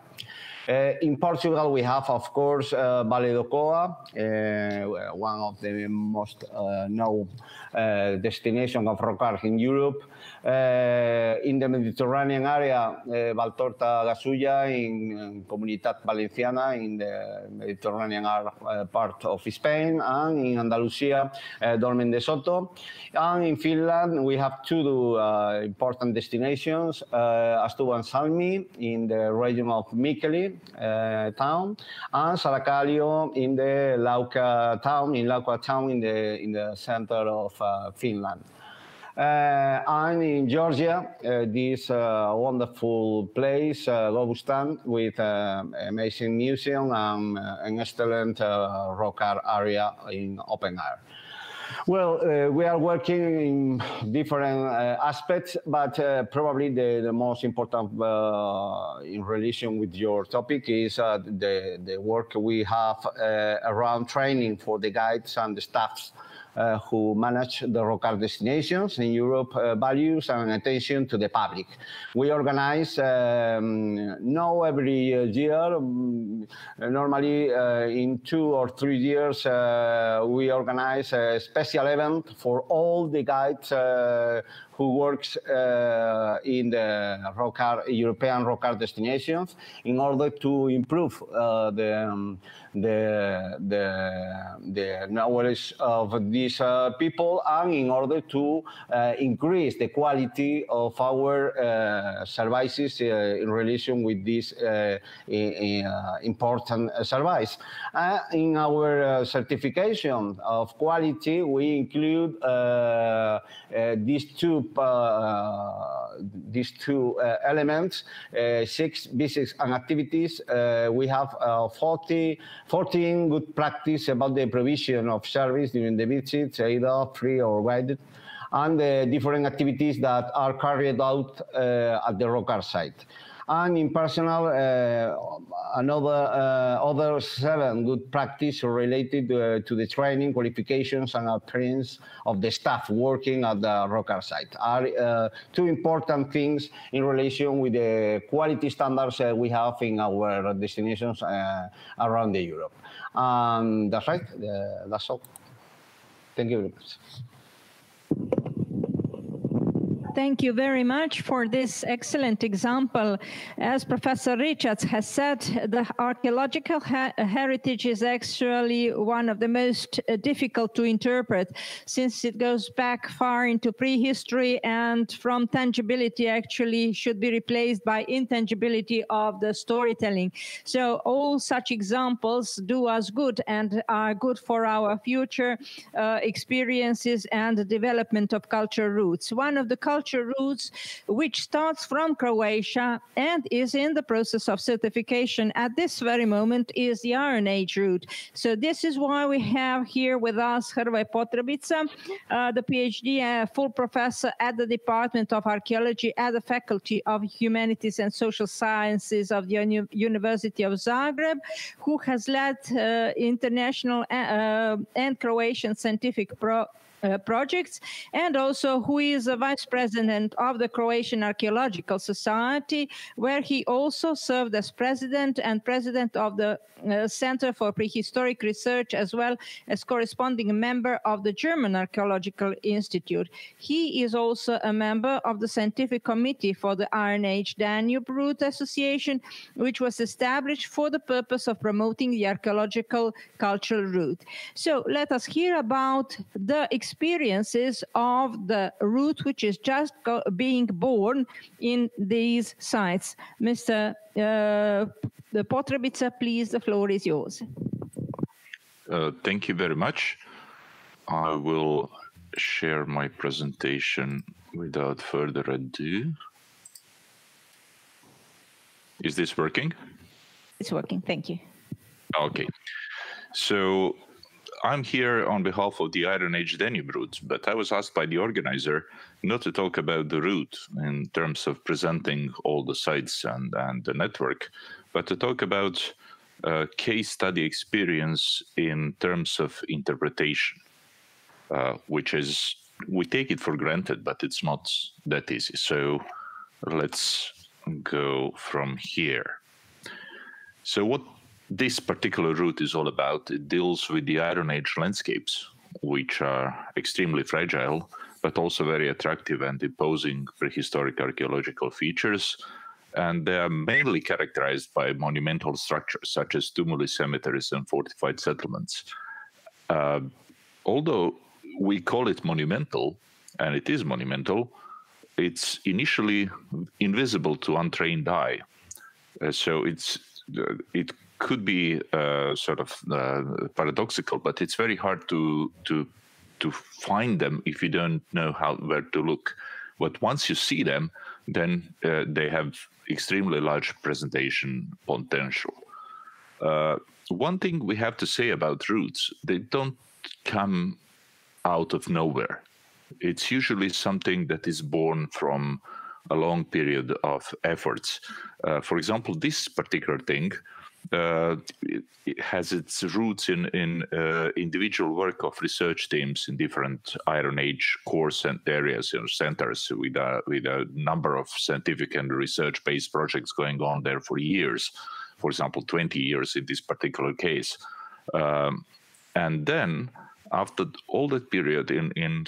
In Portugal, we have, of course, Vale do Coa, one of the most known destinations of rock art in Europe. In the Mediterranean area, Valtorta Gasulla in Comunitat Valenciana in the Mediterranean part of Spain, and in Andalusia, Dolmen de Soto. And in Finland, we have 2 important destinations, Astuvan Salmi in the region of Mikkeli town, and Salakallio in the Lauka town, in the center of Finland. And in Georgia, this wonderful place, Gobustan, with amazing museum and an excellent rock art area in open air. Well, we are working in different aspects, but probably the most important in relation with your topic is the work we have around training for the guides and the staffs who manage the rock art destinations in Europe, values and attention to the public. We organize now every year, normally in 2 or 3 years, we organize a special event for all the guides who works in the European rock art destinations in order to improve the knowledge of these people, and in order to increase the quality of our services in relation with this important service. In our certification of quality, we include these two elements, 6 visits and activities. We have 14 good practice about the provision of service during the visits, either free or guided, and the different activities that are carried out at the rock art site. And in personal, other 7 good practice related to the training, qualifications, and appearance of the staff working at the rock art site are 2 important things in relation with the quality standards we have in our destinations around the Europe. That's right. That's all. Thank you very much. Thank you very much for this excellent example. As Professor Richards has said, the archaeological heritage is actually one of the most difficult to interpret, since it goes back far into prehistory, and from tangibility actually should be replaced by intangibility of the storytelling. So all such examples do us good and are good for our future experiences and the development of cultural roots. One of the cultural roots which starts from Croatia and is in the process of certification at this very moment is the Iron Age route. So this is why we have here with us Hrvoje Potrebica, the PhD full professor at the Department of Archaeology at the Faculty of Humanities and Social Sciences of the University of Zagreb, who has led international and Croatian scientific projects, and also who is a vice president of the Croatian Archaeological Society, where he also served as president and president of the Center for Prehistoric Research, as well as corresponding member of the German Archaeological Institute. He is also a member of the scientific committee for the Iron Age Danube Route Association, which was established for the purpose of promoting the archaeological cultural route. So let us hear about the experiences of the route which is just being born in these sites. Mr. Potrebica, please, the floor is yours. Thank you very much. I will share my presentation without further ado. Is this working? It's working, thank you. Okay, so I'm here on behalf of the Iron Age Danube route, but I was asked by the organizer not to talk about the route in terms of presenting all the sites and the network, but to talk about case study experience in terms of interpretation, which is, we take it for granted, but it's not that easy. So let's go from here. So what this particular route is all about, it deals with the Iron Age landscapes, which are extremely fragile, but also very attractive and imposing prehistoric archaeological features. And they are mainly characterized by monumental structures, such as tumuli, cemeteries, and fortified settlements. Although we call it monumental, and it is monumental, it's initially invisible to untrained eye. So it could be sort of paradoxical, but it's very hard to find them if you don't know where to look. But once you see them, then they have extremely large presentation potential. One thing we have to say about routes, they don't come out of nowhere. It's usually something that is born from a long period of efforts. For example, this particular thing, it has its roots in individual work of research teams in different Iron Age core areas, centers with a number of scientific and research-based projects going on there for years. For example, 20 years in this particular case. And then, after all that period, in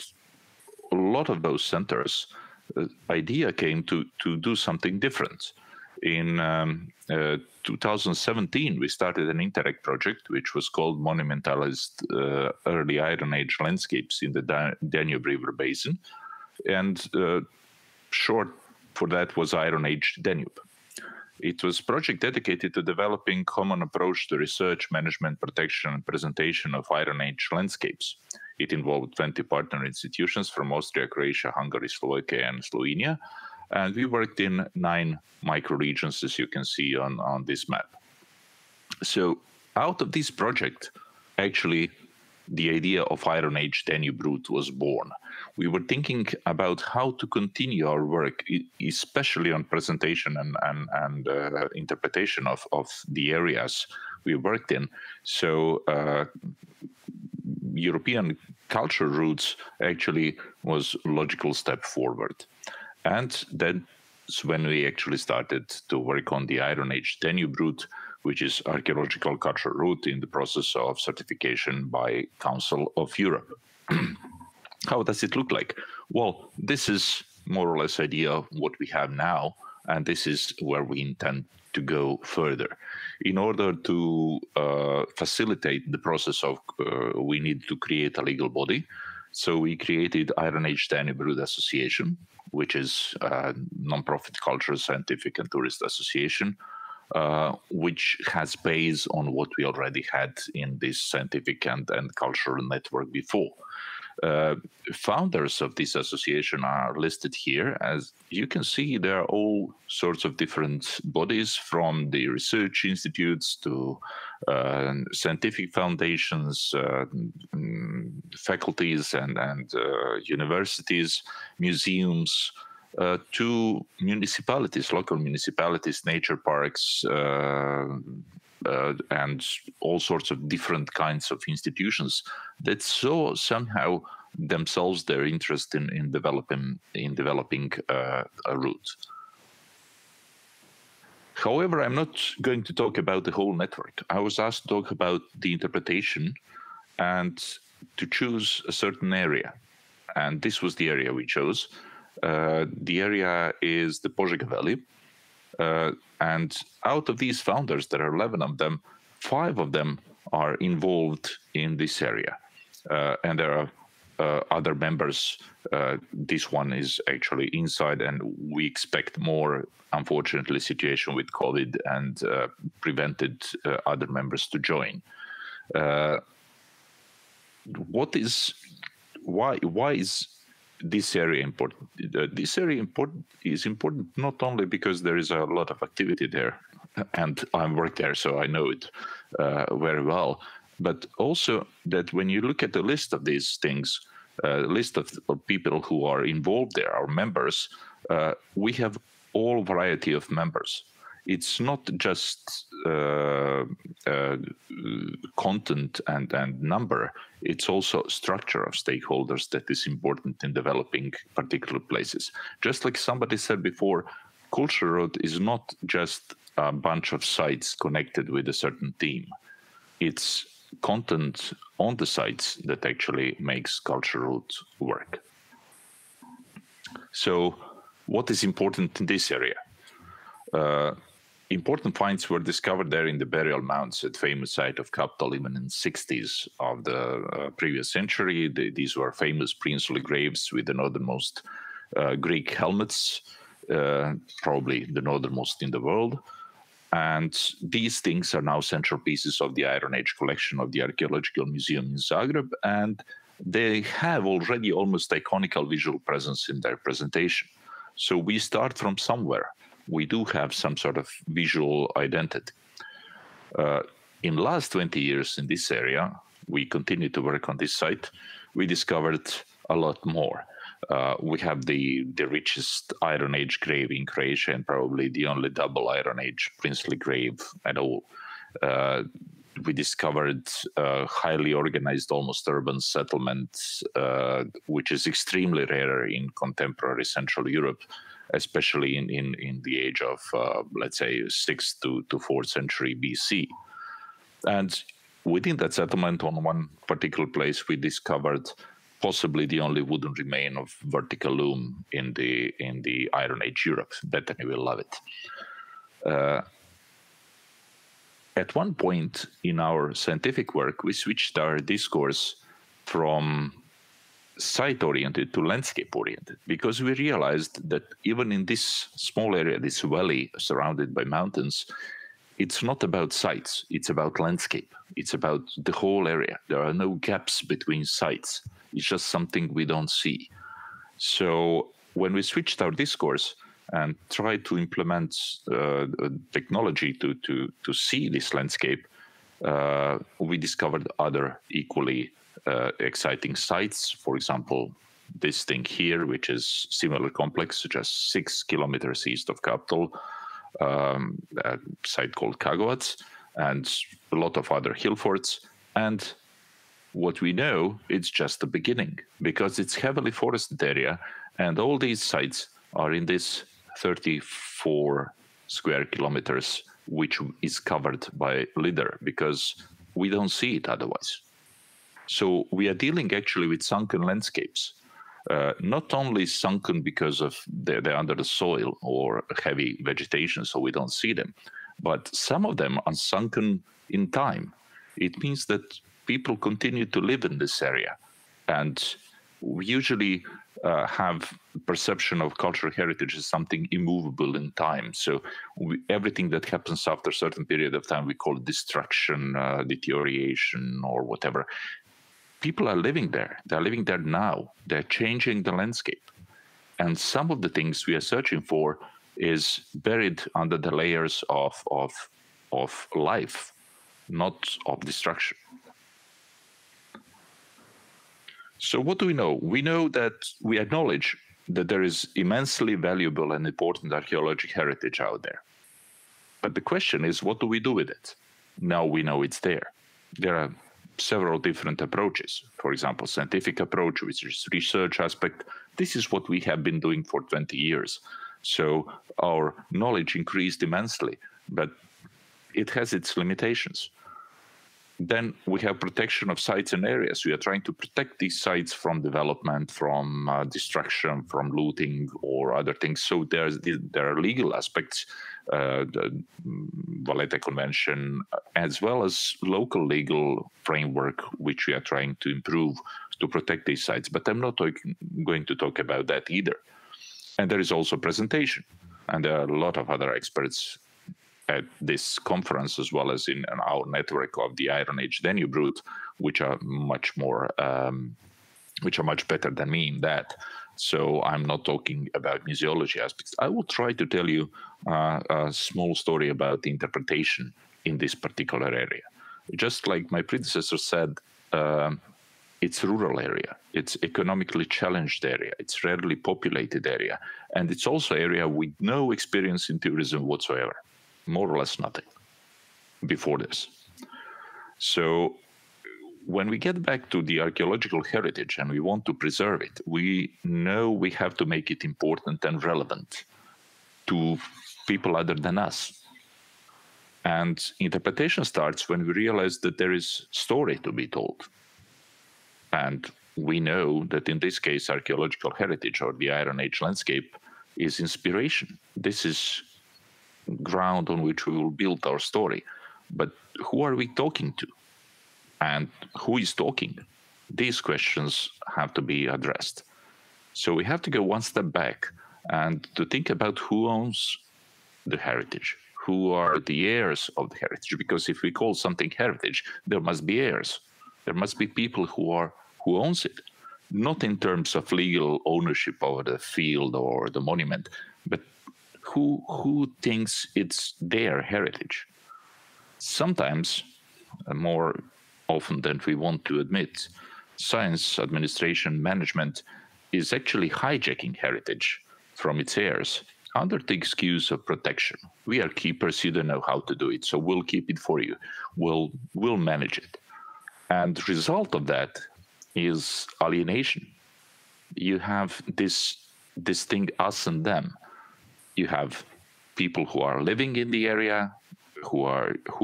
a lot of those centers, the idea came to do something different. In 2017, we started an Interreg project, which was called Monumentalized Early Iron Age Landscapes in the Danube River Basin. And short for that was Iron Age Danube. It was a project dedicated to developing common approach to research, management, protection, and presentation of Iron Age landscapes. It involved 20 partner institutions from Austria, Croatia, Hungary, Slovakia, and Slovenia. And we worked in 9 microregions, as you can see on this map. So out of this project, actually, the idea of Iron Age Danube route was born. We were thinking about how to continue our work, especially on presentation and interpretation of the areas we worked in. So European cultural routes actually was a logical step forward. And that's when we actually started to work on the Iron Age Danube route, which is archaeological cultural route in the process of certification by Council of Europe. How does it look like? Well, this is more or less idea of what we have now, and this is where we intend to go further. In order to facilitate the process of, we need to create a legal body. So we created Iron Age Danube Route Association, which is a non-profit cultural, scientific, and tourist association, which has base on what we already had in this scientific and cultural network before. Founders of this association are listed here. As you can see, there are all sorts of different bodies, from the research institutes to scientific foundations, faculties and universities, museums, to municipalities, local municipalities, nature parks, and all sorts of different kinds of institutions that saw somehow themselves their interest in developing a route. However, I'm not going to talk about the whole network. I was asked to talk about the interpretation and to choose a certain area. And this was the area we chose. The area is the Požega Valley. And out of these founders, there are 11 of them, 5 of them are involved in this area. And there are other members. This one is actually inside, and we expect more. Unfortunately, situation with COVID and prevented other members to join. Why is this area important? This area is important not only because there is a lot of activity there, and I work there, so I know it very well, but also that when you look at the list of these things, list of people who are involved there, our members, we have all variety of members. It's not just content and number, it's also structure of stakeholders that is important in developing particular places. Just like somebody said before, Culture Road is not just a bunch of sites connected with a certain theme. It's content on the sites that actually makes Culture Road work. So what is important in this area? Important finds were discovered there in the burial mounds at famous site of Kaptol even in the 60s of the previous century. These were famous princely graves with the northernmost Greek helmets, probably the northernmost in the world. And these things are now central pieces of the Iron Age collection of the Archaeological Museum in Zagreb, and they have already almost iconical visual presence in their presentation. So we start from somewhere. We do have some sort of visual identity. In the last 20 years in this area, we continue to work on this site. We discovered a lot more. We have the richest Iron Age grave in Croatia and probably the only double Iron Age princely grave at all. We discovered highly organized, almost urban settlements, which is extremely rare in contemporary Central Europe, especially in the age of, let's say, 6th to 4th century BC. And within that settlement, on one particular place, we discovered possibly the only wooden remain of vertical loom in the Iron Age Europe. Bethany will love it. At one point in our scientific work, we switched our discourse from site-oriented to landscape-oriented, because we realized that even in this small area, this valley surrounded by mountains, it's not about sites, it's about landscape. It's about the whole area. There are no gaps between sites. It's just something we don't see. So when we switched our discourse and tried to implement technology to see this landscape, we discovered other equally exciting sites. For example, this thing here, which is similar complex, just 6 kilometers east of Kaptol, a site called Kagovac, and a lot of other hill forts. And what we know, it's just the beginning, because it's heavily forested area, and all these sites are in this 34 square kilometers, which is covered by litter, because we don't see it otherwise. So we are dealing actually with sunken landscapes, not only sunken because of they're under the soil or heavy vegetation, so we don't see them, but some of them are sunken in time. It means that people continue to live in this area, and we usually have perception of cultural heritage as something immovable in time. So everything that happens after a certain period of time, we call it destruction, deterioration, or whatever. People are living there. They're living there now. They're changing the landscape. And some of the things we are searching for is buried under the layers of life, not of destruction. So what do we know? We know that we acknowledge that there is immensely valuable and important archaeological heritage out there. But the question is, what do we do with it? Now we know it's there. There are several different approaches. For example, scientific approach, which is research aspect. This is what we have been doing for 20 years. So our knowledge increased immensely, but it has its limitations. Then we have protection of sites and areas. We are trying to protect these sites from development, from destruction, from looting or other things. So there are legal aspects, the Valletta Convention, as well as local legal framework, which we are trying to improve to protect these sites. But I'm not going to talk about that either. And there is also presentation. And there are a lot of other experts at this conference, as well as in our network of the Iron Age Danube route, which are much more, which are much better than me in that. So I'm not talking about museology aspects. I will try to tell you a small story about the interpretation in this particular area. Just like my predecessor said, it's a rural area, it's economically challenged area, it's rarely populated area, and it's also area with no experience in tourism whatsoever. More or less nothing before this. So when we get back to the archaeological heritage and we want to preserve it, we know we have to make it important and relevant to people other than us. And interpretation starts when we realize that there is story to be told. And we know that in this case, archaeological heritage or the Iron Age landscape is inspiration. This is ground on which we will build our story. But who are we talking to? And who is talking? These questions have to be addressed. So we have to go one step back and to think about who owns the heritage, who are the heirs of the heritage. Because if we call something heritage, there must be heirs. There must be people who owns it, not in terms of legal ownership over the field or the monument, but who thinks it's their heritage. Sometimes, more often than we want to admit, science, administration, management is actually hijacking heritage from its heirs under the excuse of protection. We are keepers, you don't know how to do it, so we'll keep it for you. We'll manage it. And the result of that is alienation. You have this thing, us and them. You have people who are living in the area, who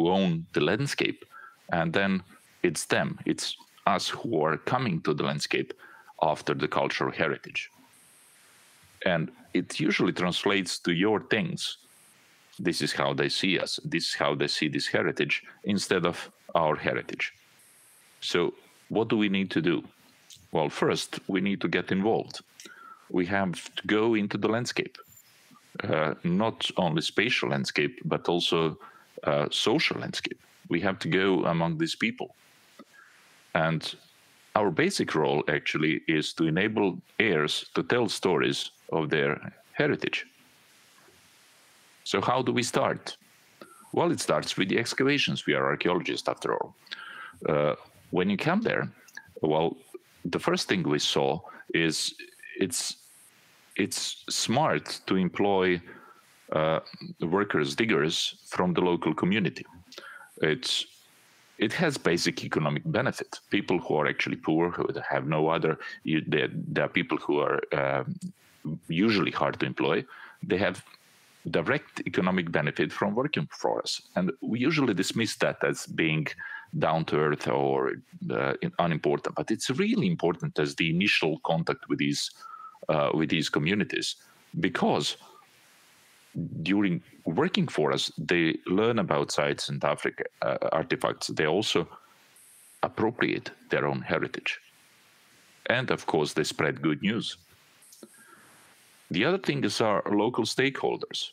own the landscape, and then it's them, it's us who are coming to the landscape after the cultural heritage. And it usually translates to your things. This is how they see us. This is how they see this heritage instead of our heritage. So what do we need to do? Well, first, we need to get involved. We have to go into the landscape. Not only spatial landscape, but also social landscape. We have to go among these people. And our basic role actually is to enable heirs to tell stories of their heritage. So how do we start? Well, it starts with the excavations. We are archaeologists after all. When you come there, well, the first thing we saw is it's smart to employ workers, diggers from the local community. It has basic economic benefit. People who are actually poor, who have no other, there are people who are usually hard to employ. They have direct economic benefit from working for us. And we usually dismiss that as being down to earth or unimportant, but it's really important as the initial contact with these communities, because during working for us, they learn about sites and artifacts. They also appropriate their own heritage. And of course, they spread good news. The other thing is our local stakeholders.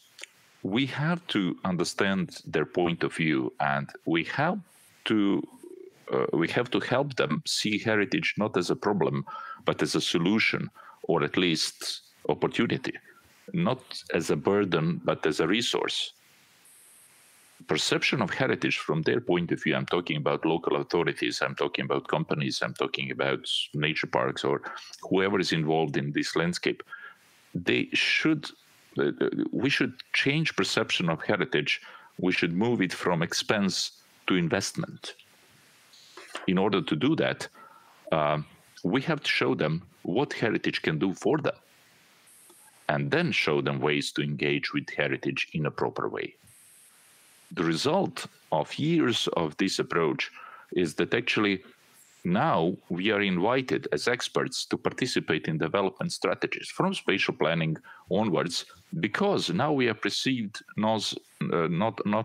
We have to understand their point of view, and we have to help them see heritage not as a problem, but as a solution, or at least opportunity. Not as a burden, but as a resource. Perception of heritage from their point of view, I'm talking about local authorities, I'm talking about companies, I'm talking about nature parks, or whoever is involved in this landscape. we should change perception of heritage. We should move it from expense to investment. In order to do that, we have to show them what heritage can do for them, and then show them ways to engage with heritage in a proper way. The result of years of this approach is that actually now we are invited as experts to participate in development strategies from spatial planning onwards, because now we are perceived not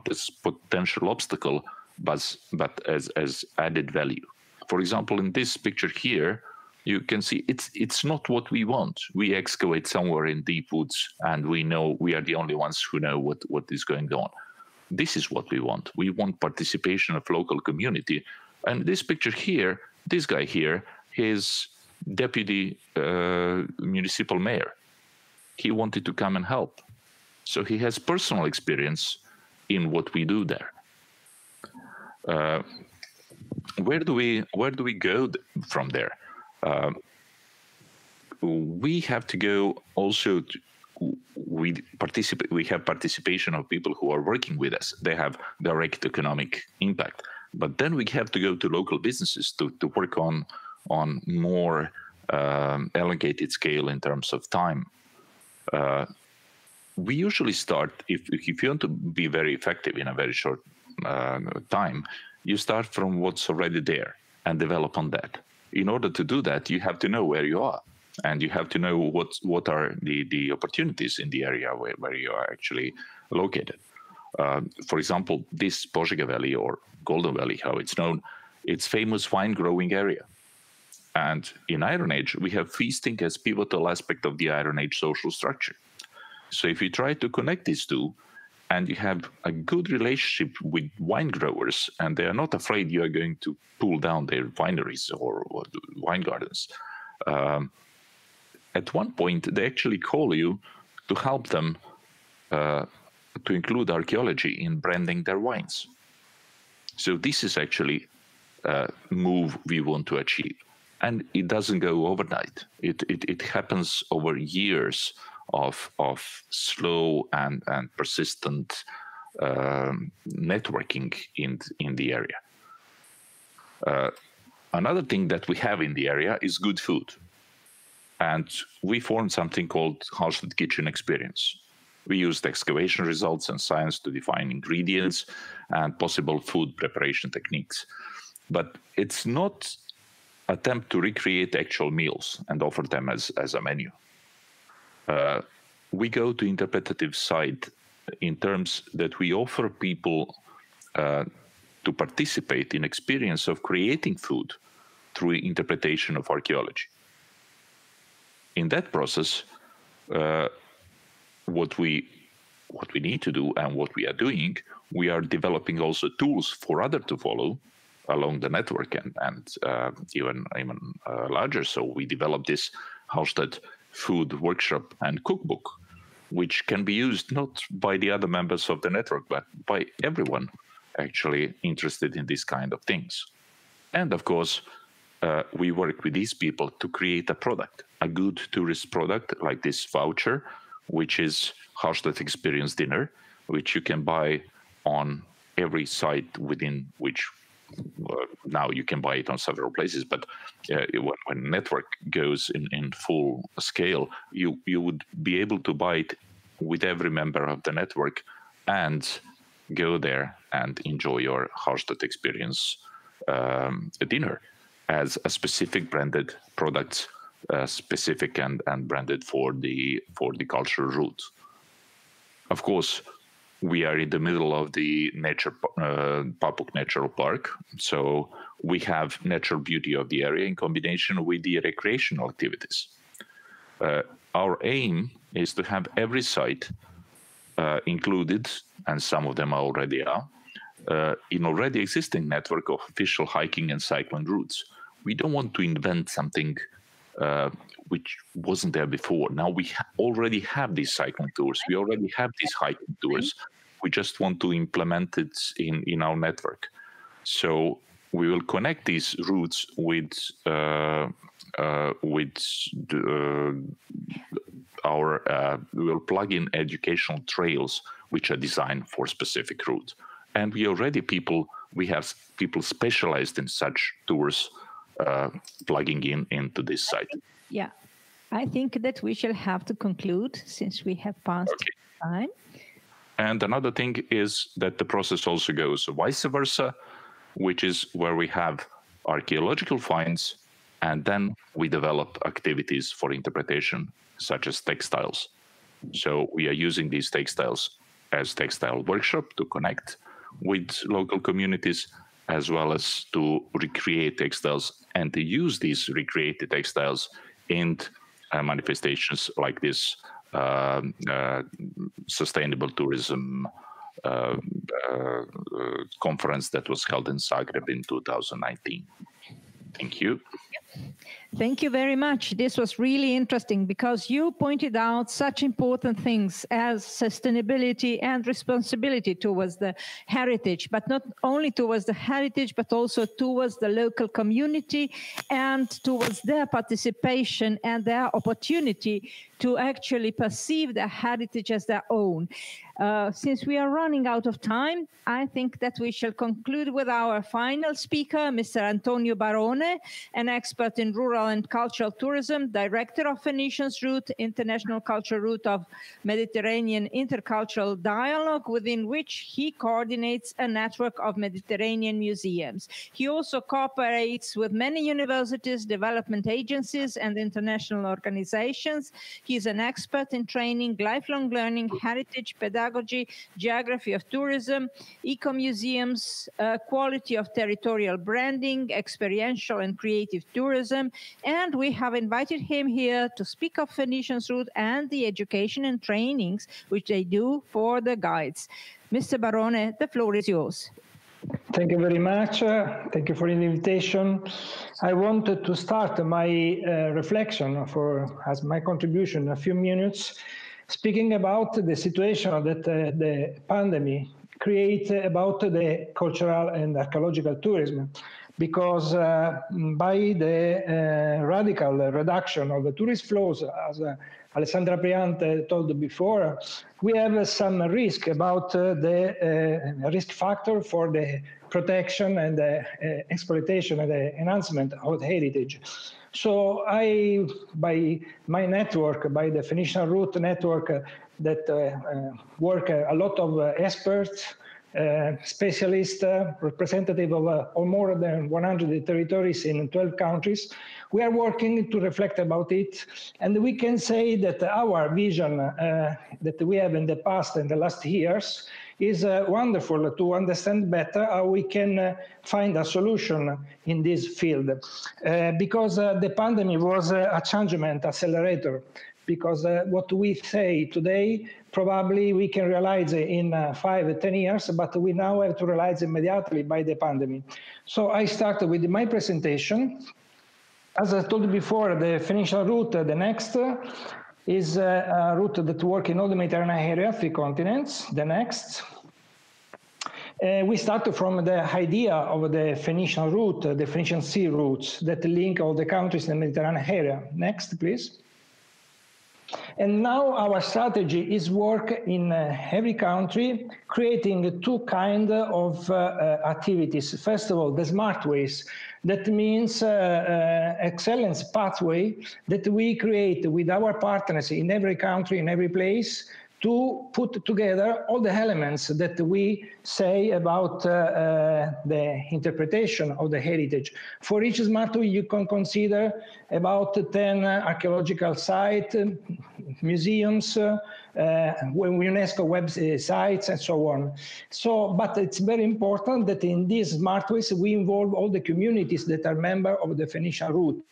as potential obstacle, but as added value. For example, in this picture here, you can see it's not what we want. We excavate somewhere in deep woods, and we know we are the only ones who know what is going on. This is what we want. We want participation of local community. And this picture here, this guy here, is deputy municipal mayor. He wanted to come and help. So he has personal experience in what we do there. Where do we go from there? We have to go also to, we have participation of people who are working with us. They have direct economic impact. But then we have to go to local businesses to work on more elongated scale in terms of time. We usually start, if you want to be very effective in a very short time, you start from what's already there and develop on that. In order to do that, you have to know where you are, and you have to know what are the opportunities in the area where you are actually located. For example, this Požega Valley, or Golden Valley, how it's known, it's famous wine growing area. And in Iron Age, we have feasting as pivotal aspect of the Iron Age social structure. So if you try to connect these two, and you have a good relationship with wine growers, and they are not afraid you are going to pull down their wineries or wine gardens, at one point they actually call you to help them to include archaeology in branding their wines. So this is actually a move we want to achieve. And it doesn't go overnight. It happens over years of slow and persistent networking in the area. Another thing that we have in the area is good food. And we formed something called Hallstatt Kitchen Experience. We used excavation results and science to define ingredients and possible food preparation techniques. But it's not an attempt to recreate actual meals and offer them as a menu. We go to interpretative side in terms that we offer people to participate in experience of creating food through interpretation of archaeology. In that process, what we need to do and what we are doing, we are developing also tools for others to follow along the network and even larger. So we developed this Hallstatt food workshop and cookbook, which can be used not by the other members of the network, but by everyone actually interested in these kind of things. And of course, we work with these people to create a product, a good tourist product like this voucher, which is Hallstatt Experience Dinner, which you can buy on every site within which now you can buy it on several places. But when network goes in full scale, you would be able to buy it with every member of the network and go there and enjoy your Hallstatt Experience dinner as a specific branded product, specific and branded for the cultural route. Of course, we are in the middle of the Papuk Natural Park, so we have natural beauty of the area in combination with the recreational activities. Our aim is to have every site included, and some of them already are, in already existing network of official hiking and cycling routes. We don't want to invent something which wasn't there before. Now we already have these cycling tours. We already have these hiking tours. We just want to implement it in our network. So we will connect these routes with we will plug in educational trails which are designed for specific route. And we have people specialized in such tours plugging into this site. Yeah, I think that we shall have to conclude since we have passed time. And another thing is that the process also goes vice versa, which is where we have archaeological finds, and then we develop activities for interpretation, such as textiles. So we are using these textiles as textile workshop to connect with local communities, as well as to recreate textiles and to use these recreated textiles in manifestations like this sustainable tourism conference that was held in Zagreb in 2019. Thank you. Thank you very much. This was really interesting because you pointed out such important things as sustainability and responsibility towards the heritage, but not only towards the heritage, but also towards the local community and towards their participation and their opportunity to actually perceive their heritage as their own. Since we are running out of time, I think that we shall conclude with our final speaker, Mr. Antonio Barone, an expert in rural and cultural tourism, director of Phoenicians Route, International Cultural Route of Mediterranean Intercultural Dialogue, within which he coordinates a network of Mediterranean museums. He also cooperates with many universities, development agencies, and international organizations. He is an expert in training, lifelong learning, heritage, pedagogy, geography of tourism, eco-museums, quality of territorial branding, experiential and creative tourism, and we have invited him here to speak of Phoenicians Route and the education and trainings which they do for the guides. Mr. Barone, the floor is yours. Thank you very much. Thank you for the invitation. I wanted to start my reflection as my contribution, a few minutes, speaking about the situation that the pandemic creates about the cultural and archaeological tourism. Because by the radical reduction of the tourist flows, as Alessandra Priante told before, we have some risk about the risk factor for the protection and the exploitation and the enhancement of the heritage. So by my network, by the Phoenician Route network that work a lot of experts, specialists, representative of more than 100 territories in 12 countries. We are working to reflect about it, and we can say that our vision that we have in the past and the last years is wonderful to understand better how we can find a solution in this field. Because the pandemic was a changement accelerator. Because what we say today, probably we can realize in 5 or 10 years, but we now have to realize immediately by the pandemic. So I started with my presentation. As I told you before, the Phoenician Route, the next, is a route that works in all the Mediterranean area, 3 continents. The next. We started from the idea of the Phoenician Route, the Phoenician Sea routes that link all the countries in the Mediterranean area. Next, please. And now our strategy is work in every country, creating 2 kinds of activities. First of all, the smart ways. That means excellence pathway that we create with our partners in every country, in every place, to put together all the elements that we say about the interpretation of the heritage. For each smart way, you can consider about 10 archaeological sites, museums, UNESCO websites, and so on. So, but it's very important that in these smart ways, we involve all the communities that are members of the Phoenician Route.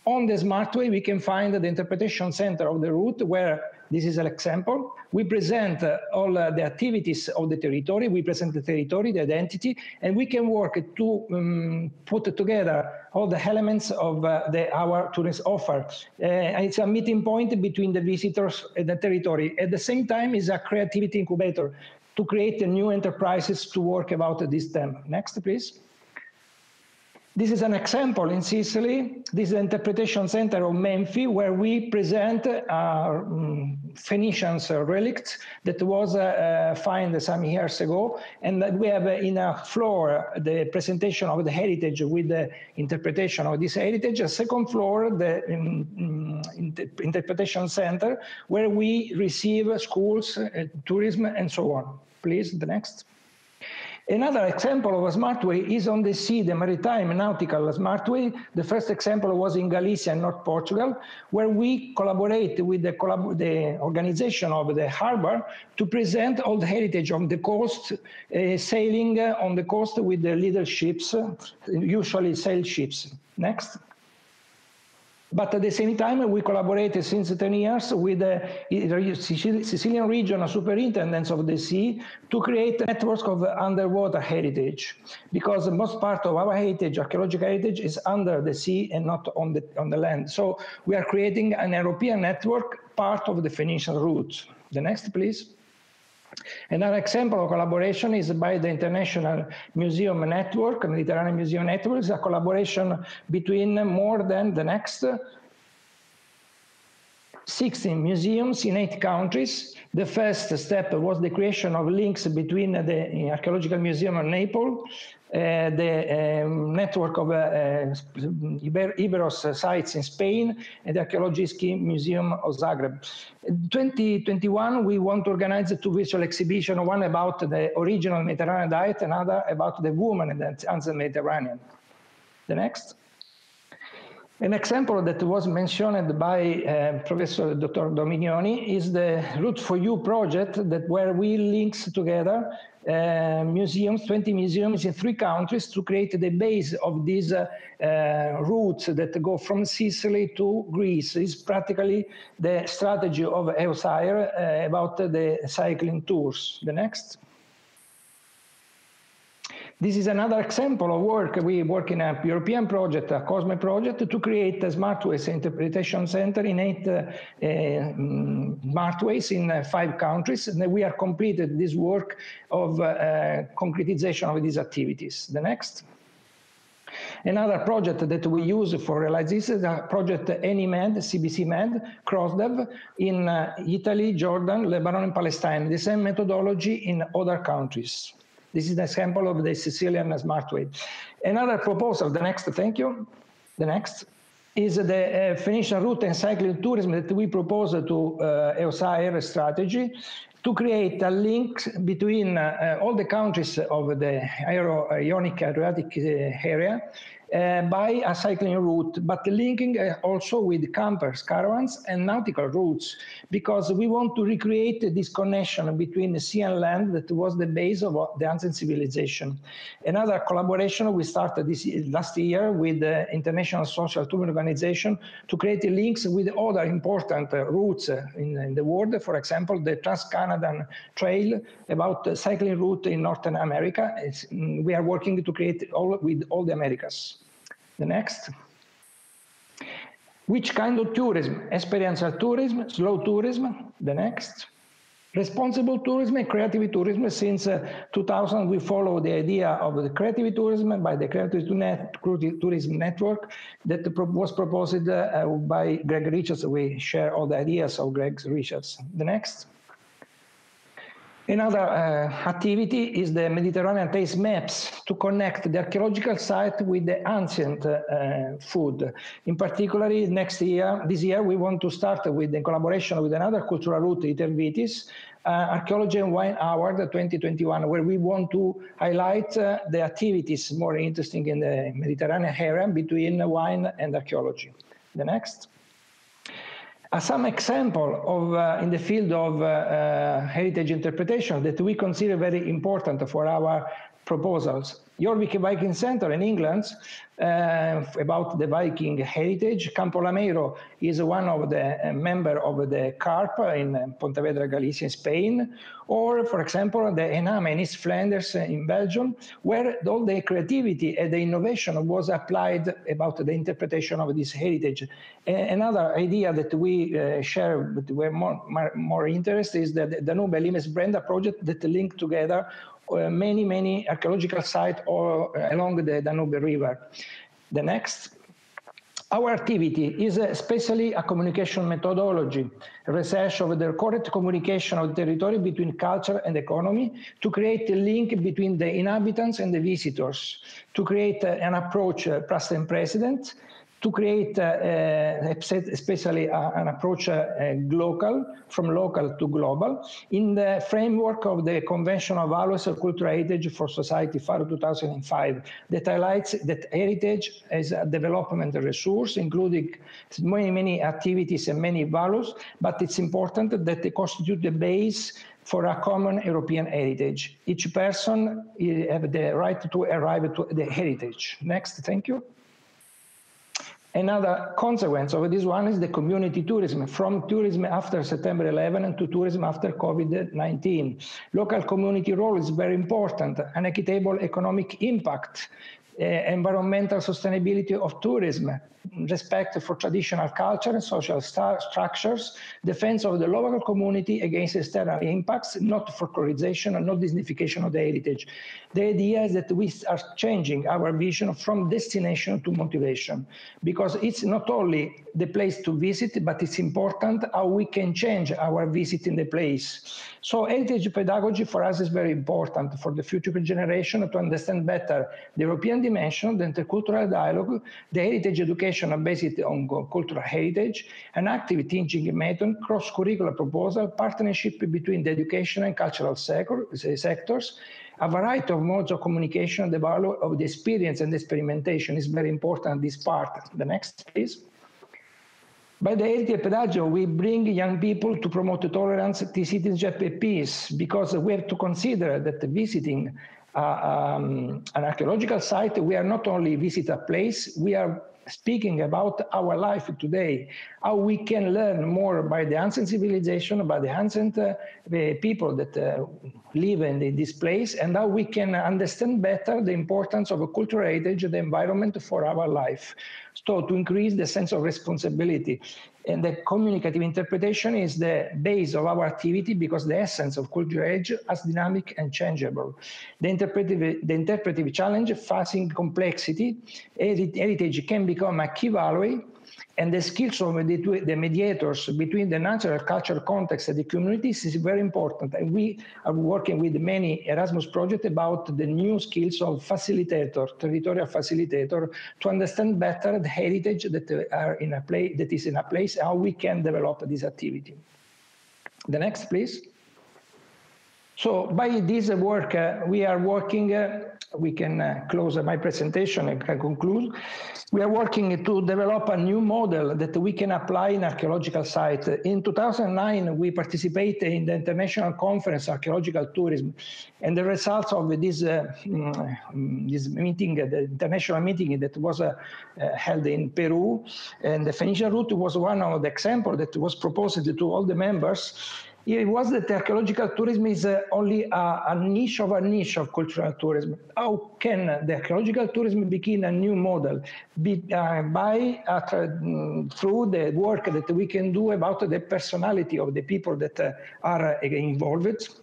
On the smart way, we can find the interpretation center of the route where, this is an example, we present all the activities of the territory, we present the territory, the identity, and we can work to put together all the elements of our tourist offer. It's a meeting point between the visitors and the territory. At the same time, it's a creativity incubator to create new enterprises to work about this theme. Next, please. This is an example in Sicily. This is the interpretation center of Menfi, where we present Phoenician relics that was found some years ago. And we have in a floor the presentation of the heritage with the interpretation of this heritage. A second floor, the interpretation center, where we receive schools, tourism, and so on. Please, the next. Another example of a smart way is on the sea, the maritime nautical smart way. The first example was in Galicia, North Portugal, where we collaborate with the organization of the harbor to present all the heritage on the coast, sailing on the coast with the little ships, usually sail ships. Next. But at the same time, we collaborated since 10 years with the Sicilian regional superintendents of the sea to create networks of underwater heritage, because most part of our heritage, archaeological heritage, is under the sea and not on the land. So we are creating an European network, part of the Phoenician route. The next, please. Another example of collaboration is by the International Museum Network, Mediterranean Museum Network. It's a collaboration between more than the next 16 museums in 8 countries. The first step was the creation of links between the Archaeological Museum of Naples, the network of Iberos sites in Spain, and the Arheological Museum of Zagreb. In 2021, we want to organize 2 virtual exhibitions, one about the original Mediterranean diet, another about the woman in the ancient Mediterranean. The next. An example that was mentioned by Professor Dr. Dominioni is the Route for You project, where we link together museums, 20 museums in 3 countries to create the base of these routes that go from Sicily to Greece. It's practically the strategy of EUSAIR about the cycling tours. The next. This is another example of work. We work in a European project, a COSME project, to create a SmartWays interpretation center in 8 SmartWays in 5 countries. And we are completed this work of concretization of these activities. The next. Another project that we use for realize this is a project AnyMed, CBC Med, CrossDev in Italy, Jordan, Lebanon, and Palestine. The same methodology in other countries. This is an example of the Sicilian Smart Way. Another proposal, the next, thank you. The next is the Phoenician route and cycling tourism that we propose to EUSAIR strategy to create a link between all the countries of the Ionic Adriatic area by a cycling route, but linking also with campers, caravans, and nautical routes, because we want to recreate this connection between the sea and land that was the base of the ancient civilization. Another collaboration we started last year with the International Social Tourism Organization to create links with other important routes in the world. For example, the Trans-Canadian Trail, about the cycling route in Northern America. We are working to create with all the Americas. The next. Which kind of tourism? Experiential tourism, slow tourism. The next. Responsible tourism and creative tourism. Since 2000, we follow the idea of the creative tourism by the Creative Tourism Network that was proposed by Greg Richards. We share all the ideas of Greg Richards. The next. Another activity is the Mediterranean taste maps to connect the archaeological site with the ancient food. In particular, this year, we want to start with the collaboration with another cultural route, Itervitis, Archaeology and Wine Award 2021, where we want to highlight the activities more interesting in the Mediterranean area between wine and archaeology. The next. Some example of in the field of heritage interpretation that we consider very important for our proposals. Jorvik Viking Center in England, about the Viking heritage. Campo Lameiro is one of the member of the CARP in Pontevedra, Galicia, in Spain. Or, for example, the Ename in East Flanders in Belgium, where all the creativity and the innovation was applied about the interpretation of this heritage. Another idea that we share, but we're more interest is that the Danube Limes Brenda project that link together many archaeological sites all along the Danube River. The next. Our activity is especially a communication methodology, research of the correct communication of the territory between culture and economy, to create a link between the inhabitants and the visitors, to create an approach past and present, to create especially an approach from local to global, in the framework of the Convention of Values of Cultural Heritage for Society FARO 2005, that highlights that heritage is a development resource, including many activities and many values, but it's important that they constitute the base for a common European heritage. Each person has the right to arrive to the heritage. Next, thank you. Another consequence of this one is the community tourism, from tourism after September 11 to tourism after COVID-19. Local community role is very important, an equitable economic impact, environmental sustainability of tourism, respect for traditional culture and social structures, defense of the local community against external impacts, not folklorization and not dignification of the heritage. The idea is that we are changing our vision from destination to motivation, because it's not only the place to visit, but it's important how we can change our visit in the place. So heritage pedagogy for us is very important for the future generation to understand better the European dimension, the intercultural dialogue, the heritage education based on cultural heritage, an active teaching method, cross-curricular proposal, partnership between the education and cultural sectors, a variety of modes of communication, the value of the experience and experimentation is very important, this part. The next, please. By the heritage pedagogy, we bring young people to promote tolerance, citizenship, and peace, because we have to consider that visiting an archaeological site, we are not only visit a place, we are speaking about our life today, how we can learn more by the ancient civilization, by the ancient people that live in this place, and how we can understand better the importance of a cultural heritage, the environment for our life. So to increase the sense of responsibility. And the communicative interpretation is the base of our activity, because the essence of cultural heritage is dynamic and changeable. The interpretive challenge, facing complexity, heritage can become a key value, and the skills of the mediators between the natural cultural context and the communities is very important. And we are working with many Erasmus projects about the new skills of facilitator, territorial facilitator, to understand better the heritage that is in a place, how we can develop this activity. The next, please. So by this work, we are working, we can close my presentation and can conclude. We are working to develop a new model that we can apply in archaeological sites. In 2009, we participated in the International Conference Archaeological Tourism, and the results of this meeting, the international meeting that was held in Peru, and the Phoenician route was one of the examples that was proposed to all the members. It was that archaeological tourism is only a niche of cultural tourism. How can the archaeological tourism begin a new model? Through the work that we can do about the personality of the people that are involved.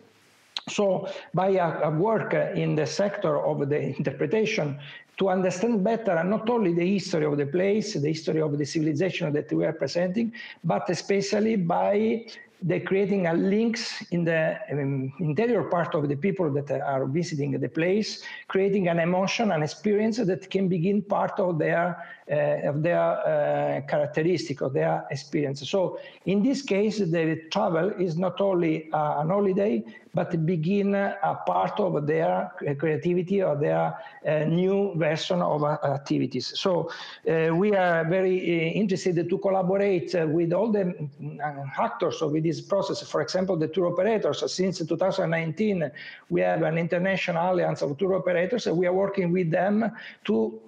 So by a work in the sector of the interpretation, to understand better not only the history of the place, the history of the civilization that we are presenting, but especially by creating a links in the interior part of the people that are visiting the place, creating an emotion, an experience that can begin part of their characteristic, of their experience. So in this case, the travel is not only an holiday, but begin a part of their creativity or their new version of activities. So we are very interested to collaborate with all the actors of this process. For example, the tour operators. Since 2019, we have an international alliance of tour operators, and we are working with them to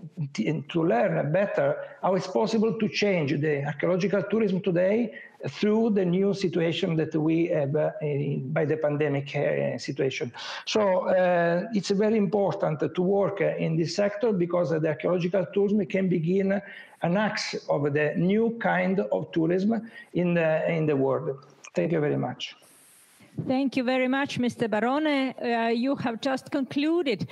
learn better how it's possible to change the archaeological tourism today through the new situation that we have by the pandemic situation. So it's very important to work in this sector, because the archaeological tourism can begin an axe of the new kind of tourism in the world. Thank you very much. Thank you very much, Mr. Barone. You have just concluded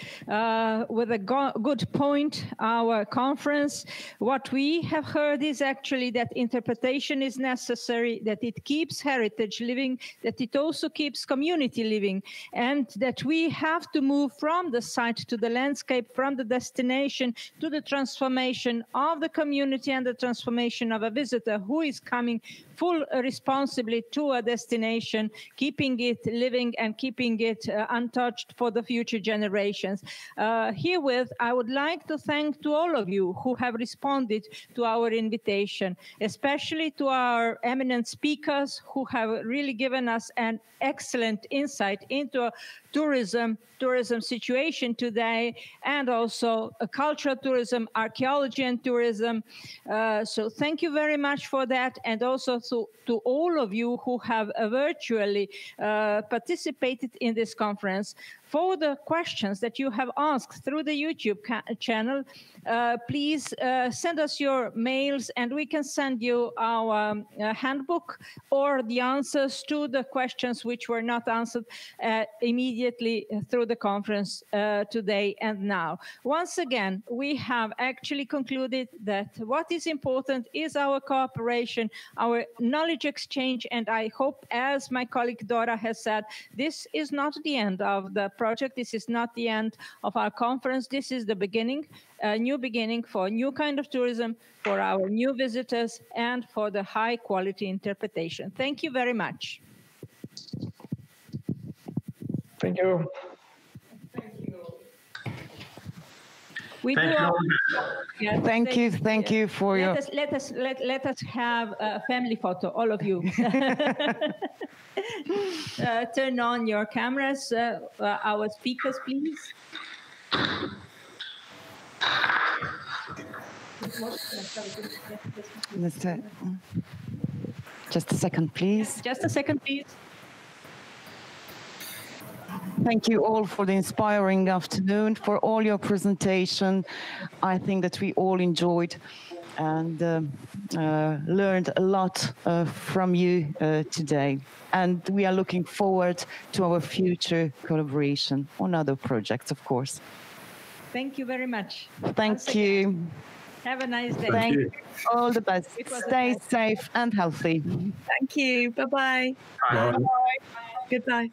with a good point our conference. What we have heard is actually that interpretation is necessary, that it keeps heritage living, that it also keeps community living, and that we have to move from the site to the landscape, from the destination to the transformation of the community and the transformation of a visitor who is coming full responsibly to a destination, keeping it living and keeping it untouched for the future generations. Herewith, I would like to thank to all of you who have responded to our invitation, especially to our eminent speakers who have really given us an excellent insight into a tourism situation today, and also cultural tourism, archaeology and tourism. So thank you very much for that, and also to all of you who have virtually participated in this conference. For the questions that you have asked through the YouTube channel, please send us your mails and we can send you our handbook or the answers to the questions which were not answered immediately through the conference today and now. Once again, we have actually concluded that what is important is our cooperation, our knowledge exchange, and I hope, as my colleague Dora has said, this is not the end of the project. This is not the end of our conference. This is the beginning, a new beginning for a new kind of tourism, for our new visitors, and for the high quality interpretation. Thank you very much. Thank you. Thank you for your. Let us have a family photo, all of you. Turn on your cameras, our speakers, please. Just a second, please. Just a second, please. Thank you all for the inspiring afternoon, for all your presentation. I think that we all enjoyed and learned a lot from you today. And we are looking forward to our future collaboration on other projects, of course. Thank you very much. Thank you. Have a nice day. Thank you. All the best. Stay safe and healthy. Thank you. Bye-bye. Bye. Goodbye.